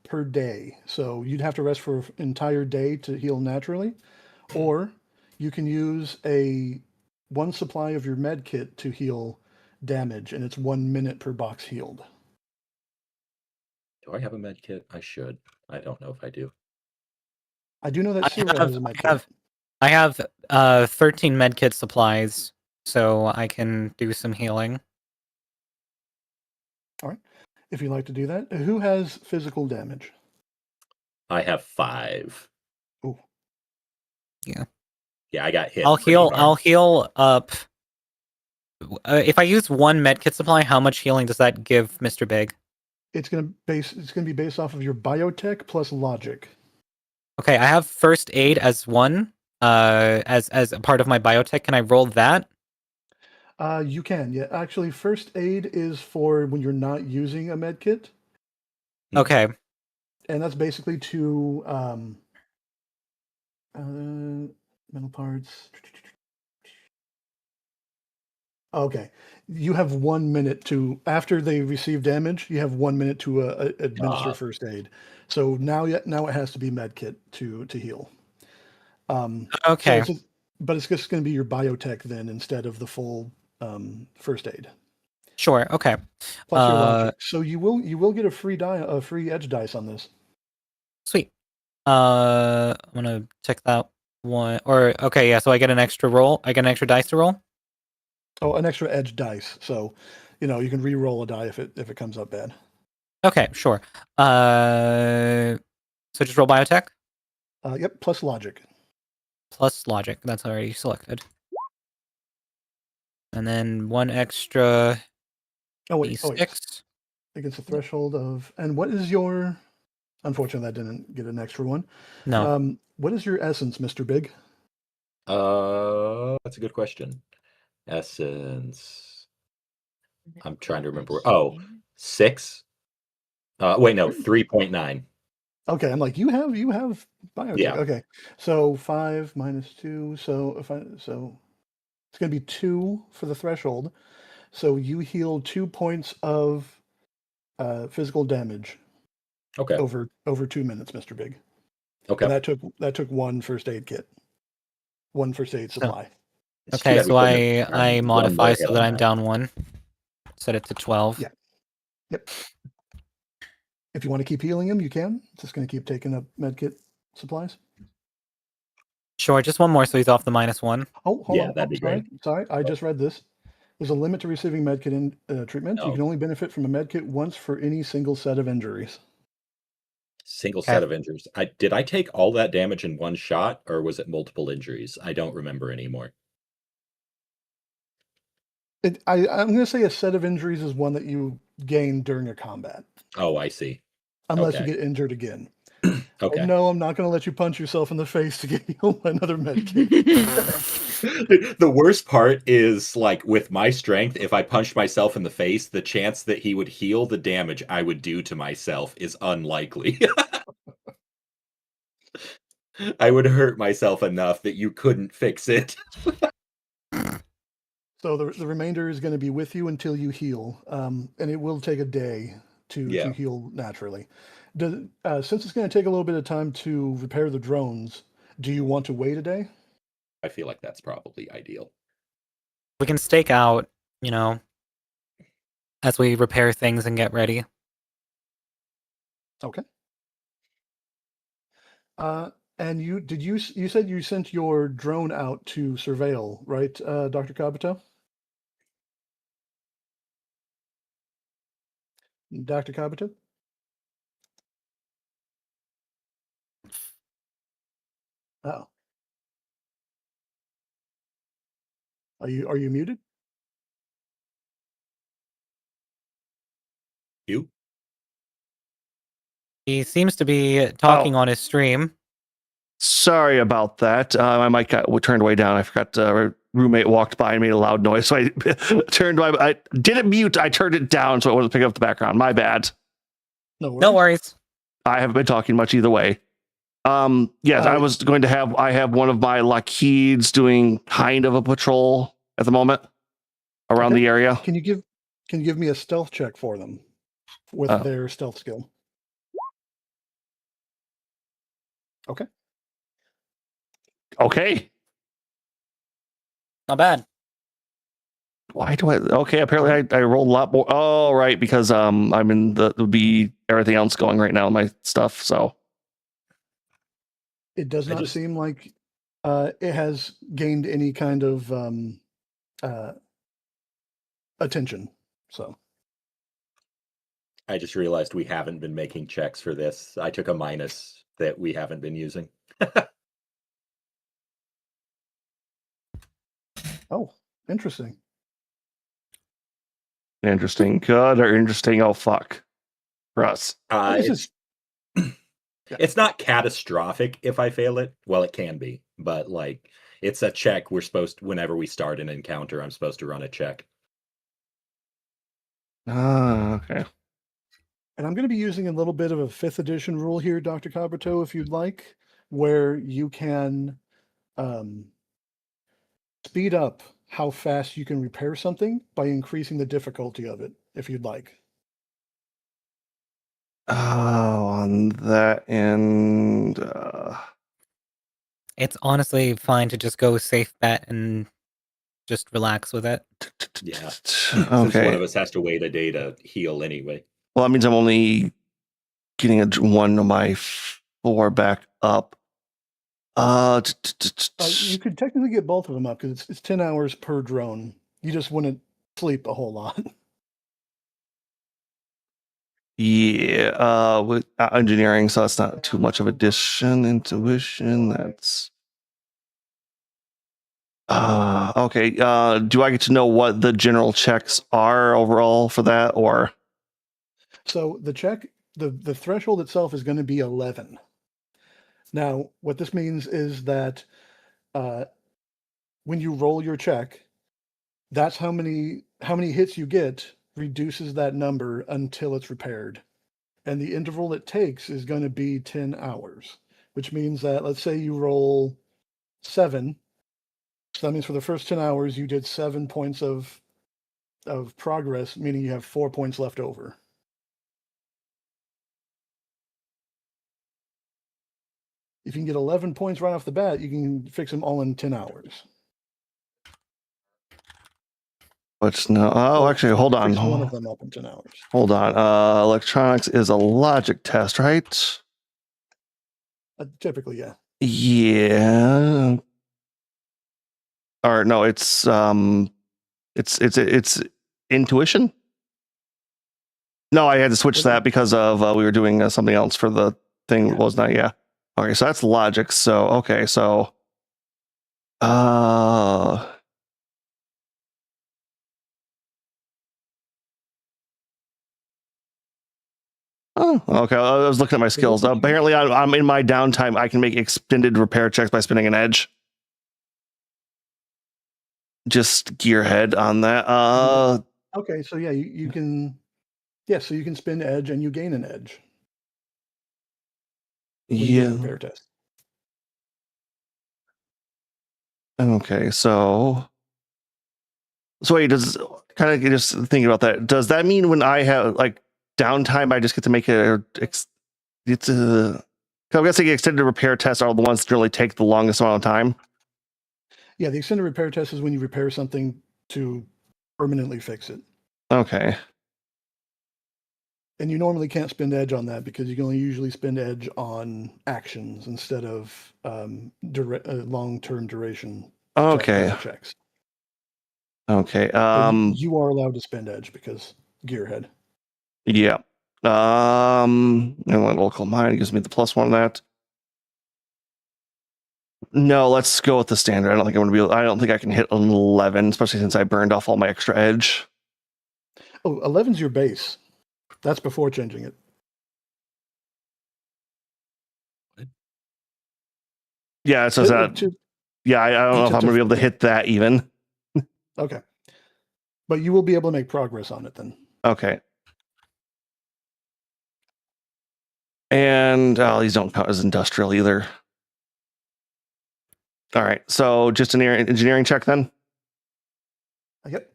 per day. So you'd have to rest for an entire day to heal naturally, or you can use one supply of your med kit to heal damage, and it's 1 minute per box healed. Do I have a med kit? I should. I don't know if I do. I do know that Sierra has a med kit. I have 13 medkit supplies, so I can do some healing. All right. If you'd like to do that, who has physical damage? I have 5. Ooh. Yeah. Yeah, I got hit. I'll pretty heal. hard. I'll heal up. If I use 1 medkit supply, how much healing does that give Mr. Big? It's gonna be based off of your biotech plus logic. Okay, I have first aid as 1. As a part of my biotech. Can I roll that? You can, yeah. Actually, first aid is for when you're not using a med kit, Okay. and that's basically to mental parts. Okay, you have 1 minute to after they receive damage. You have 1 minute to administer first aid. So now it has to be med kit to heal. Okay. But it's just going to be your biotech then instead of the full first aid. Sure. Okay. Plus your logic. So you will get a free edge dice on this. Sweet. I'm gonna check that one. Or okay, yeah. So I get an extra roll. I get an extra dice to roll. Oh, an extra edge dice. So, you can re-roll a die if it comes up bad. Okay, sure. So just roll biotech Yep. Plus logic. plus logic. That's already selected. And then 1 extra Oh wait. d6. Against the threshold of. And what is your? Unfortunately, I didn't get an extra one. No. What is your essence, Mr. Big? That's a good question. Essence. I'm trying to remember. Oh, 6. Wait, no, 3.9. Okay, I'm like, you have biotech. Yeah. Okay, so 5 minus 2. So it's gonna be 2 for the threshold. So you heal 2 points of physical damage Okay. over 2 minutes, Mr. Big. Okay. And that took 1 first aid kit, 1 first aid supply. It's too Okay, bad we so couldn't have I one modify more hit so on that I'm down 1. Set it to 12. Yeah. Yep. If you want to keep healing him, you can. It's just going to keep taking up medkit supplies. Sure, just one more so he's off the -1. Oh, hold Yeah, on. that'd be Sorry. great. Sorry, I just read this. There's a limit to receiving medkit treatment. You Oh. can only benefit from a medkit once for any single set of injuries. Single Okay. set of injuries. Did I take all that damage in one shot, or was it multiple injuries? I don't remember anymore. I'm going to say a set of injuries is one that you gain during a combat, Oh, I see. unless you Okay. get injured again. Oh, Okay. no, I'm not going to let you punch yourself in the face to get healed by another medkit. The worst part is, like, with my strength, if I punched myself in the face, the chance that he would heal the damage I would do to myself is unlikely. I would hurt myself enough that you couldn't fix it. So the remainder is going to be with you until you heal, and it will take a day to Yeah. heal naturally. Since it's going to take a little bit of time to repair the drones, do you want to wait a day? I feel like that's probably ideal. We can stake out, as we repair things and get ready. Okay. And you said you sent your drone out to surveil, right, Dr. Kabuto? Dr. Kabuto? Oh. Are you muted? You? He seems to be talking on his stream. Sorry about that. My mic got turned way down. I forgot. Our roommate walked by and made a loud noise, so I turned. I didn't mute. I turned it down so it wasn't picking up the background. My bad. No worries. No worries. I haven't been talking much either way. Yes, I was going to have. I have one of my Lockheeds doing kind of a patrol at the moment around Okay. the area. Can you give me a stealth check for them with their stealth skill? Okay. Okay. Not bad. Why do I? Okay, apparently I rolled a lot more. Oh, right, because I'm in the be everything else going right now, my stuff. So It does not seem like it has gained any kind of attention. So I just realized we haven't been making checks for this. I took a minus that we haven't been using. Oh, interesting. interesting, good or interesting? Oh fuck, for us. It's not catastrophic if I fail it. Well, it can be, but like it's a check. Whenever we start an encounter, I'm supposed to run a check. Okay. And I'm going to be using a little bit of a 5th edition rule here, Dr. Kabuto, if you'd like, where you can speed up how fast you can repair something by increasing the difficulty of it, if you'd like. Oh, on that end, It's honestly fine to just go safe bet and just relax with it. Yeah. Okay. Since one of us has to wait a day to heal anyway. Well, that means I'm only getting one of my 4 back up. You could technically get both of them up because it's 10 hours per drone. You just wouldn't sleep a whole lot. Yeah, with engineering, so that's not too much of addition. Intuition, that's okay. Do I get to know what the general checks are overall for that, or? So the check, the threshold itself is going to be 11. Now, what this means is that when you roll your check, That's how many hits you get reduces that number until it's repaired. And the interval it takes is going to be 10 hours, which means that let's say you roll 7. So that means for the first 10 hours you did 7 points of progress, meaning you have 4 points left over. If you can get 11 points right off the bat, you can fix them all in 10 hours. Which no. Oh, Or actually, hold fix on. one of them up in 10 hours. Hold on. Electronics is a logic test, right? Typically, yeah. Yeah. Or no, it's intuition. No, I had to switch that because of we were doing something else for the thing. Yeah. Was not, yeah. Okay, so that's logic. So okay, so oh, okay. I was looking at my skills. Apparently, I'm in my downtime. I can make extended repair checks by spinning an edge. Just gearhead on that. Okay, so yeah, you can. Yeah, so you can spin edge and you gain an edge. When you do the repair test. Okay, so wait, does kind of just thinking about that? Does that mean when I have like downtime, I just get to make I'm guessing extended repair tests are the ones that really take the longest amount of time. Yeah, the extended repair test is when you repair something to permanently fix it. Okay. And you normally can't spend edge on that because you can only usually spend edge on actions instead of long-term duration Okay. checks. Okay. You are allowed to spend edge because gearhead. Yeah. And local mind gives me the +1 on that. No, let's go with the standard. I don't think I can hit an 11, especially since I burned off all my extra edge. Oh, 11's your base. That's before changing it. Yeah, it says that. Yeah, I don't know if I'm going to be able to hit that even. Okay. But you will be able to make progress on it then. Okay. And these don't count as industrial either. All right, so just an engineering check then? Yep.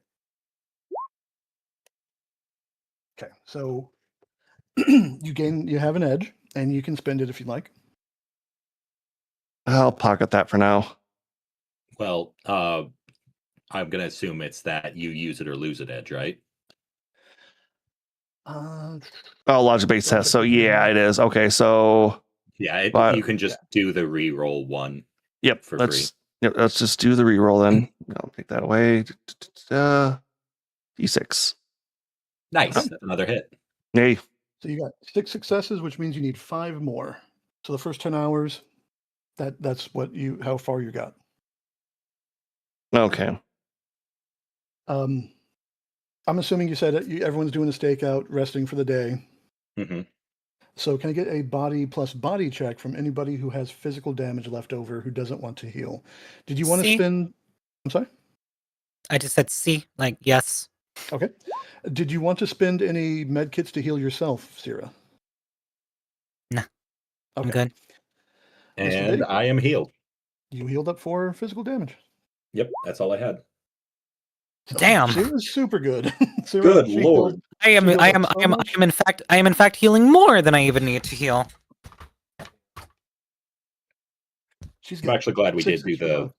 Okay, so you have an edge, and you can spend it if you'd like. I'll pocket that for now. Well, I'm gonna assume it's that you use it or lose it edge, right? Logic-based test. So yeah, it is. Okay, so yeah, you can just do the re-roll one. Yep. For let's free. Yep, let's just do the re-roll then. I'll take that away. D6. Nice. Another hit. Yay. So you got 6 successes, which means you need 5 more. So the first 10 hours, that's how far you got. Okay. I'm assuming you said everyone's doing a stakeout, resting for the day. Mm-hmm. So can I get a body plus body check from anybody who has physical damage left over who doesn't want to heal? Did you want to spend? I'm sorry? I just said C, like yes. Okay. Did you want to spend any med kits to heal yourself, Sierra? No. Okay. I'm good. And I am healed. You healed up 4 physical damage. Yep, that's all I had. Damn. Sierra's super good. Good lord. I am in fact healing more than I even need to heal. I'm actually glad we did do the.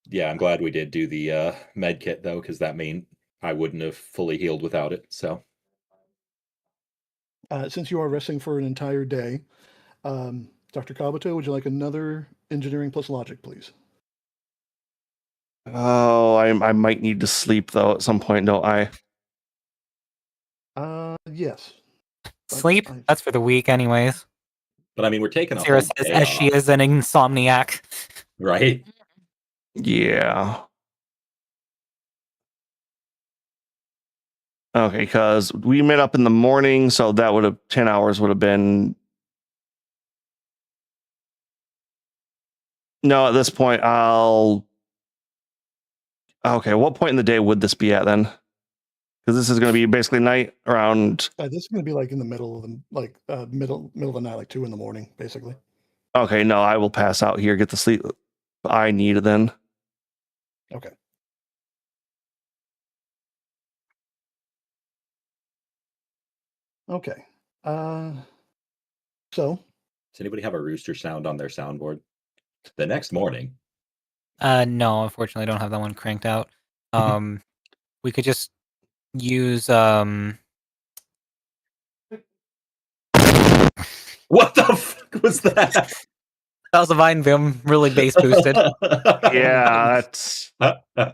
Yeah, I'm glad we did do the med kit though, because that mean I wouldn't have fully healed without it. So, since you are resting for an entire day, Dr. Kabuto, would you like another engineering plus logic, please? Oh, I might need to sleep though at some point, don't I? Yes. Sleep? That's for the weak, anyways. But I mean, we're taking a Sierra says as she is an insomniac. Right? Yeah. Okay, because we met up in the morning, so that would have 10 hours would have been. No, at this point, I'll Okay, what point in the day would this be at then? Because this is going to be basically night around. This is going to be like in the middle of the middle of the night, like 2 a.m, basically. Okay, no, I will pass out here, get the sleep I need then. Okay. Okay. So Does anybody have a rooster sound on their soundboard? The next morning. No, unfortunately, I don't have that one cranked out. We could just use What the fuck was that? that was a vine boom, really bass boosted. Yeah, that's that was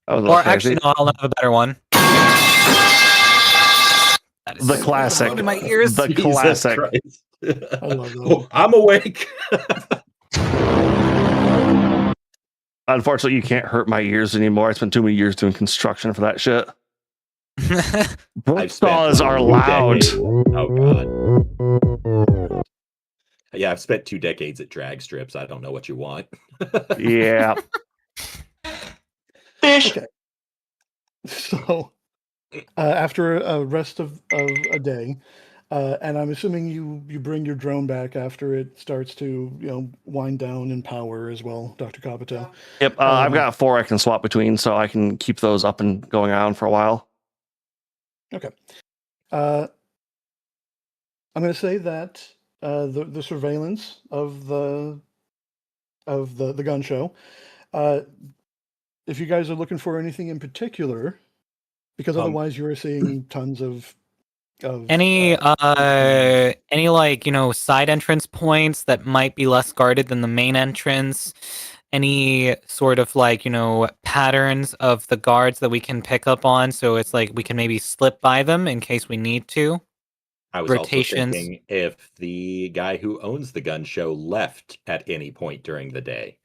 a little Or crazy. actually, no, I'll have a better one. That is The so classic. loud in my ears. The Jesus classic. Christ. I love that. Oh, I'm awake. Unfortunately, you can't hurt my ears anymore. I spent too many years doing construction for that shit. Brick saws are 2 loud. decades- Oh god. Yeah, I've spent 2 decades at drag strips. I don't know what you want. Yeah. Okay. So after a rest of a day, and I'm assuming you bring your drone back after it starts to wind down in power as well, Dr. Kabuto. Yep. I've got 4 I can swap between, so I can keep those up and going on for a while. Okay. I'm going to say that the surveillance of the gun show, if you guys are looking for anything in particular, because otherwise you're seeing tons of any like side entrance points that might be less guarded than the main entrance, any sort of like patterns of the guards that we can pick up on, so it's like we can maybe slip by them in case we need to. I was Rotations. also thinking if the guy who owns the gun show left at any point during the day.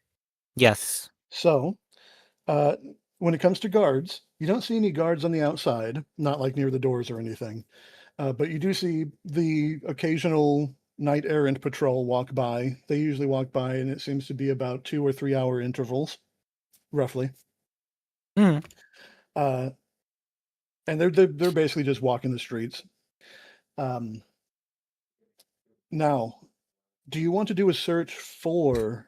Yes. So, when it comes to guards, you don't see any guards on the outside, not like near the doors or anything. But you do see the occasional knight errant patrol walk by. They usually walk by, and it seems to be about 2 or 3 hour intervals, roughly. Hmm. And they're basically just walking the streets. Now, do you want to do a search for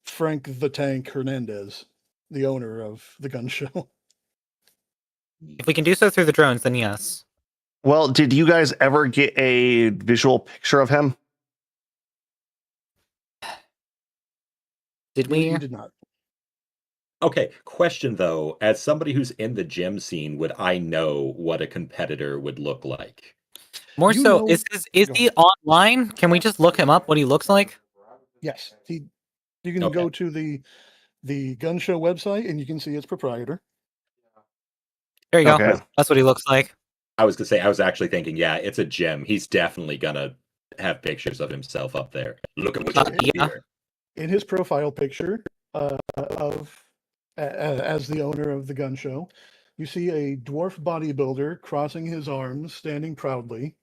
Frank the Tank Hernandez, the owner of the gun show? If we can do so through the drones, then yes. Well, did you guys ever get a visual picture of him? Did we? You did not. Okay, question though, as somebody who's in the gym scene, would I know what a competitor would look like? More You so, know- is Go he online? Can we just look him up? What he looks like? Yes, you can Okay. go to the gun show website and you can see its proprietor. There you go. Okay. That's what he looks like. I was gonna say, I was actually thinking, yeah, it's a gym. He's definitely gonna have pictures of himself up there. Look at what you yeah. here. In his profile picture as the owner of the gun show, you see a dwarf bodybuilder crossing his arms, standing proudly.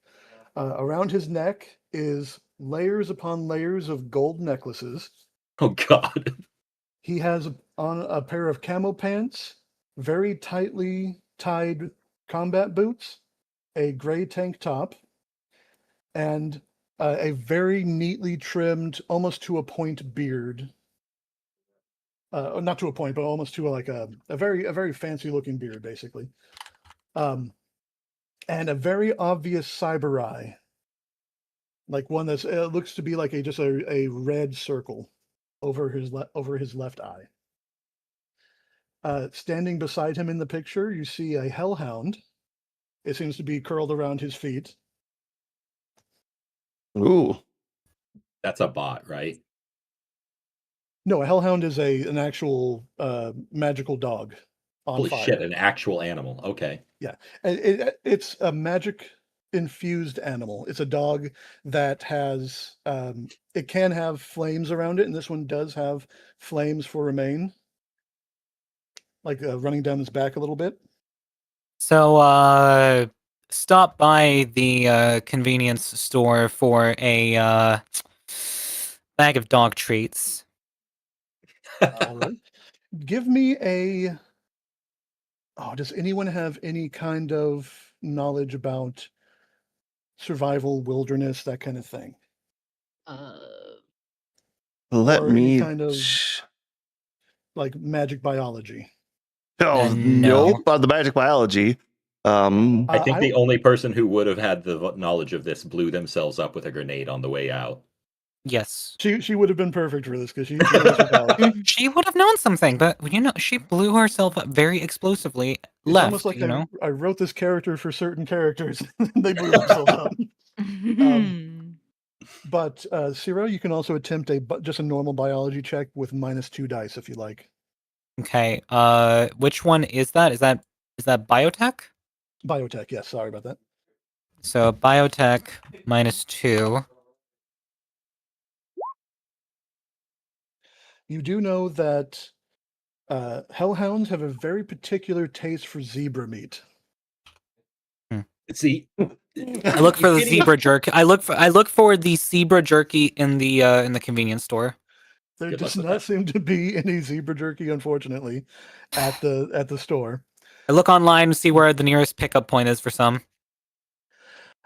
Around his neck is layers upon layers of gold necklaces. Oh god. He has on a pair of camo pants, very tightly tied combat boots, a gray tank top, and a very neatly trimmed, almost to a point beard. Not to a point, but almost to a very fancy looking beard, basically. And a very obvious cyber eye, like one that's looks to be like just a red circle over his left eye. Standing beside him in the picture, you see a hellhound. It seems to be curled around his feet. Ooh. That's a bot, right? No, a hellhound is an actual magical dog on Holy fire. shit, an actual animal. Okay. It's a magic infused animal. It's a dog that has it can have flames around it, and this one does have flames for a mane, like running down his back a little bit. So, stop by the convenience store for a bag of dog treats. All right. Give me a. Oh, does anyone have any kind of knowledge about survival, wilderness, that kind of thing? Uh, Let Or any me. kind of like magic biology? Oh No. nope. The magic biology. I think I- the only person who would have had the knowledge of this blew themselves up with a grenade on the way out. Yes. She would have been perfect for this because she knows her knowledge. She would have known something, but she blew herself up very explosively. It's left, almost like you know. I wrote this character for certain characters. And they blew themselves up. But Ciro, you can also attempt just a normal biology check with -2 dice if you like. Okay. Which one is that? Is that biotech? Biotech, yes. Sorry about that. So biotech -2. You do know that hellhounds have a very particular taste for zebra meat. See, I look for the zebra jerky. I look for the zebra jerky in the convenience store. There Good luck does with not that. seem to be any zebra jerky, unfortunately, at the store. I look online to see where the nearest pickup point is for some.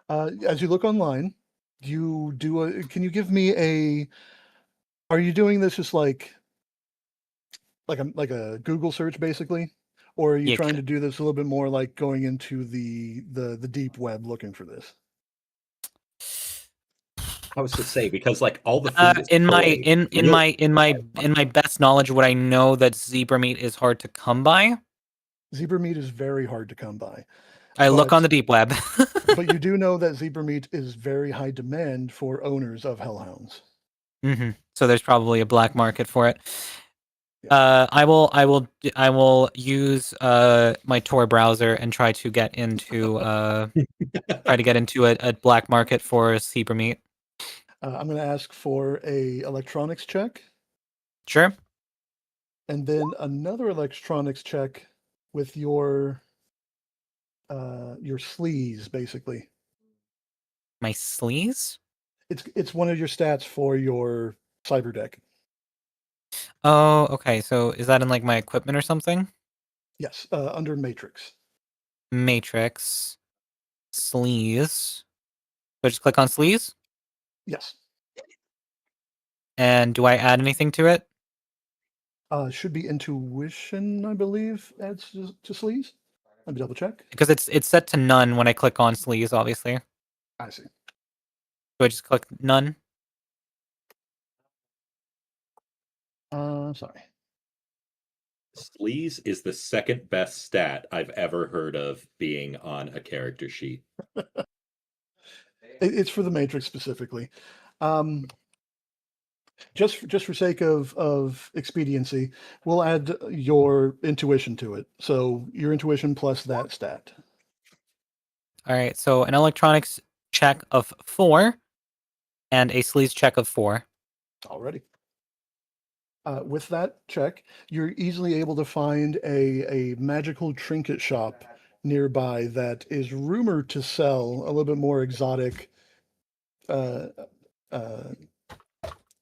As you look online, you do a. Can you give me a? Are you doing this just like a Google search basically, or are you Yeah, trying to do this a little bit more like going into the deep web looking for this? I was to say because like all the food is in my pulling in my best knowledge, would I know that zebra meat is hard to come by? Zebra meat is very hard to come by. I look on But- the deep web. But you do know that zebra meat is very high demand for owners of hellhounds. So there's probably a black market for it. Yeah. I will use my Tor browser and try to get into a black market for zebra meat. I'm going to ask for a electronics check, Sure. and then another electronics check with your sleaze, basically. My sleaze? It's one of your stats for your cyber deck. Oh, okay. So is that in like my equipment or something? Yes, under matrix. Matrix. Sleaze. So I just click on sleaze? Yes. And do I add anything to it? Should be intuition, I believe, adds to sleaze. Let me double check. Because it's set to none when I click on sleaze, obviously. I see. Do I just click none? Sorry. Sleaze is the second best stat I've ever heard of being on a character sheet. It's for the matrix specifically. Just for sake of expediency, we'll add your intuition to it. So your intuition plus that stat. All right. So an electronics check of 4 and a sleaze check of 4. Already. With that check, you're easily able to find a magical trinket shop nearby that is rumored to sell a little bit more exotic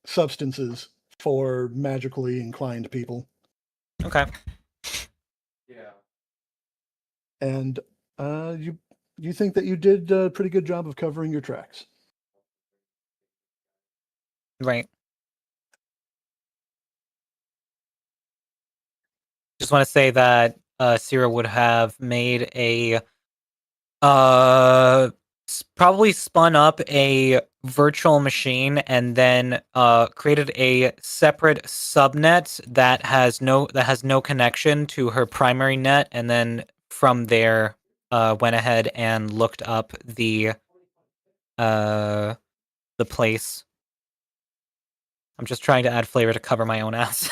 substances for magically inclined people. Okay. And you think that you did a pretty good job of covering your tracks. Right. Just want to say that Sierra would have made a probably spun up a virtual machine and then created a separate subnet that has no connection to her primary net, and then from there went ahead and looked up the place. I'm just trying to add flavor to cover my own ass.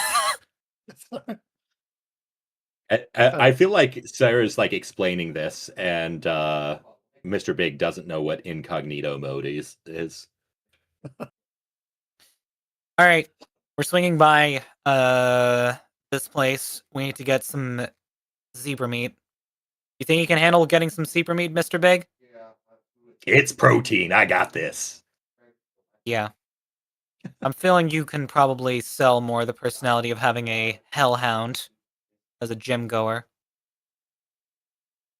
I feel like Sarah's like explaining this, and Mr. Big doesn't know what incognito mode is. All right, we're swinging by this place. We need to get some zebra meat. You think you can handle getting some zebra meat, Mr. Big? It's protein. I got this. Yeah. I'm feeling you can probably sell more the personality of having a hellhound as a gym goer.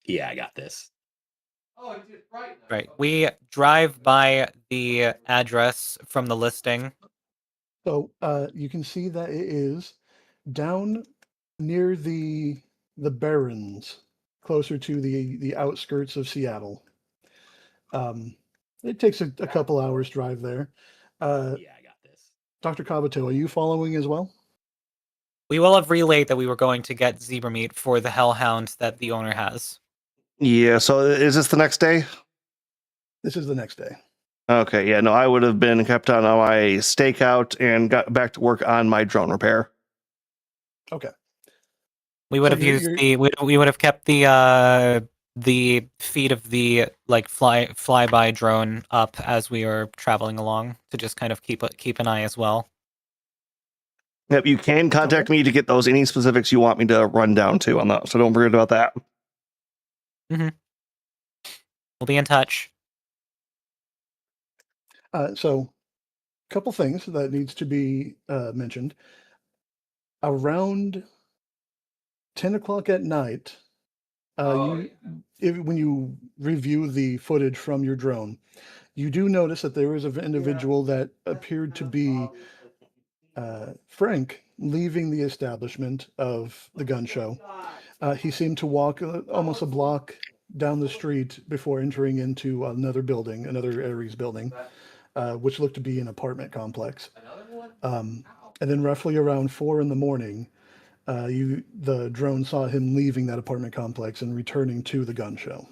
Yeah, I got this. Right. We drive by the address from the listing. So you can see that it is down near the Barrens, closer to the outskirts of Seattle. It takes a couple hours drive there. Yeah, I got this. Dr. Kabuto, are you following as well? We will have relayed that we were going to get zebra meat for the hellhound that the owner has. Yeah, so is this the next day? This is the next day. Okay, yeah, no, I would have been kept on my stakeout and got back to work on my drone repair. Okay. We would So have used the we would have kept the feed of the like flyby drone up as we are traveling along to just kind of keep an eye as well. Yep, you can contact me to get those any specifics you want me to run down to on that, so don't worry about that. We'll be in touch. So, a couple things that needs to be mentioned. Around 10 o'clock at night, when you review the footage from your drone, you do notice that there is an individual that appeared to be Frank leaving the establishment of the gun show. He seemed to walk almost a block down the street before entering into another building, another Ares building, which looked to be an apartment complex. And then roughly around 4 in the morning, the drone saw him leaving that apartment complex and returning to the gun show.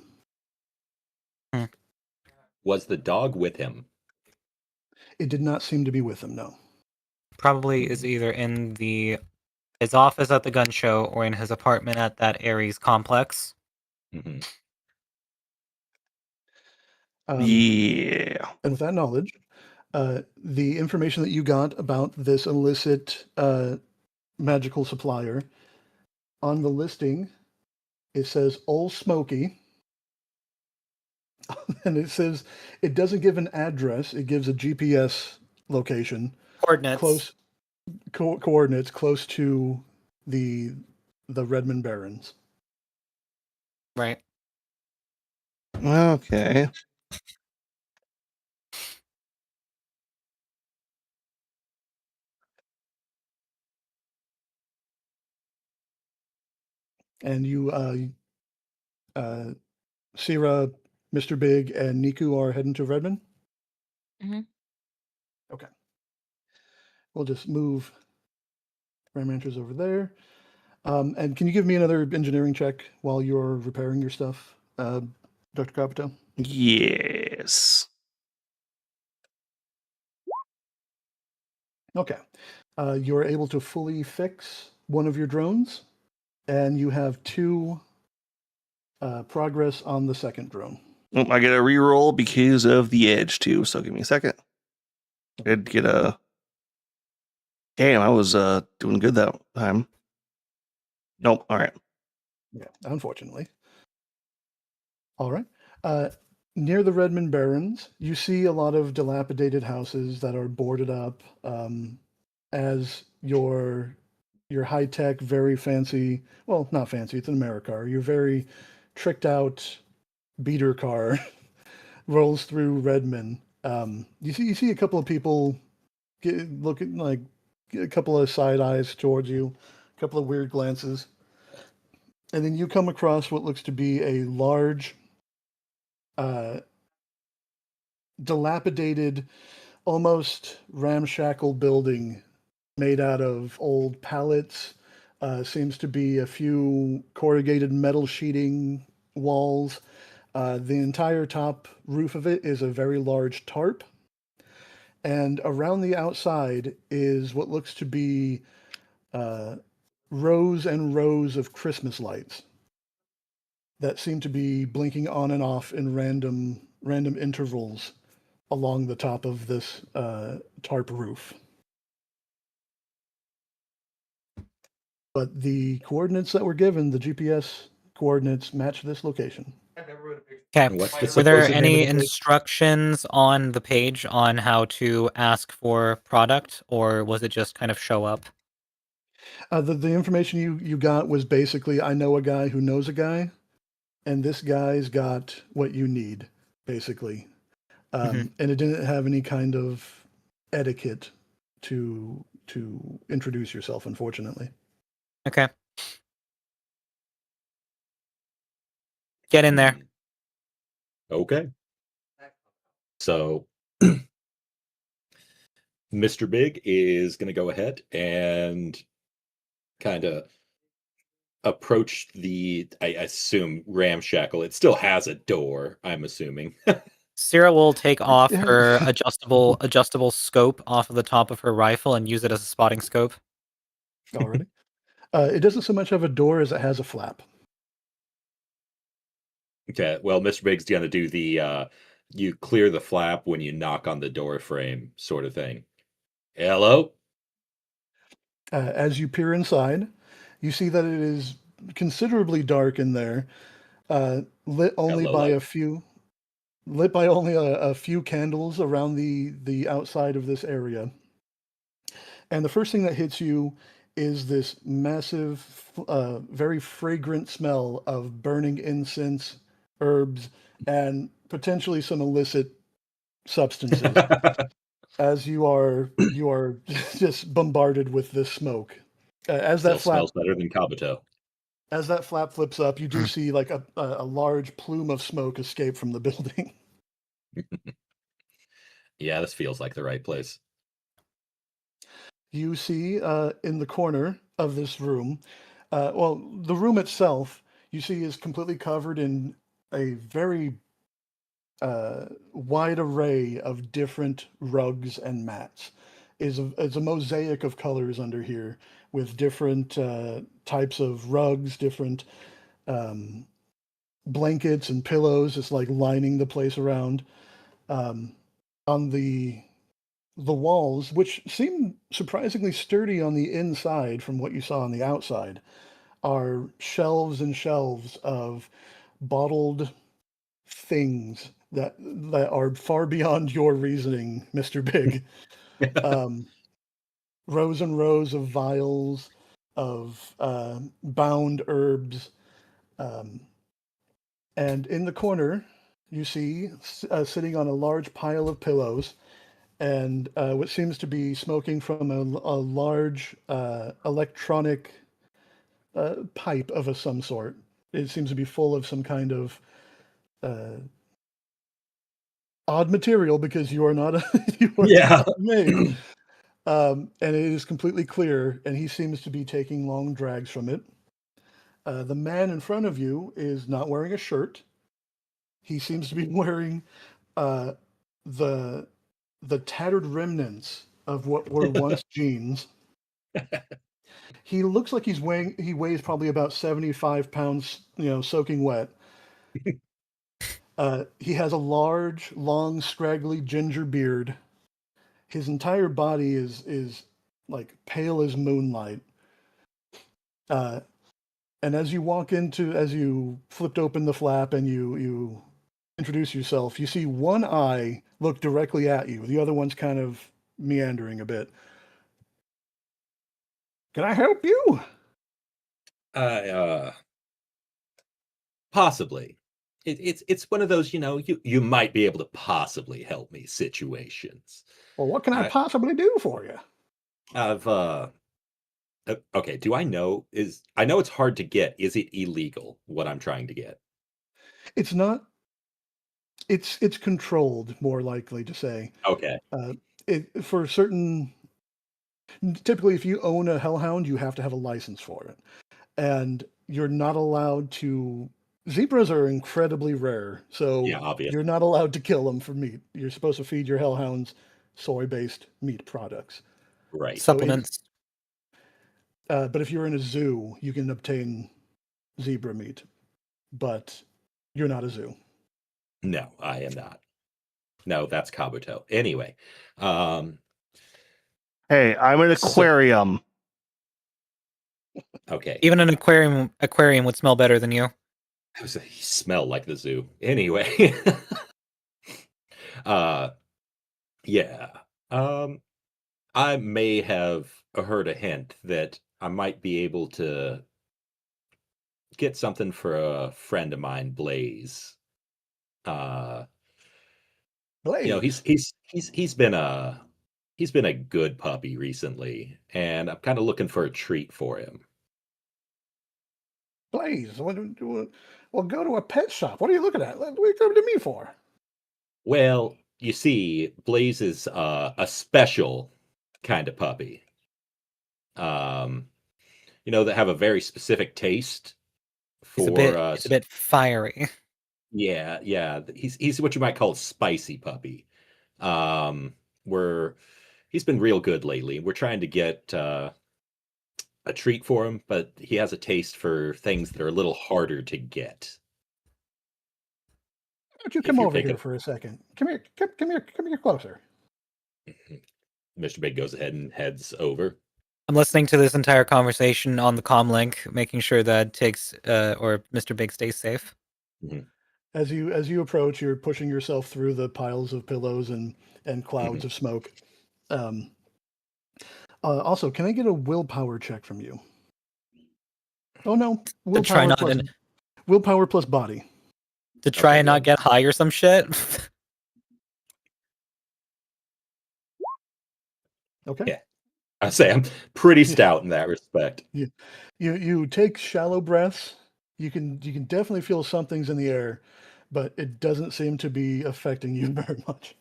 Was the dog with him? It did not seem to be with him, no. Probably is either in his office at the gun show or in his apartment at that Ares complex. Mm-hmm. Yeah. And with that knowledge, the information that you got about this illicit magical supplier, on the listing, it says Old Smoky. And it says it doesn't give an address, it gives a GPS location. Coordinates. Coordinates close to the Redmond Barrens. Right. Okay. And you, Sierra, Mr. Big, and Niku are heading to Redmond? Mm-hmm. Okay. We'll just move Ram Ranchers over there. And can you give me another engineering check while you're repairing your stuff, Dr. Capito? Yes. Okay. You're able to fully fix one of your drones, and you have 2 progress on the second drone. I get a reroll because of the edge too, so give me a second. I did get a. Damn, I was doing good that time. Nope. All right. Yeah, unfortunately. All right. Near the Redmond Barrens, you see a lot of dilapidated houses that are boarded up as your high-tech, very fancy, well, not fancy, it's an Americar, your very tricked out beater car rolls through Redmond. You see a couple of people looking like a couple of side eyes towards you, a couple of weird glances. And then you come across what looks to be a large, dilapidated, almost ramshackle building made out of old pallets. Seems to be a few corrugated metal sheeting walls. The entire top roof of it is a very large tarp. And around the outside is what looks to be rows and rows of Christmas lights that seem to be blinking on and off in random intervals along the top of this tarp roof. But the coordinates that were given, the GPS coordinates, match this location. Okay. And what's the Were there supposed name any of the place? instructions on the page on how to ask for product, or was it just kind of show up? The information you got was basically, I know a guy who knows a guy, and this guy's got what you need, basically. Mhm. And it didn't have any kind of etiquette to introduce yourself, unfortunately. Okay. Get in there. Okay. So Mr. Big is going to go ahead and kind of approach the, I assume, ramshackle. It still has a door, I'm assuming. Syrah will take off Yeah. her adjustable scope off of the top of her rifle and use it as a spotting scope. Already. It doesn't so much have a door as it has a flap. Okay, well, Mr. Big's going to do the you clear the flap when you knock on the door frame sort of thing. Hello? As you peer inside, you see that it is considerably dark in there, lit only low by light. a few candles around the outside of this area. And the first thing that hits you is this massive, very fragrant smell of burning incense, herbs, and potentially some illicit substances. As you are just bombarded with this smoke. As Still that flap smells better than Kabuto. as that flap flips up, you do see like a large plume of smoke escape from the building. Yeah, this feels like the right place. You see in the corner of this room, well, the room itself, you see is completely covered in a very wide array of different rugs and mats. Is a mosaic of colors under here with different types of rugs, different blankets and pillows, just like lining the place around. On the walls, which seem surprisingly sturdy on the inside from what you saw on the outside, are shelves and shelves of bottled things that are far beyond your reasoning, Mr. Big. Rows and rows of vials of bound herbs. And in the corner, you see sitting on a large pile of pillows and what seems to be smoking from a large electronic pipe of some sort. It seems to be full of some kind of odd material because you are not not made. And it is completely clear, and he seems to be taking long drags from it. The man in front of you is not wearing a shirt. He seems to be wearing the tattered remnants of what were once jeans. He looks like he weighs probably about 75 pounds, soaking wet. He has a large, long, scraggly ginger beard. His entire body is like pale as moonlight. And as you flipped open the flap and you introduce yourself, you see one eye look directly at you. The other one's kind of meandering a bit. Can I help you? Possibly. It's one of those, you might be able to possibly help me situations. Well, what can I I- possibly do for you? I've okay, do I know I know it's hard to get. Is it illegal what I'm trying to get? It's not. It's controlled, more likely to say. Okay. For certain. Typically, if you own a hellhound, you have to have a license for it, and you're not allowed to. Zebras are incredibly rare, so Yeah, obvious. you're not allowed to kill them for meat. You're supposed to feed your hellhounds soy-based meat products. Right. Supplements. But if you're in a zoo, you can obtain zebra meat, but you're not a zoo. No, I am not. No, that's Kabuto. Anyway, Hey, I'm an So- aquarium. okay. Even an aquarium would smell better than you. I was he smelled like the zoo. Anyway. uh yeah. Um I may have heard a hint that I might be able to get something for a friend of mine, Blaze. Uh Blaze. he's been a good puppy recently, and I'm kind of looking for a treat for him. Blaze. Well, go to a pet shop. What are you looking at? What are you coming to me for? Well, you see, Blaze is a special kind of puppy. Um, that have a very specific taste He's a for bit he's a bit fiery. yeah. He's what you might call a spicy puppy. Where he's been real good lately. We're trying to get a treat for him, but he has a taste for things that are a little harder to get. Why don't you If come you're over here picking, for a second? Come here. Come here closer. Mr. Big goes ahead and heads over. I'm listening to this entire conversation on the comm link, making sure that Tiggs or Mr. Big stays safe. As you approach, you're pushing yourself through the piles of pillows and clouds Mm-hmm. of smoke. Also, can I get a willpower check from you? Oh no, willpower plus body. To try Okay, and not good. get high or some shit. Okay. Yeah. I say I'm pretty stout in that respect. You take shallow breaths. You can definitely feel something's in the air, but it doesn't seem to be affecting you very much.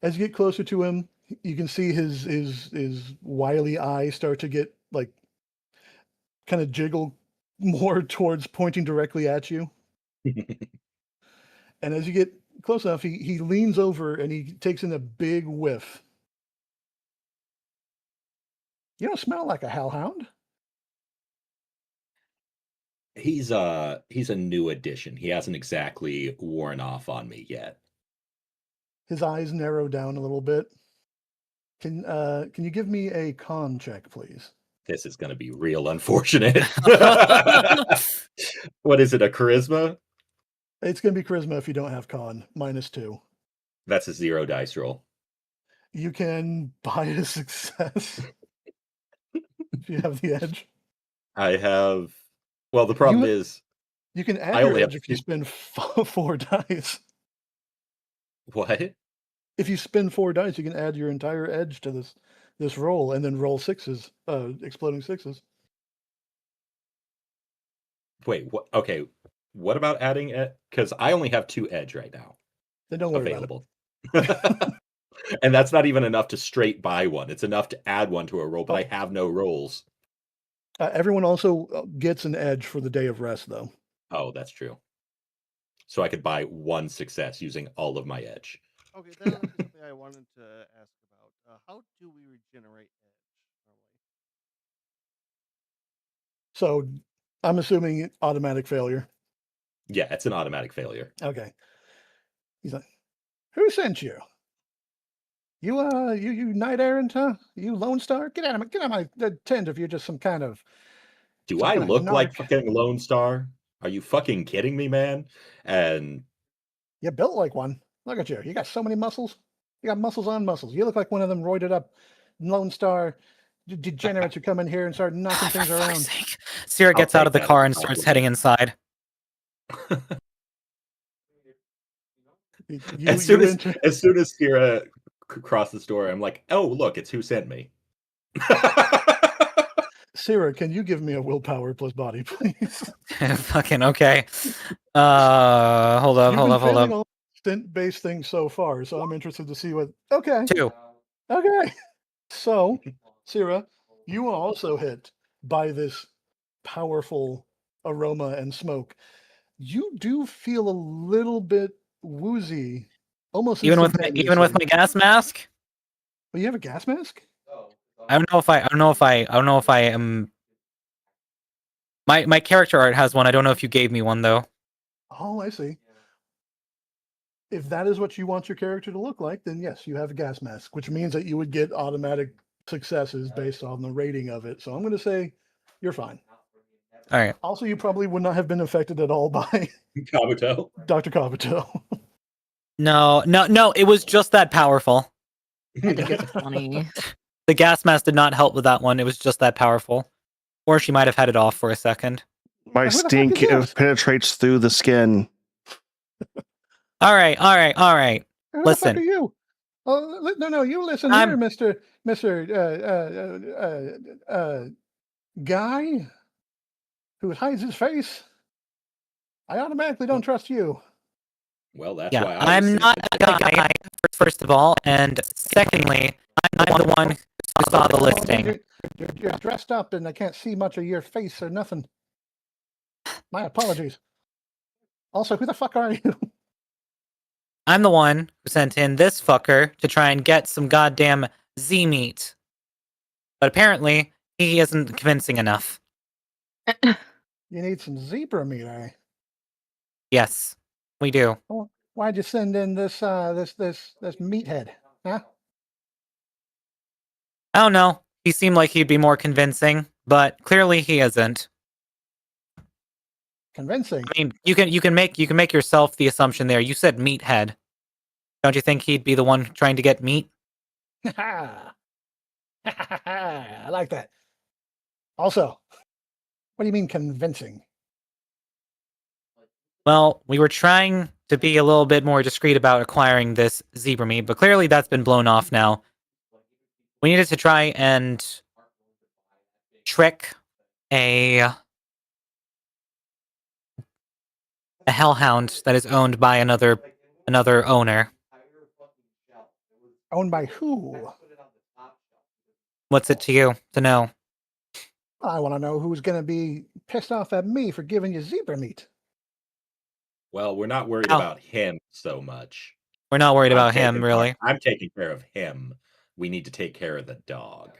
As you get closer to him, you can see his wily eye start to get like kind of jiggle more towards pointing directly at you. And as you get close enough, he leans over and he takes in a big whiff. You don't smell like a hellhound. He's a new addition. He hasn't exactly worn off on me yet. His eyes narrow down a little bit. Can you give me a con check, please? This is going to be real unfortunate. What is it, a charisma? It's going to be charisma if you don't have con, -2. That's a 0 dice roll. You can buy a success if you have the edge. I have. Well, the problem is You can add I your only have edge if you spend 4 dice. what? If you spend 4 dice, you can add your entire edge to this roll and then roll sixes, exploding sixes. Wait, what? Okay, what about adding it? Because I only have 2 edge right now Then don't worry available. And that's not even enough to straight buy one. It's enough to add one to a roll, but I have no rolls. Everyone also gets an edge for the day of rest, though. Oh, that's true. So I could buy 1 success using all of my edge. Okay, that's something I wanted to ask about. How do we regenerate edge normally? So I'm assuming automatic failure. Yeah, it's an automatic failure. Okay. He's like, "Who sent you? You knight errant, huh? You Lone Star? Get out of my tent if you're just some kind of Do some I kind of look like narc." fucking Lone Star? Are you fucking kidding me, man? And You're built like one. Look at you. You got so many muscles. You got muscles on muscles. You look like one of them roided up Lone Star degenerates who come in here and start knocking things For fuck's around. sake. Sierra I'll gets out take of the that car as a and starts compliment. heading inside. As soon as Kira crosses the door, I'm like, oh, look, it's who sent me. Sarah, can you give me a willpower plus body, please? Fucking okay. Hold You've been up. failing all stint-based things so far, so I'm interested to see what. Okay. 2. Okay. So, Sarah, you are also hit by this powerful aroma and smoke. You do feel a little bit woozy, almost Even with my instantaneously. gas mask? Oh, you have a gas mask? I don't know if I am. My character art has one. I don't know if you gave me one though. Oh, I see. If that is what you want your character to look like, then yes, you have a gas mask, which means that you would get automatic successes based on the rating of it. So I'm going to say you're fine. All right. Also, you probably would not have been affected at all by Kabuto. Dr. Kabuto. No. It was just that powerful. I think it's funny. The gas mask did not help with that one. It was just that powerful. Or she might have had it off for a second. My Who the fuck stink is this? penetrates through the skin. All right. Who Listen. the fuck are you? Oh, no, you listen I'm- here, Mister guy who hides his face. I automatically don't trust you. Well, that's Yeah, why I was I'm not a guy, first of all. And secondly, I'm the one who saw the Oh, listing. You're dressed up, and I can't see much of your face or nothing. My apologies. Also, who the fuck are you? I'm the one who sent in this fucker to try and get some goddamn Z meat. But apparently, he isn't convincing enough. You need some zebra meat, eh? Yes, we do. Why'd you send in this meathead? Huh? I don't know. He seemed like he'd be more convincing, but clearly he isn't. Convincing. I mean, you can make yourself the assumption there. You said meathead. Don't you think he'd be the one trying to get meat? I like that. Also, what do you mean convincing? Well, we were trying to be a little bit more discreet about acquiring this zebra meat, but clearly that's been blown off now. We needed to try and trick a hellhound that is owned by another owner. Owned by who? What's it to you to know? I want to know who's going to be pissed off at me for giving you zebra meat. Well, we're not worried Oh. about him so much. We're not worried I'm about him, taking really. care- I'm taking care of him. We need to take care of the dog.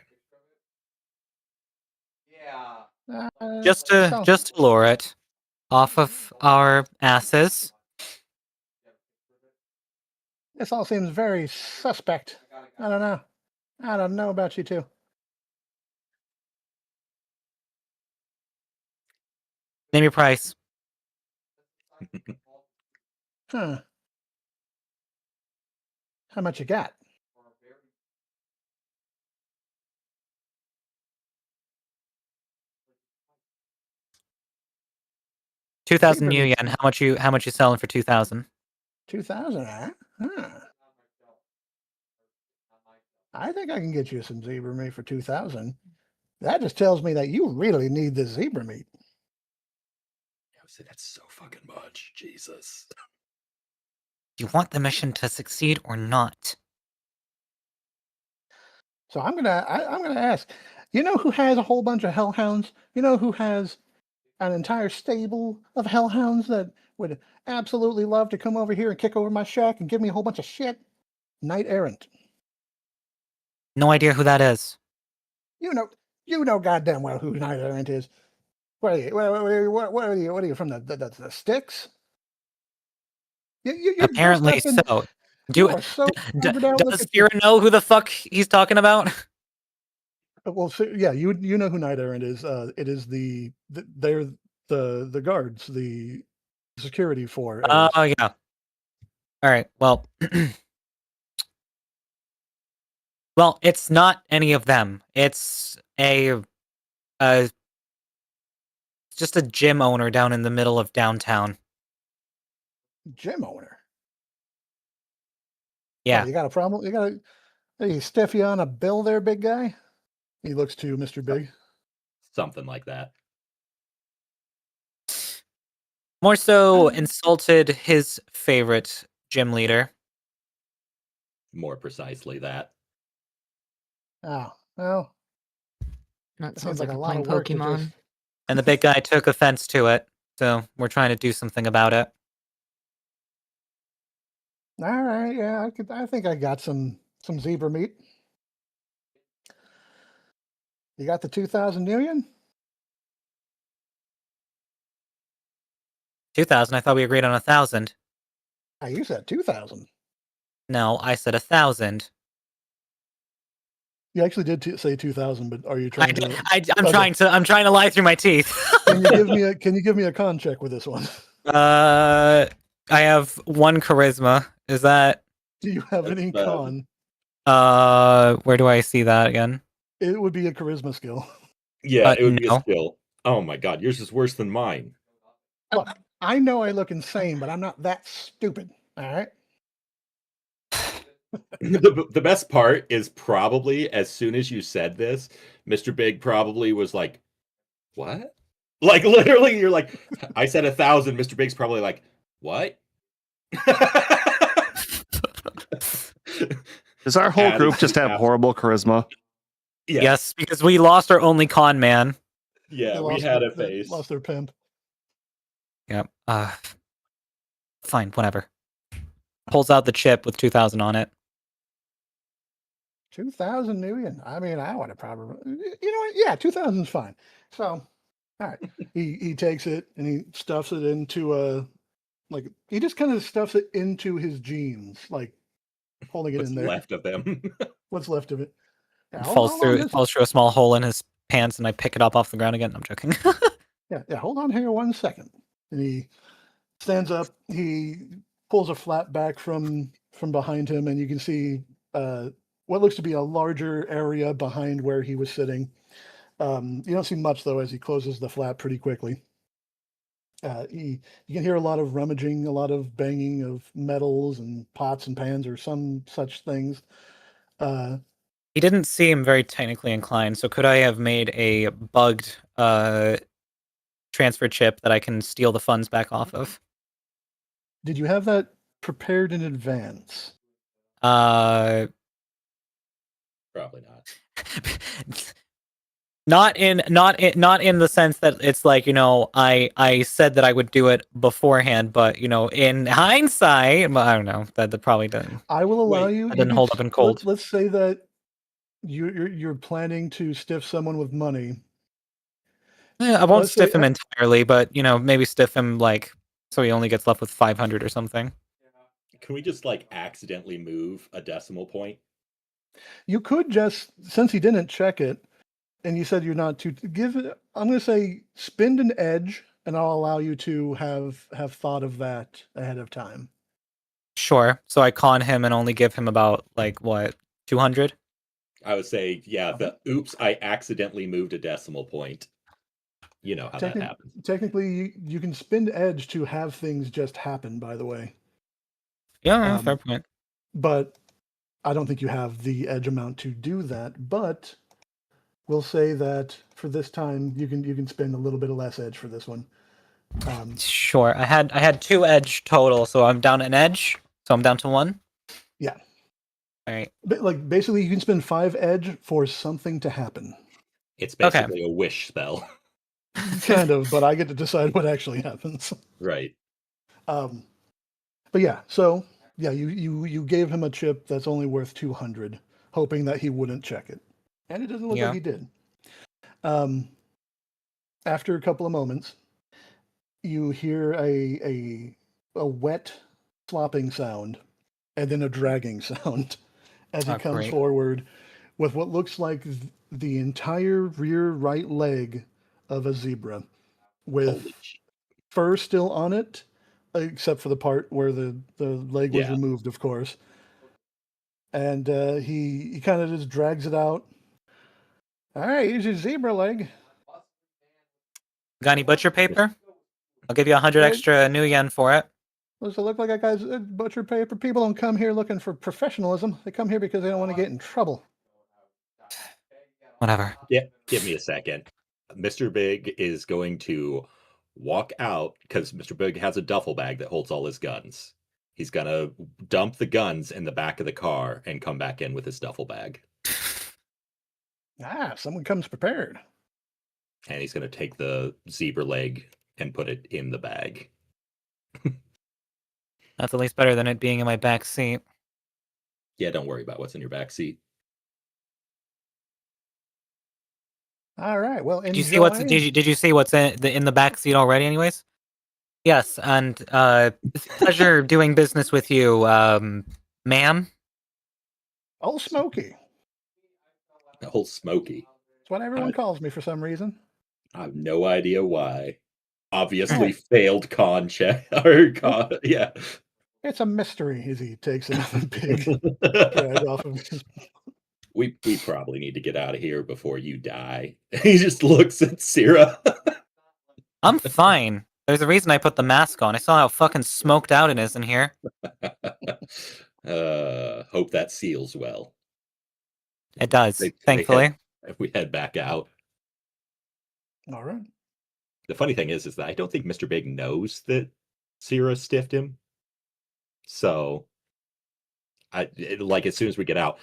Just to lure it off of our asses. This all seems very suspect. I don't know. I don't know about you two. Name your price. Huh. How much you got? $2,000 Zebra new meat. yen. How much you selling for 2,000? 2,000, huh? Huh. I think I can get you some zebra meat for 2,000. That just tells me that you really need this zebra meat. I would say that's so fucking much. Jesus. Do you want the mission to succeed or not? So I'm gonna ask. You know who has a whole bunch of hellhounds? You know who has an entire stable of hellhounds that would absolutely love to come over here and kick over my shack and give me a whole bunch of shit? Knight Errant. No idea who that is. You know goddamn well who Knight Errant is. What are you? What are you from the sticks? You're Apparently dressed up in- so. you are so covered out, look Does at you. Spira know who the fuck he's talking about? Well, so, yeah, you know who Knight Errant is. It is they're the guards, the security for. Oh Eris. yeah. All right. Well, well, it's not any of them. It's just a gym owner down in the middle of downtown. Gym owner. Yeah. Oh, you got a problem? You got a stiff you on a bill there, big guy? He looks to Mr. Big. Something like that. More so insulted his favorite gym leader. More precisely that. Oh, well, That it sounds seems like like a we're lot playing of work to Pokemon. just. And the big guy took offense to it. So we're trying to do something about it. All right, yeah, I think I got some zebra meat. You got the 2,000 million? 2,000. I thought we agreed on 1,000. Ah, you said 2,000. No, I said 1,000. You actually did say 2,000, but are you trying to? I'm Okay. trying to lie through my teeth. Can you give me a con check with this one? I have 1 charisma. Is that Do you have any That's, con? where do I see that again? It would be a charisma skill. Yeah, it would be No. a skill. Oh my god, yours is worse than mine. Look, I know I look insane, but I'm not that stupid. All right. The best part is probably as soon as you said this, Mr. Big probably was like, "What?" Like literally, you're like, "I said 1,000." Mr. Big's probably like, "What?" Does our whole Adam group just have asked- horrible charisma? Yeah, Yes, because we lost our only con man. yeah, They we lost had their- a they face. Lost their pimp. Yep. Fine, whatever. Pulls out the chip with 2,000 on it. 2,000 million. I mean, I would have probably. You know what? Yeah, 2,000 is fine. So, all right. He takes it and he stuffs it into like he just kind of stuffs it into his jeans, like holding it What's in there. left of them? What's left of it? Yeah, It hold on, falls through a small hole in his pants, and I pick it up off the ground again. I'm joking. yeah. Hold on here 1 second. And he stands up. He pulls a flap back from behind him, and you can see what looks to be a larger area behind where he was sitting. You don't see much though as he closes the flap pretty quickly. You can hear a lot of rummaging, a lot of banging of metals and pots and pans or some such things. He didn't seem very technically inclined, so could I have made a bugged transfer chip that I can steal the funds back off of? Did you have that prepared in advance? Uh, Probably not. not in the sense that it's like, I said that I would do it beforehand, but in hindsight, I don't know, that probably didn't. I will allow Wait, you. I you didn't can hold up in cold. Let's say that you're planning to stiff someone with money. Yeah, I won't Let's say- stiff him entirely, but maybe stiff him like so he only gets left with 500 or something. Can we just like accidentally move a decimal point? You could just, since he didn't check it, and you said you're not too give it. I'm going to say spend an edge, and I'll allow you to have thought of that ahead of time. Sure. So I con him and only give him about like what 200. I would say, yeah, the oops, I accidentally moved a decimal point. You know how that happens. Technically, you can spend edge to have things just happen. By the way, Yeah, fair point. but I don't think you have the edge amount to do that. But we'll say that for this time, you can spend a little bit of less edge for this one. Sure. I had 2 edge total, so I'm down an edge. So I'm down to 1. Yeah. All right. But like basically, you can spend 5 edge for something to happen. It's basically a wish spell. Kind of, but I get to decide what actually happens. Right. But yeah, so yeah, you gave him a chip that's only worth 200, hoping that he wouldn't check it, and it doesn't look Yeah. like he did. After a couple of moments, you hear a wet slopping sound, and then a dragging sound as he Oh, comes great. forward with what looks like the entire rear right leg of a zebra, with Holy shit. fur still on it, except for the part where the leg was Yeah. removed, of course. And he kind of just drags it out. All right, here's your zebra leg. Got any butcher paper? I'll give you 100 Yeah. extra new yen for it. Does it look like that guy's butcher paper? People don't come here looking for professionalism. They come here because they don't want to get in trouble. Whatever. Yeah, give me a second. Mr. Big is going to walk out because Mr. Big has a duffel bag that holds all his guns. He's going to dump the guns in the back of the car and come back in with his duffel bag. Someone comes prepared. And he's going to take the zebra leg and put it in the bag. That's at least better than it being in my back seat. Yeah, don't worry about what's in your back seat. All right. Well, Did you see what's did you see what's in the back seat already? Anyways, yes, and pleasure doing business with you, ma'am. Oh, Smokey. Old Smoky. It's what everyone I- calls me for some reason. I have no idea why. Obviously failed con check or con, yeah. It's a mystery as he takes another big drag off of his. we probably need to get out of here before you die. He just looks at Syrah. I'm fine. There's a reason I put the mask on. I saw how fucking smoked out it is in here. Hope that seals well. It does, They thankfully. If we head back out. All right. The funny thing is that I don't think Mr. Big knows that Syrah stiffed him. So, like as soon as we get out,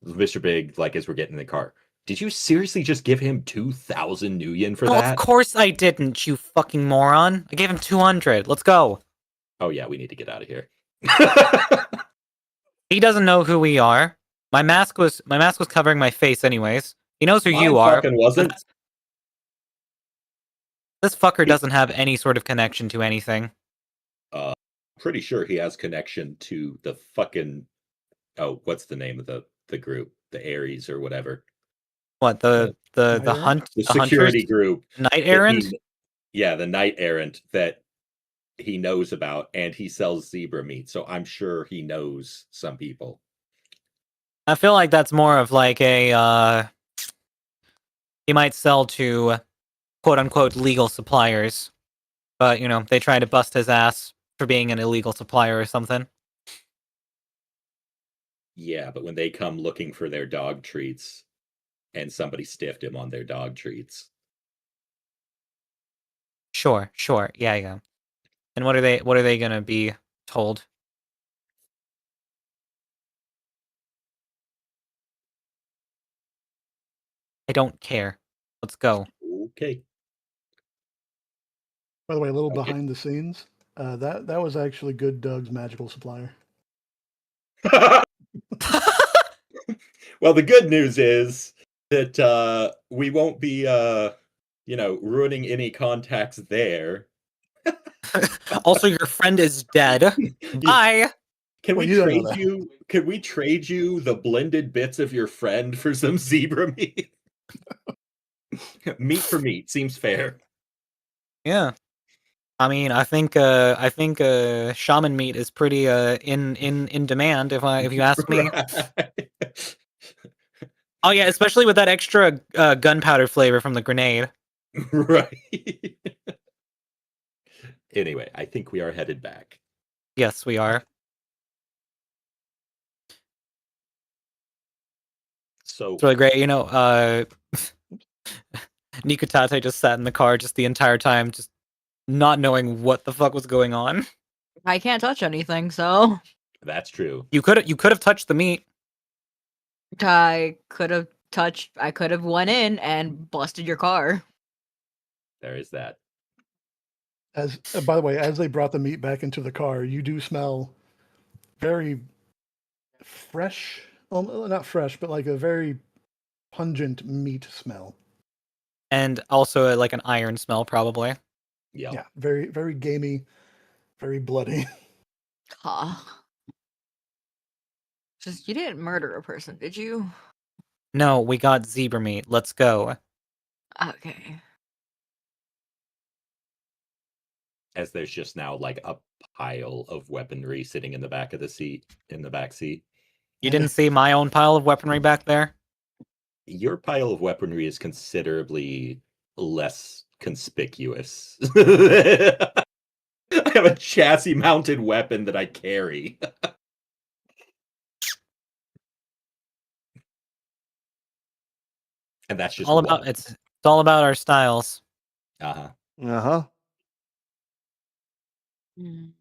Mr. Big, like as we're getting in the car, did you seriously just give him 2,000 nuyen for Oh, that? of course I didn't, you fucking moron. I gave him 200. Let's go. Oh yeah, we need to get out of here. He doesn't know who we are. My mask was covering my face anyways. He knows who Mine you are. fucking wasn't. This fucker doesn't have any sort of connection to anything. Pretty sure he has connection to the fucking what's the name of the group? The Aries or whatever. What, the Night hunt The the security hunters? group. Knight that errant? Yeah, the Knight Errant that he knows about, and he sells zebra meat, so I'm sure he knows some people. I feel like that's more of like a he might sell to quote unquote legal suppliers. But you know, they try to bust his ass for being an illegal supplier or something. Yeah, but when they come looking for their dog treats and somebody stiffed him on their dog treats. Sure. Yeah. And what are they gonna be told? I don't care. Let's go. Okay. By the way, a little Okay. behind the scenes. That was actually Good Doug's magical supplier. Well, the good news is that we won't be ruining any contacts there. Also, your friend is dead. Bye. Can Well, we you don't know trade that. you? Can we trade you the blended bits of your friend for some zebra meat? Meat for meat seems fair. Yeah. I mean, I think shaman meat is pretty in demand if you ask me. Right. Oh yeah, especially with that extra gunpowder flavor from the grenade. Right. Anyway, I think we are headed back. Yes, we are. So It's really great. You know, Nikutate just sat in the car just the entire time, just not knowing what the fuck was going on. I can't touch anything, so that's true. You could have touched the meat. I could have went in and busted your car. There is that. As by the way, as they brought the meat back into the car, you do smell very fresh. Well, not fresh, but like a very pungent meat smell. And also like an iron smell, probably. Yep. Yeah, very, very gamey, very bloody. Ha. Just you didn't murder a person, did you? No, we got zebra meat. Let's go. Okay. As there's just now like a pile of weaponry sitting in the back of the seat, in the back seat. You didn't see my own pile of weaponry back there? Your pile of weaponry is considerably less conspicuous. I have a chassis mounted weapon that I carry. And that's just All about it's all about our styles. Uh-huh. Uh-huh. Mm.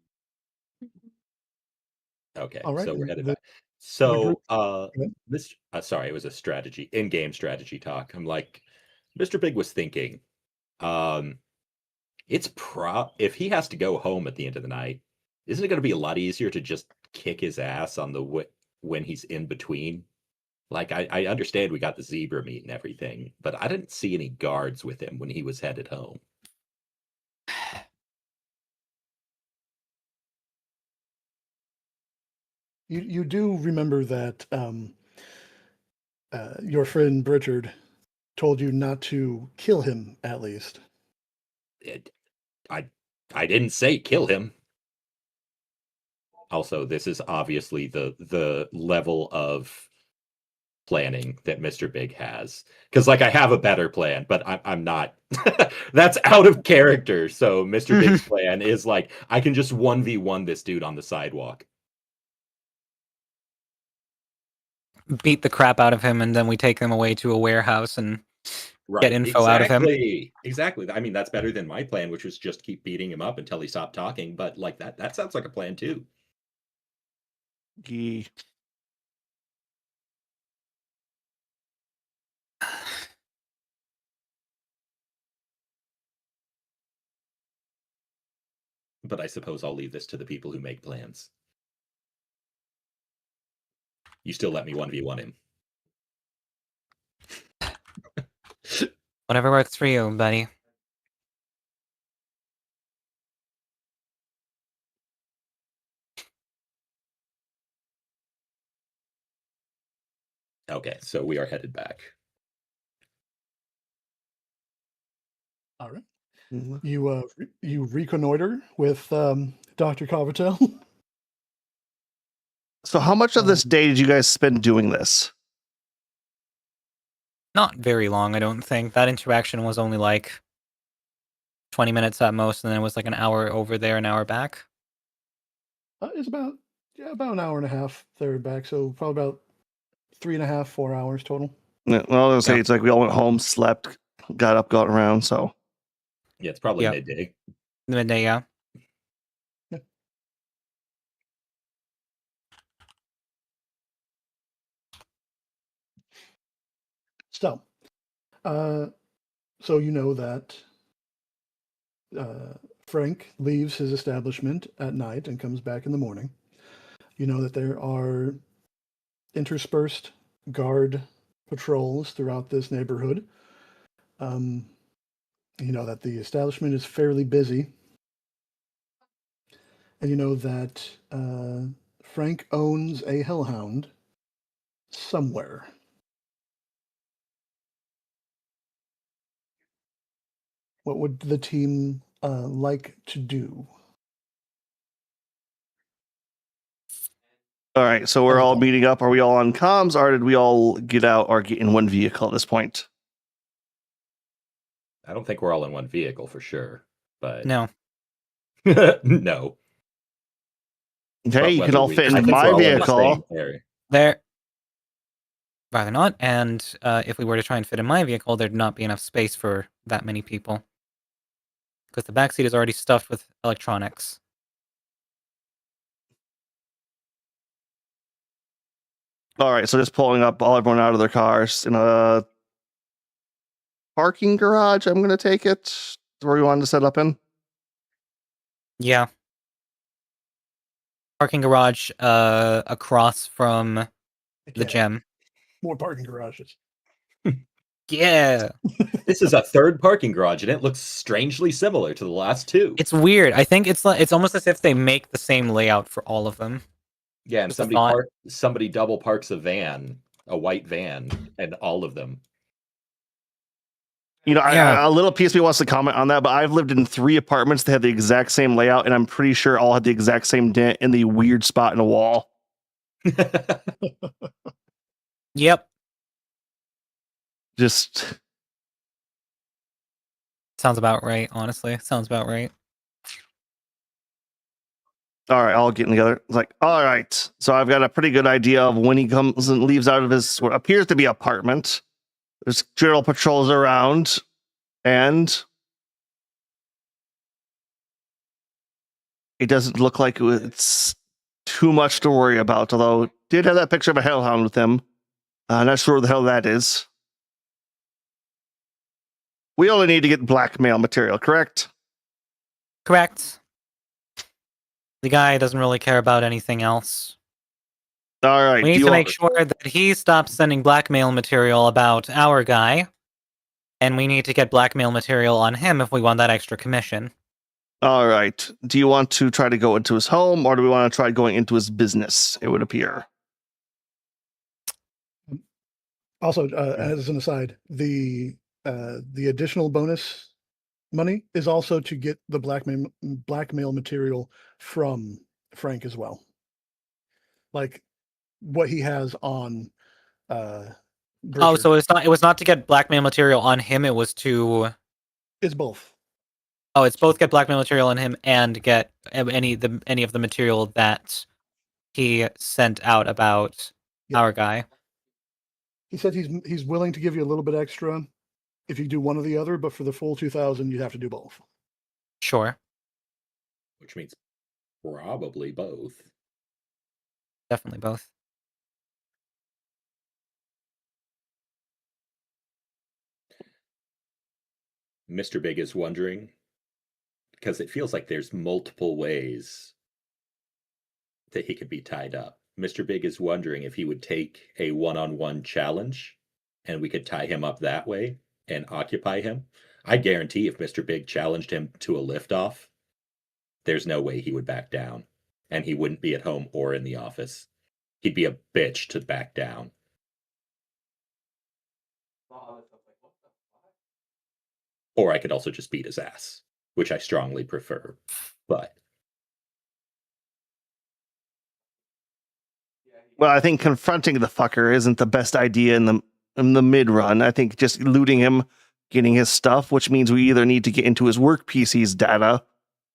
Okay, All right, so we're the- headed the- back. So group- ahead. this sorry, it was a strategy, in-game strategy talk. I'm like, Mr. Big was thinking, it's if he has to go home at the end of the night, isn't it going to be a lot easier to just kick his ass on the when he's in between? Like, I understand we got the zebra meat and everything, but I didn't see any guards with him when he was headed home. You do remember that Your friend Richard told you not to kill him, at least. I didn't say kill him. Also, this is obviously the level of planning that Mr. Big has. Because like I have a better plan, but I'm not. That's out of character. So Mr. Big's plan is like I can just 1v1 this dude on the sidewalk. Beat the crap out of him, and then we take him away to a warehouse and Right. info out of him. Exactly. I mean, that's better than my plan, which was just keep beating him up until he stopped talking. But like that sounds like a plan too. Gee. But I suppose I'll leave this to the people who make plans. You still let me 1v1 him. Whatever works for you, buddy. Okay, so we are headed back. All right. Mhm. You reconnoiter with Dr. Cavatel. So how much of this day did you guys spend doing this? Not very long, I don't think. That interaction was only like 20 minutes at most, and then it was like an hour over there, an hour back. It's about an hour and a half there and back, so probably about 3.5, 4 hours total. Yeah, well, I was gonna say Yeah. it's like we all went home, slept, got up, got around. So Yeah, it's probably Yep. midday. Midday, yeah. So, so you know that Frank leaves his establishment at night and comes back in the morning. You know that there are interspersed guard patrols throughout this neighborhood. You know that the establishment is fairly busy. And you know that Frank owns a hellhound somewhere. What would the team like to do? all right, so we're all Okay. meeting up. Are we all on comms, or did we all get out or get in one vehicle at this point? I don't think we're all in one vehicle for sure, but No. no. Okay, But you whether can all we- fit I in think my we're all in the vehicle. same area. There. Rather not. And if we were to try and fit in my vehicle, there'd not be enough space for that many people. Because the backseat is already stuffed with electronics. All right, so just pulling up everyone out of their cars in a parking garage. I'm gonna take it where we wanted to set up in. Yeah. Parking garage across from the Yeah, gym. more parking garages. Yeah. This is a third parking garage, and it looks strangely similar to the last two. It's weird. I think it's almost as if they make the same layout for all of them. Yeah, and Just a thought. somebody double parks a van, a white van, and all of them. You know, Yeah. a little piece of me wants to comment on that, but I've lived in 3 apartments that had the exact same layout, and I'm pretty sure all had the exact same dent in the weird spot in a wall. Yep. Just Sounds about right, honestly. Sounds about right. all right, all getting together. It's like, all right, so I've got a pretty good idea of when he comes and leaves out of his what appears to be apartment. There's general patrols around, and it doesn't look like it's too much to worry about. Although, did have that picture of a hellhound with him. Not sure where the hell that is. We only need to get blackmail material, correct? Correct. The guy doesn't really care about anything else. All right. We need do to you make want- sure that he stops sending blackmail material about our guy. And we need to get blackmail material on him if we want that extra commission. All right. Do you want to try to go into his home, or do we want to try going into his business? It would appear. Also, as an aside, the additional bonus money is also to get the blackmail material from Frank as well. Like what he has on Oh, Bridger. so it was not to get blackmail material on him, it was to It's both. Oh, it's both get blackmail material on him and get any of the material that he sent out about Yep. our guy. He said he's willing to give you a little bit extra if you do one or the other, but for the full 2,000, you'd have to do both. Sure. Which means probably both. Definitely both. Mr. Big is wondering, because it feels like there's multiple ways that he could be tied up. Mr. Big is wondering if he would take a one-on-one challenge and we could tie him up that way and occupy him. I guarantee if Mr. Big challenged him to a liftoff, there's no way he would back down. And he wouldn't be at home or in the office. He'd be a bitch to back down. Or I could also just beat his ass, which I strongly prefer. But Well, I think confronting the fucker isn't the best idea in the mid run. I think just looting him, getting his stuff, which means we either need to get into his work PC's data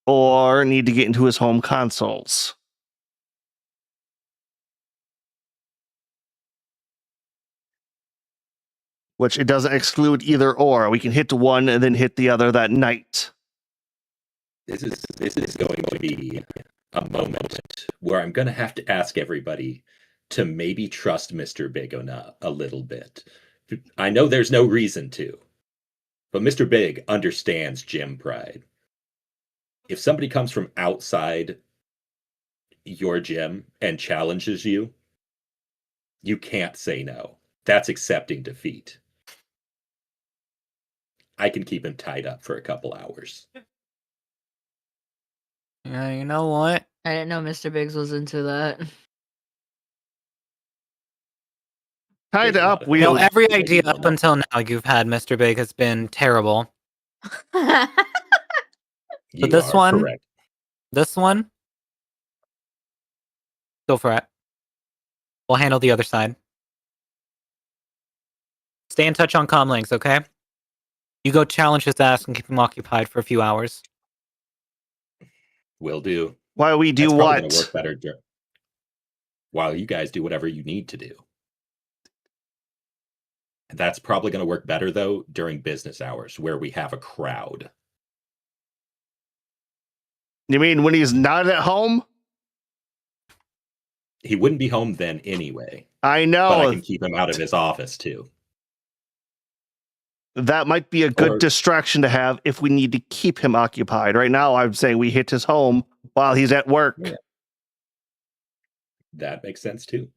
or need to get into his home consoles. Which it doesn't exclude either or. We can hit one and then hit the other that night. this is going to be a moment where I'm going to have to ask everybody to maybe trust Mr. Big a little bit. I know there's no reason to, but Mr. Big understands gym pride. If somebody comes from outside your gym and challenges you, you can't say no. That's accepting defeat. I can keep him tied up for a couple hours. Yeah, you know what? I didn't know Mr. Biggs was into that. Tied There's a lot up, of we No, things. every idea up until now you've had, Mr. Big, has been terrible. You this are one- correct. This one, go for it. We'll handle the other side. Stay in touch on comlinks, okay? You go challenge his ass and keep him occupied for a few hours. Will do. While we do That's probably gonna what? work better while you guys do whatever you need to do. That's probably going to work better though during business hours where we have a crowd. You mean when he's not at home? He wouldn't be home then anyway, I but know I can keep him out of his office too. that might be a good Or- distraction to have if we need to keep him occupied. Right now, I'm saying we hit his home while he's at work. Yeah. That makes sense too.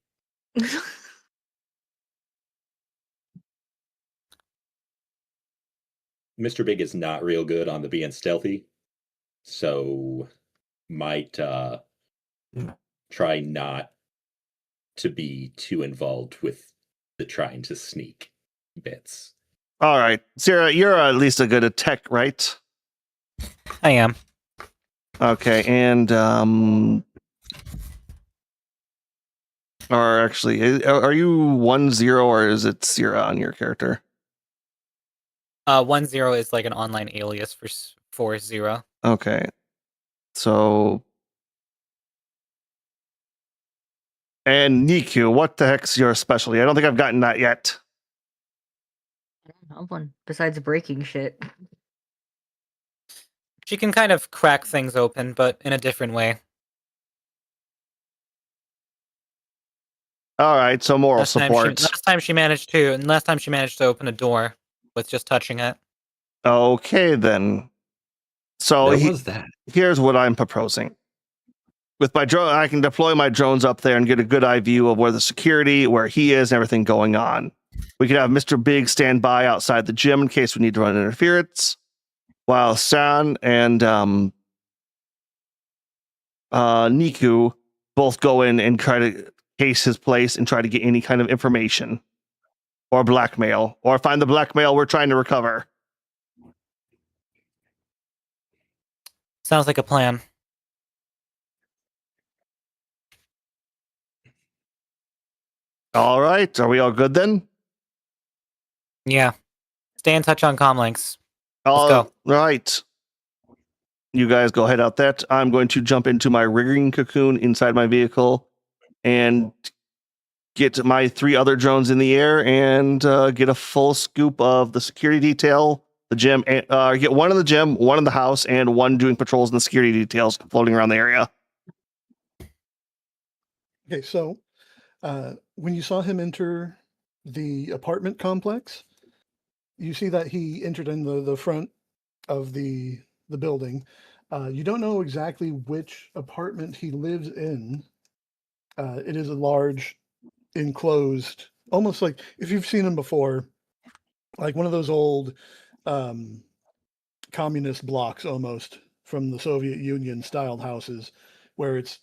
Mr. Big is not real good on the being stealthy, so might try not to be too involved with the trying to sneak bits. All right, Sarah, you're at least a good at tech, right? I am. Okay, and or actually, are you 1-0 or is it Sierra on your character? 1-0 is like an online alias for 0. Okay, so and Niku, what the heck's your specialty? I don't think I've gotten that yet. I don't have one besides breaking shit. She can kind of crack things open, but in a different way. All right, so moral support. Last time she managed to open a door with just touching it. Okay, then. So What was that? here's what I'm proposing. With my drone, I can deploy my drones up there and get a good eye view of where the security, where he is, and everything going on. We could have Mr. Big stand by outside the gym in case we need to run interference, while San and Niku both go in and try to case his place and try to get any kind of information. or blackmail, or find the blackmail we're trying to recover. Sounds like a plan. All right. Are we all good then? Yeah. Stay in touch on comlinks. All go. right. You guys go head out that. I'm going to jump into my rigging cocoon inside my vehicle and get my 3 other drones in the air and get a full scoop of the security detail, the gym, and get one in the gym, one in the house, and one doing patrols in the security details floating around the area. Okay, so when you saw him enter the apartment complex, you see that he entered in the front of the building. You don't know exactly which apartment he lives in. It is a large, enclosed, almost like if you've seen him before, like one of those old communist blocks almost from the Soviet Union styled houses where it's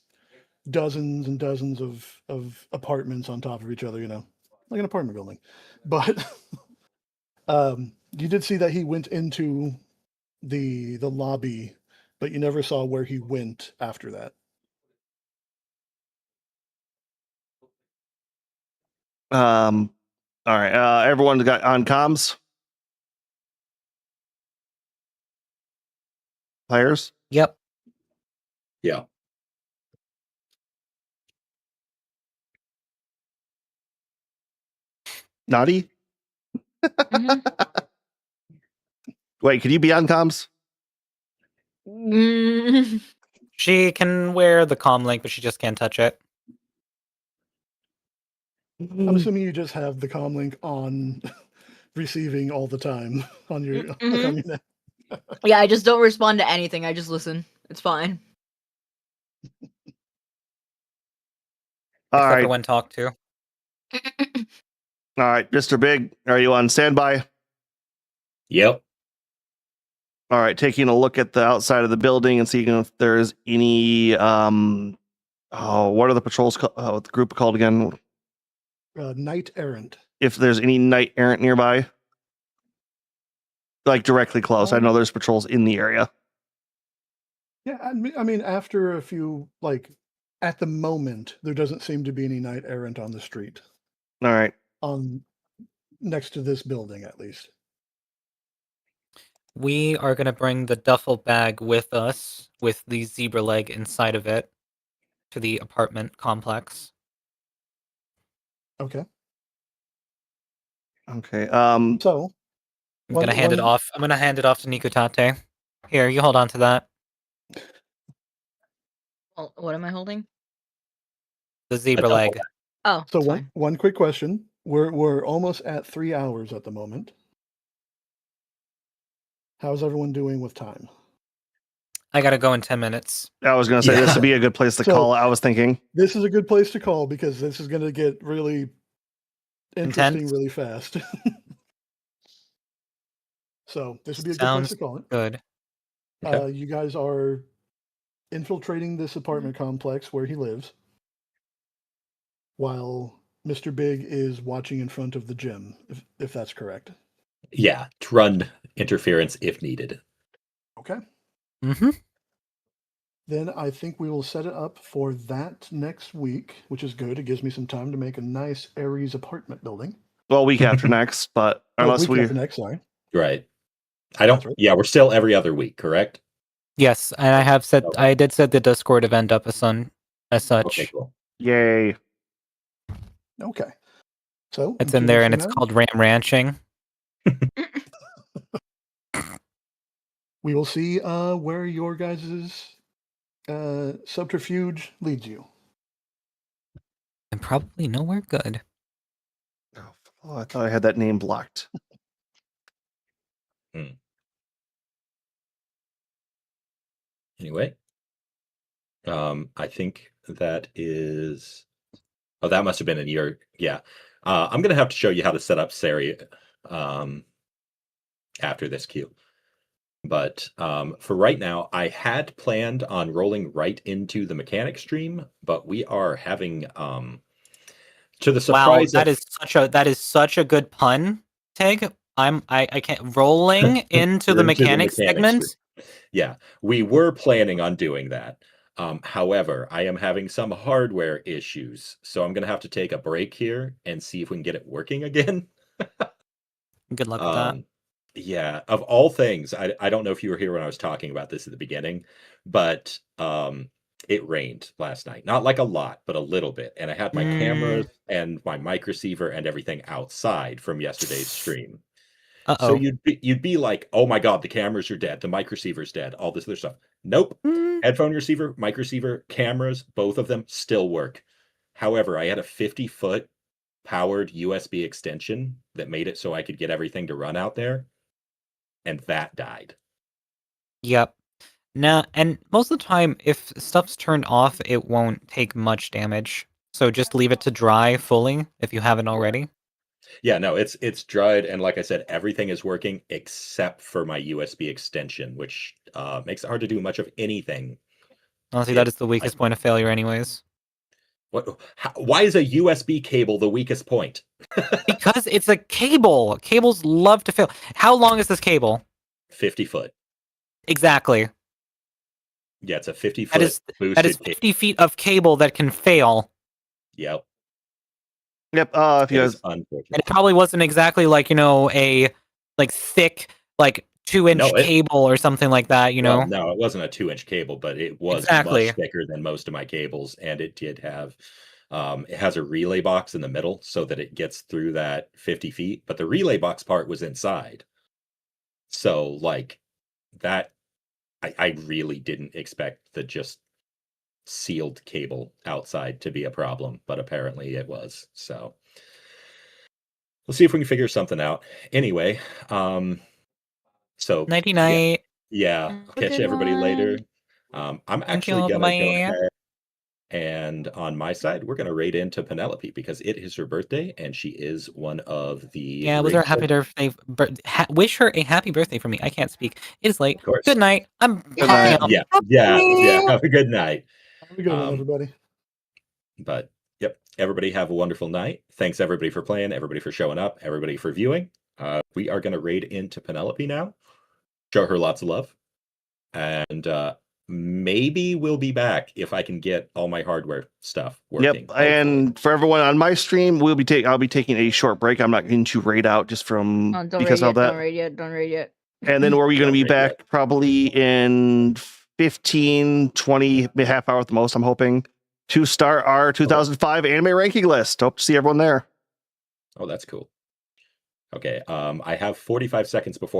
dozens and dozens of apartments on top of each other, like an apartment building. But you did see that he went into the lobby, but you never saw where he went after that. All right. Everyone got on comms? Players? Yep. Yeah. Naughty? Mhm. Wait, can you be on comms? Mm. She can wear the comlink, but she just can't touch it. I'm assuming you just have the comlink on receiving all the time on your Mhm. on your net. Yeah, I just don't respond to anything. I just listen. It's fine. All Except right. for when talked to. All right. Mr. Big, are you on standby? Yep. All right. Taking a look at the outside of the building and seeing if there's any, what are the patrols, the group called again? Knight errant. If there's any knight errant nearby, like directly close. I know there's patrols in the area. Yeah, I mean, after a few, like, at the moment, there doesn't seem to be any knight errant on the street. All right. Next to this building, at least. We are going to bring the duffel bag with us, with the zebra leg inside of it, to the apartment complex. Okay. Okay. So I'm going to hand it off. I'm going to hand it off to Nikutate. Here, you hold on to that. Well, what am I holding? The zebra duffel leg. bag. Oh, So it's fine. one quick question. We're almost at 3 hours at the moment. How's everyone doing with time? I got to go in 10 minutes. I was going to say this Yeah. would be a good place to So- call. I was thinking. This is a good place to call because this is going to get really interesting Intense? really fast. So this would be a good place Sounds to call it. good. Okay. You guys are infiltrating this apartment complex where he lives, while Mr. Big is watching in front of the gym, if that's correct. Yeah. To run interference if needed. Okay. Mm-hmm. Then I think we will set it up for that next week, which is good. It gives me some time to make a nice Ares apartment building. Well, week after next, but unless week we. after next, sorry. Right. I don't. That's right. Yeah, we're still every other week, correct? Yes, and I have said Okay. I did set the Discord event up as such. Okay, cool. Yay. Okay. So It's in there, and it's introducing called Ram Ranching. that, we will see where your guys' subterfuge leads you. And probably nowhere good. Oh, I thought I had that name blocked. Anyway, I think that is. Oh, that must have been in your. Yeah, I'm gonna have to show you how to set up Sari after this queue. But for right now, I had planned on rolling right into the mechanic stream, but we are having To the Wow, surprise that of is such a good pun, Teg. I can't rolling into the mechanics segment. Yeah, we were planning on doing that. However, I am having some hardware issues, so I'm gonna have to take a break here and see if we can get it working again. Good luck with that. Yeah, of all things, I don't know if you were here when I was talking about this at the beginning, but it rained last night. Not like a lot, but a little bit. And I had my cameras and my mic receiver and everything outside from yesterday's stream. So Uh-oh. you'd be like, oh my god, the cameras are dead, the mic receiver's dead, all this other stuff. Nope. Headphone receiver, mic receiver, cameras, both of them still work. However, I had a 50-foot powered USB extension that made it so I could get everything to run out there, and that died. Yep. Nah, and most of the time, if stuff's turned off, it won't take much damage. So just leave it to dry fully if you haven't already. Yeah, no, it's dried, and like I said, everything is working except for my USB extension, which makes it hard to do much of anything. Honestly, that is the weakest point of failure anyways. Why is a USB cable the weakest point? Because it's a cable. Cables love to fail. How long is this cable? 50 foot. Exactly. Yeah, it's a 50-foot boosted that is 50 feet of cable that can fail. Yep. Yep. If you guys, unfortunate. And it probably wasn't exactly like, a thick, 2-inch cable or something like that, Well, no, it wasn't a 2-inch cable, but it was Exactly. much thicker than most of my cables, and it did have it has a relay box in the middle so that it gets through that 50 feet, but the relay box part was inside. So like that I really didn't expect the just sealed cable outside to be a problem, but apparently it was. So we'll see if we can figure something out. Anyway, so Nighty night. yeah, I'll catch everybody later. I'm actually gonna go ahead and on my side, we're gonna raid into Penelope because it is her birthday and she is one of the Yeah, was her happy birthday. Wish her a happy birthday for me. I can't speak. It is late. Of course. Good night. I'm Good night. Yeah. Have a good night. Have a good one, everybody. But yep, everybody have a wonderful night. Thanks everybody for playing, everybody for showing up, everybody for viewing. We are gonna raid into Penelope now. Show her lots of love. And maybe we'll be back if I can get all my hardware stuff working. Yep. And for everyone on my stream, I'll be taking a short break. I'm not going to raid out just from because of that. Don't raid yet. And then we're going to be back probably in 15, 20, half hour at the most, I'm hoping, to start our 2005 anime ranking list. Hope to see everyone there. Oh, that's cool. Okay. I have 45 seconds before